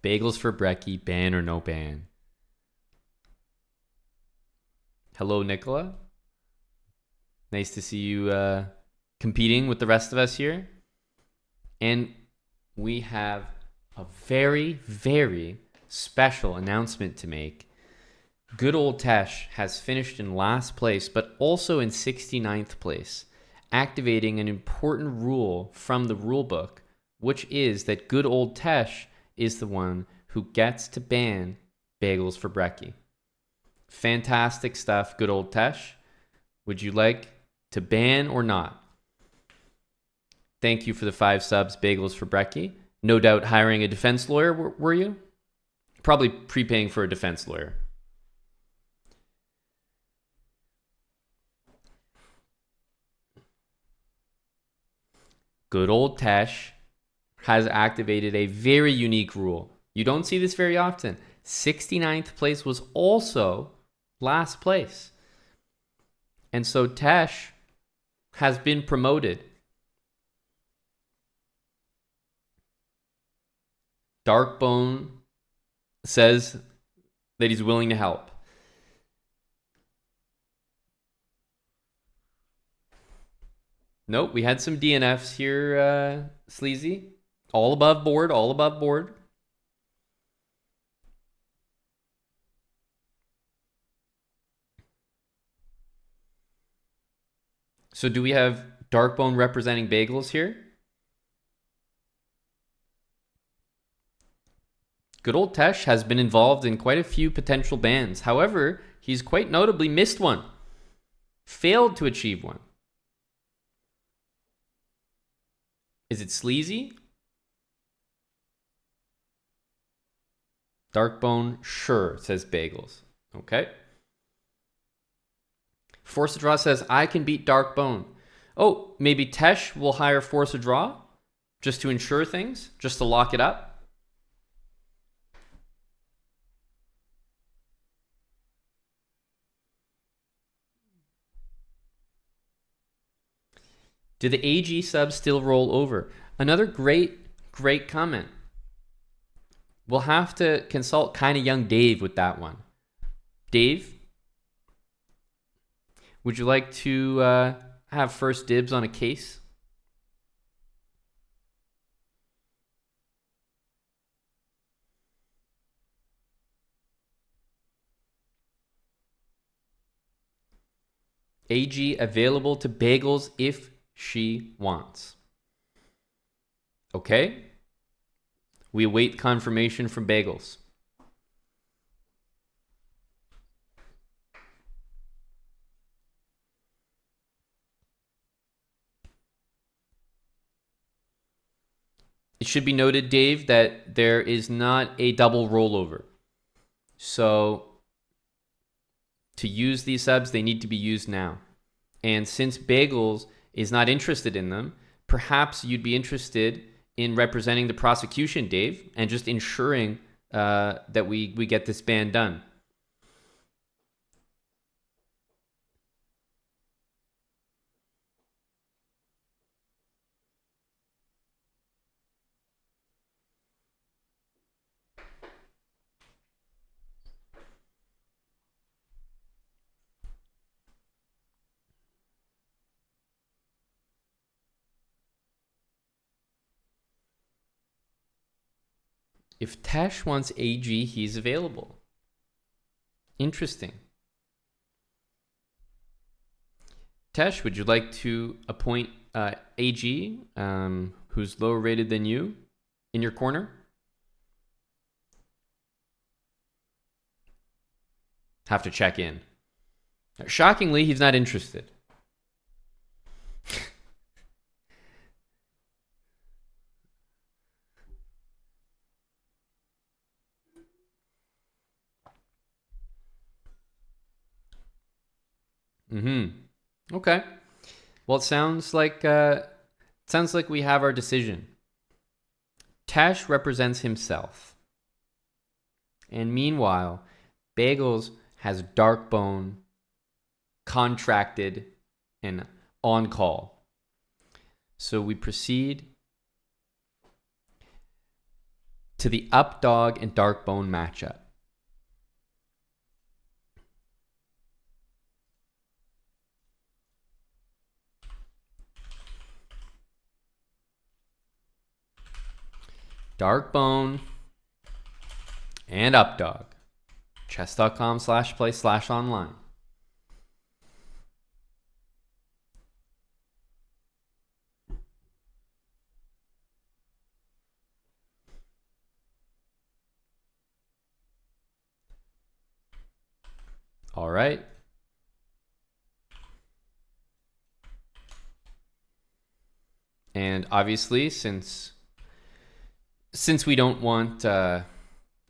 [SPEAKER 1] Bagels for Brekkie, ban or no ban? Hello, Nicola. Nice to see you competing with the rest of us here. And we have a very, very special announcement to make. Good old Tesh has finished in last place, but also in 69th place, activating an important rule from the rule book, which is that good old Tesh is the one who gets to ban Bagels for Brekkie. Fantastic stuff, good old Tesh. Would you like to ban or not? Thank you for the 5 subs, Bagels for Brekkie. No doubt hiring a defense lawyer, were you? Probably prepaying for a defense lawyer. Good old Tesh has activated a very unique rule. You don't see this very often. 69th place was also last place. And so Tesh has been promoted. Darkbone says that he's willing to help. Nope, we had some DNFs here, Sleazy. All above board, all above board. So do we have Darkbone representing Bagels here? Good old Tesh has been involved in quite a few potential bans. However, he's quite notably missed one. Failed to achieve one. Is it Sleazy? Darkbone, sure, says Bagels. Okay. Force a Draw says, I can beat Darkbone. Oh, maybe Tesh will hire Force a Draw just to ensure things, just to lock it up. Do the AG subs still roll over? Another great comment. We'll have to consult Kinda Young Dave with that one. Dave, would you like to have first dibs on a case? AG available to Bagels if she wants. Okay. We await confirmation from Bagels. It should be noted, Dave, that there is not a double rollover. So to use these subs, they need to be used now. And since Bagels is not interested in them, perhaps you'd be interested in representing the prosecution, Dave, and just ensuring that we get this ban done. If Tesh wants AG, he's available. Interesting. Tesh, would you like to appoint AG, who's lower rated than you, in your corner? Have to check in. Shockingly, he's not interested. Okay. Well, it sounds like we have our decision. Tesh represents himself. And meanwhile, Bagels has dark bone, contracted, and on call. So we proceed to the up dog and dark bone matchup. Dark bone and up dog. Chess.com/play/online. All right. And obviously, since we don't want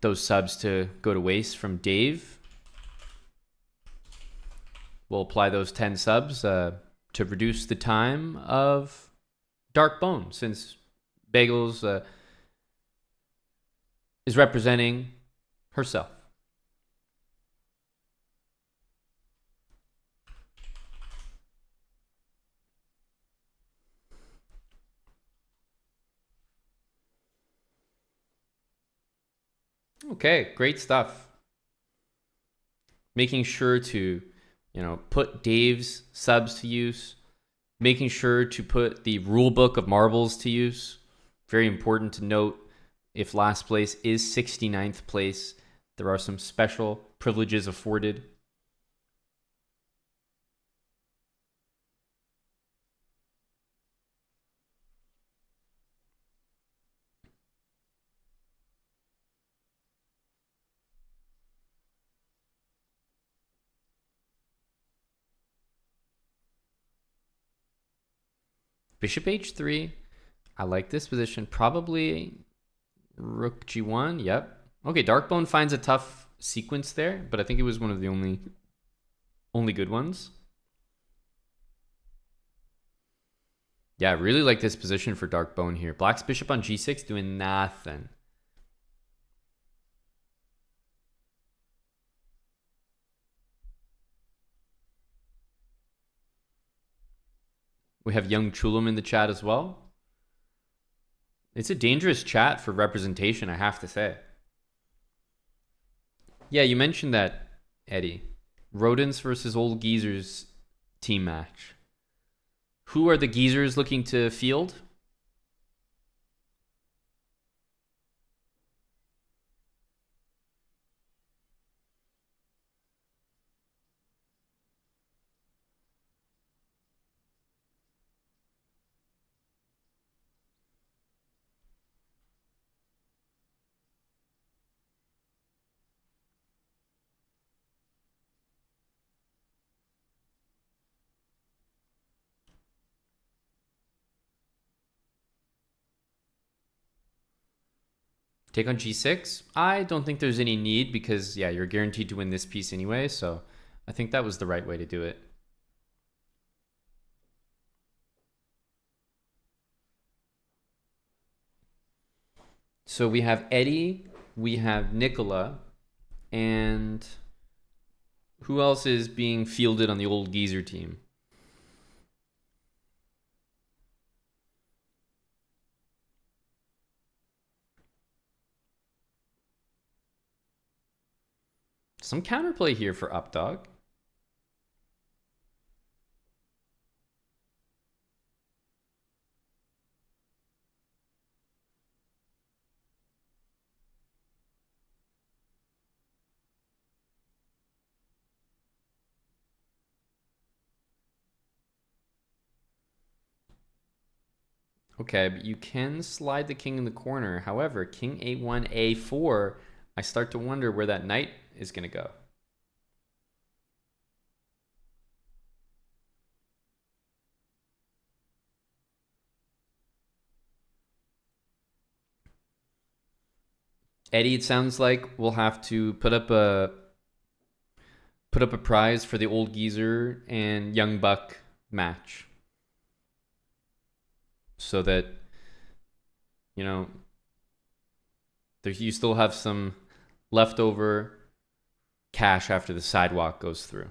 [SPEAKER 1] those subs to go to waste from Dave, we'll apply those 10 subs to reduce the time of Dark Bone, since Bagels is representing herself. Okay, great stuff. Making sure to, put Dave's subs to use. Making sure to put the rule book of marbles to use. Very important to note, if last place is 69th place, there are some special privileges afforded. Bishop h3. I like this position. Probably rook g1. Yep. Okay, Darkbone finds a tough sequence there, but I think it was one of the only good ones. Yeah, I really like this position for Darkbone here. Black's bishop on g6 doing nothing. We have young Chulum in the chat as well. It's a dangerous chat for representation, I have to say. Yeah, you mentioned that, Eddie. Rodents versus old geezers team match. Who are the geezers looking to field? Take on g6? I don't think there's any need because, yeah, you're guaranteed to win this piece anyway, so I think that was the right way to do it. So we have Eddie, we have Nicola, and who else is being fielded on the old geezer team? Some counterplay here for Updog. Okay, but you can slide the king in the corner. However, king a1, a4, I start to wonder where that knight is going to go. Eddie, it sounds like we'll have to put up put up a prize for the old geezer and young buck match, so that, you know, you still have some leftover cash after the sidewalk goes through.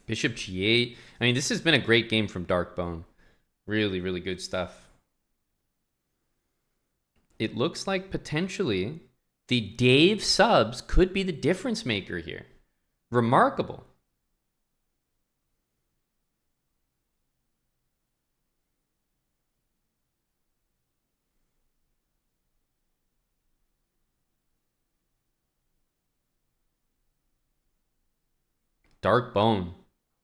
[SPEAKER 1] Bishop G8. I mean, this has been a great game from Darkbone. Really, really good stuff. It looks like potentially the Dave subs could be the difference maker here. Remarkable. Darkbone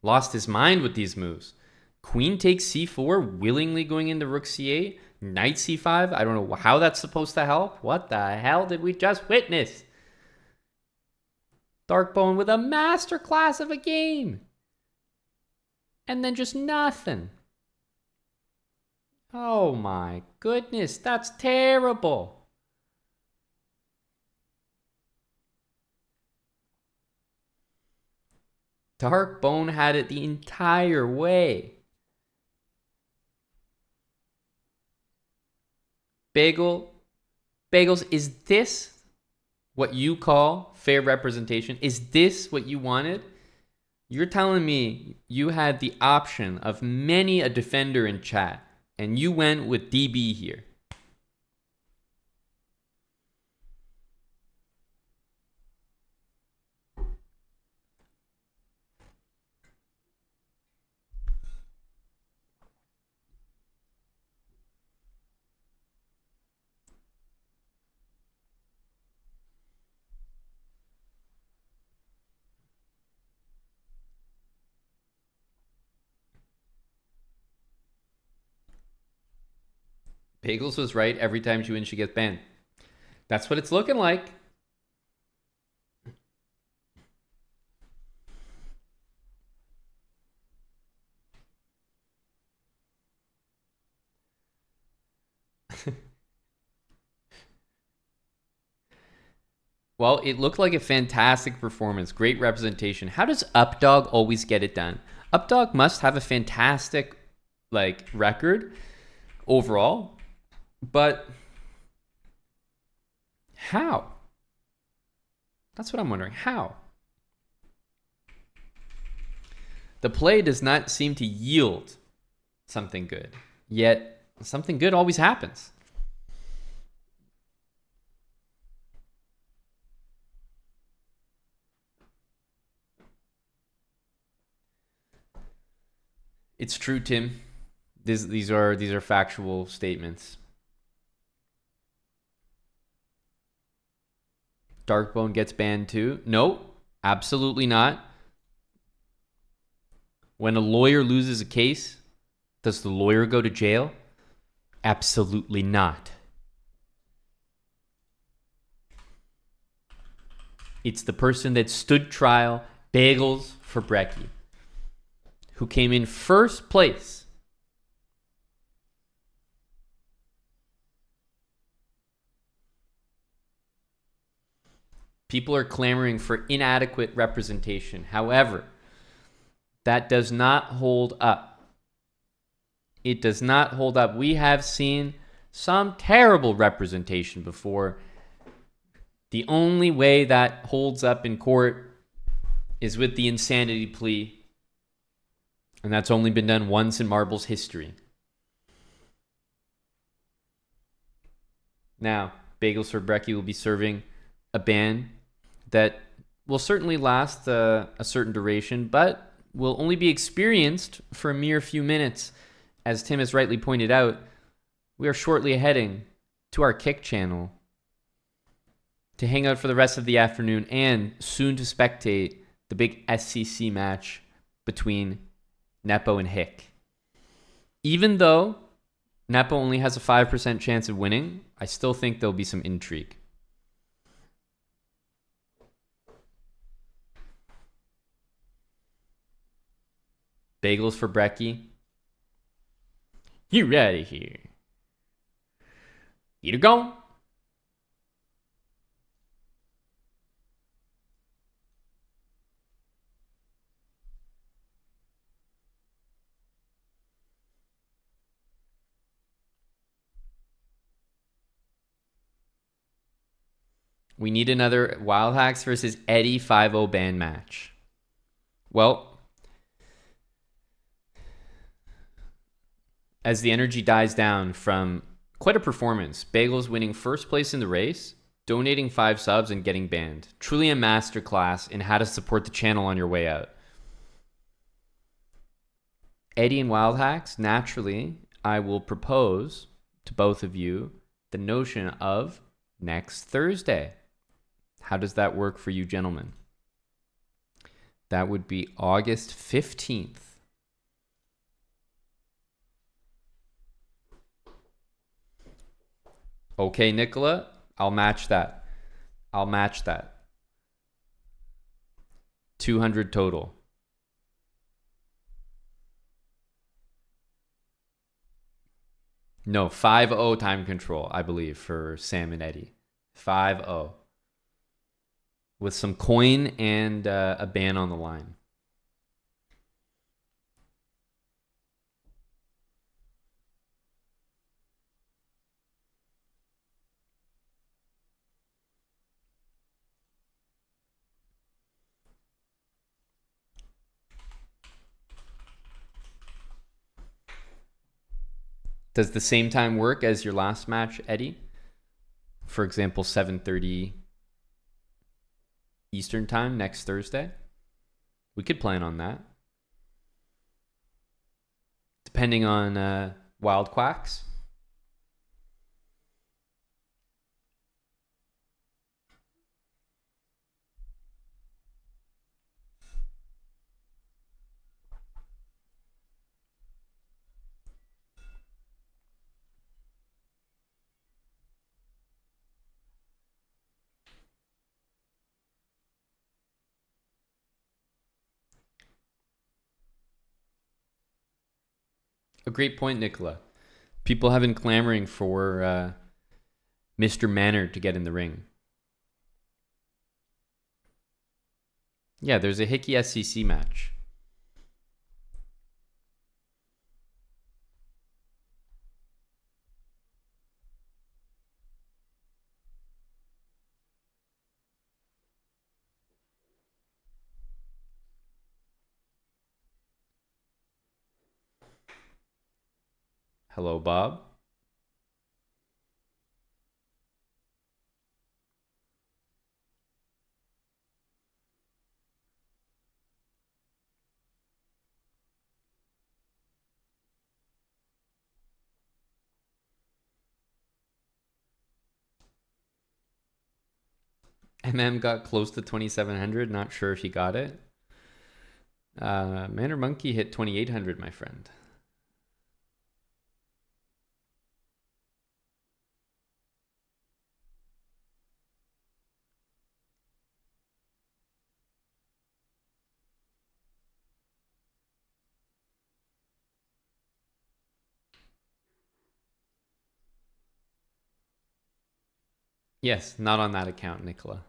[SPEAKER 1] lost his mind with these moves. Queen takes c4, willingly going into rook c8. Knight c5. I don't know how that's supposed to help. What the hell did we just witness? Darkbone with a masterclass of a game. And then just nothing. Oh my goodness, that's terrible. Darkbone had it the entire way. Bagels, is this what you call fair representation? Is this what you wanted? You're telling me you had the option of many a defender in chat, and you went with DB here. Bagels was right. Every time she wins, she gets banned. That's what it's looking like. Well, it looked like a fantastic performance. Great representation. How does Updog always get it done? Updog must have a fantastic record overall. But how? That's what I'm wondering. How? The play does not seem to yield something good. Yet something good always happens. It's true, Tim. These are factual statements. Darkbone gets banned too? No, absolutely not. When a lawyer loses a case, does the lawyer go to jail? Absolutely not. It's the person that stood trial, Bagels for Brecky, who came in first place. People are clamoring for inadequate representation. However, that does not hold up. It does not hold up. We have seen some terrible representation before. The only way that holds up in court is with the insanity plea. And that's only been done once in Marble's history. Now, Bagels for Brecky will be serving a ban that will certainly last a certain duration, but will only be experienced for a mere few minutes. As Tim has rightly pointed out, we are shortly heading to our Kick channel to hang out for the rest of the afternoon and soon to spectate the big SCC match between Nepo and Hick. Even though Nepo only has a 5% chance of winning, I still think there'll be some intrigue. Bagels for Brecky. You out of here. Eat or go. We need another Wild Hacks versus Eddie 5-0 band match. Well, as the energy dies down from quite a performance, Bagels winning first place in the race, donating 5 subs, and getting banned. Truly a masterclass in how to support the channel on your way out. Eddie and Wild Hacks, naturally, I will propose to both of you the notion of next Thursday. How does that work for you gentlemen? That would be August 15th. Okay, Nicola, I'll match that. 200 total. No, 5-0 time control, I believe, for Sam and Eddie. 5-0. With some coin and a ban on the line. Does the same time work as your last match, Eddie? For example, 7:30 Eastern time next Thursday? We could plan on that. Depending on Wild Quacks. A great point, Nicola. People have been clamoring for Mr. Manor to get in the ring. Yeah, there's a Hickey SCC match. Hello, Bob. MM got close to 2,700. Not sure if he got it. Manor Monkey hit 2,800, my friend. Yes, not on that account, Nicola.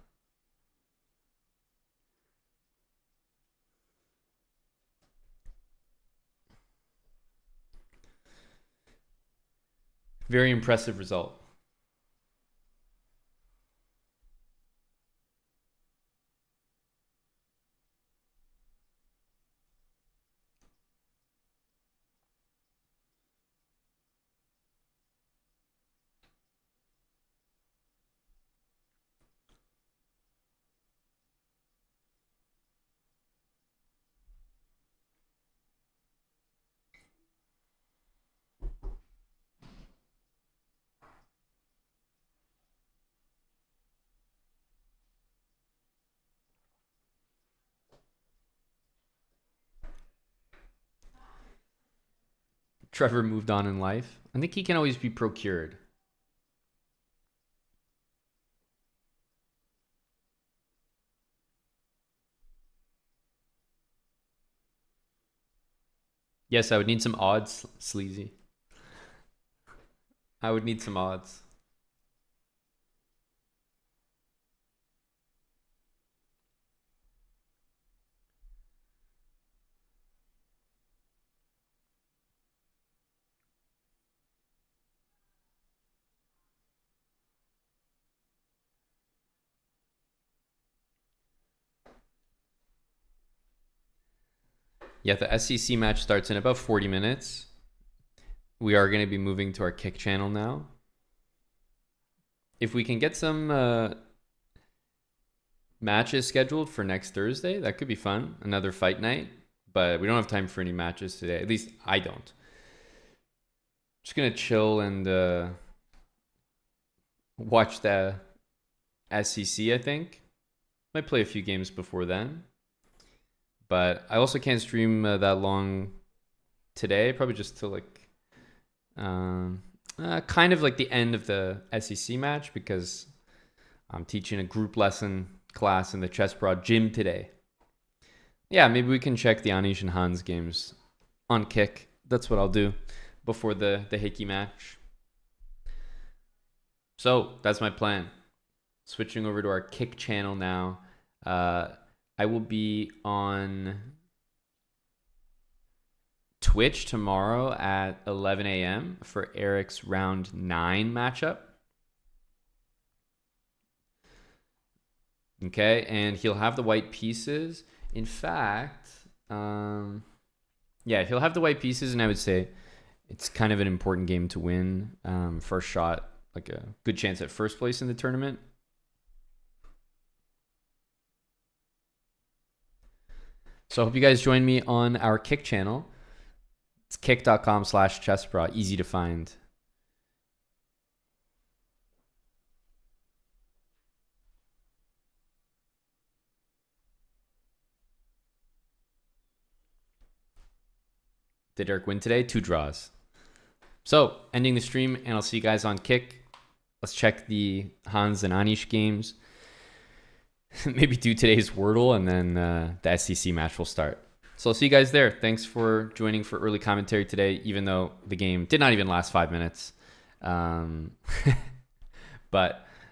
[SPEAKER 1] Very impressive result. Trevor moved on in life. I think he can always be procured. Yes, I would need some odds, Sleazy. I would need some odds. Yeah, the SEC match starts in about 40 minutes. We are going to be moving to our kick channel now. If we can get some matches scheduled for next Thursday, that could be fun. Another fight night. But we don't have time for any matches today. At least I don't. Just going to chill and watch the SEC, I think. Might play a few games before then. But I also can't stream that long today. Probably just till like kind of like the end of the SEC match, because I'm teaching a group lesson class in the Chess Broad gym today. Yeah, maybe we can check the Anish and Hans games on Kick. That's what I'll do before the Hickey match. So that's my plan. Switching over to our Kick channel now. I will be on Twitch tomorrow at 11 a.m. for Eric's round 9 matchup. Okay, and he'll have the white pieces. In fact, yeah, he'll have the white pieces, and I would say it's kind of an important game to win. First shot, like a good chance at first place in the tournament. So I hope you guys join me on our Kick channel. It's kick.com/chessbra. Easy to find. Did Eric win today? 2 draws. So ending the stream, and I'll see you guys on Kick. Let's check the Hans and Anish games. Maybe do today's Wordle, and then the SEC match will start. So I'll see you guys there. Thanks for joining for early commentary today, even though the game did not even last 5 minutes. But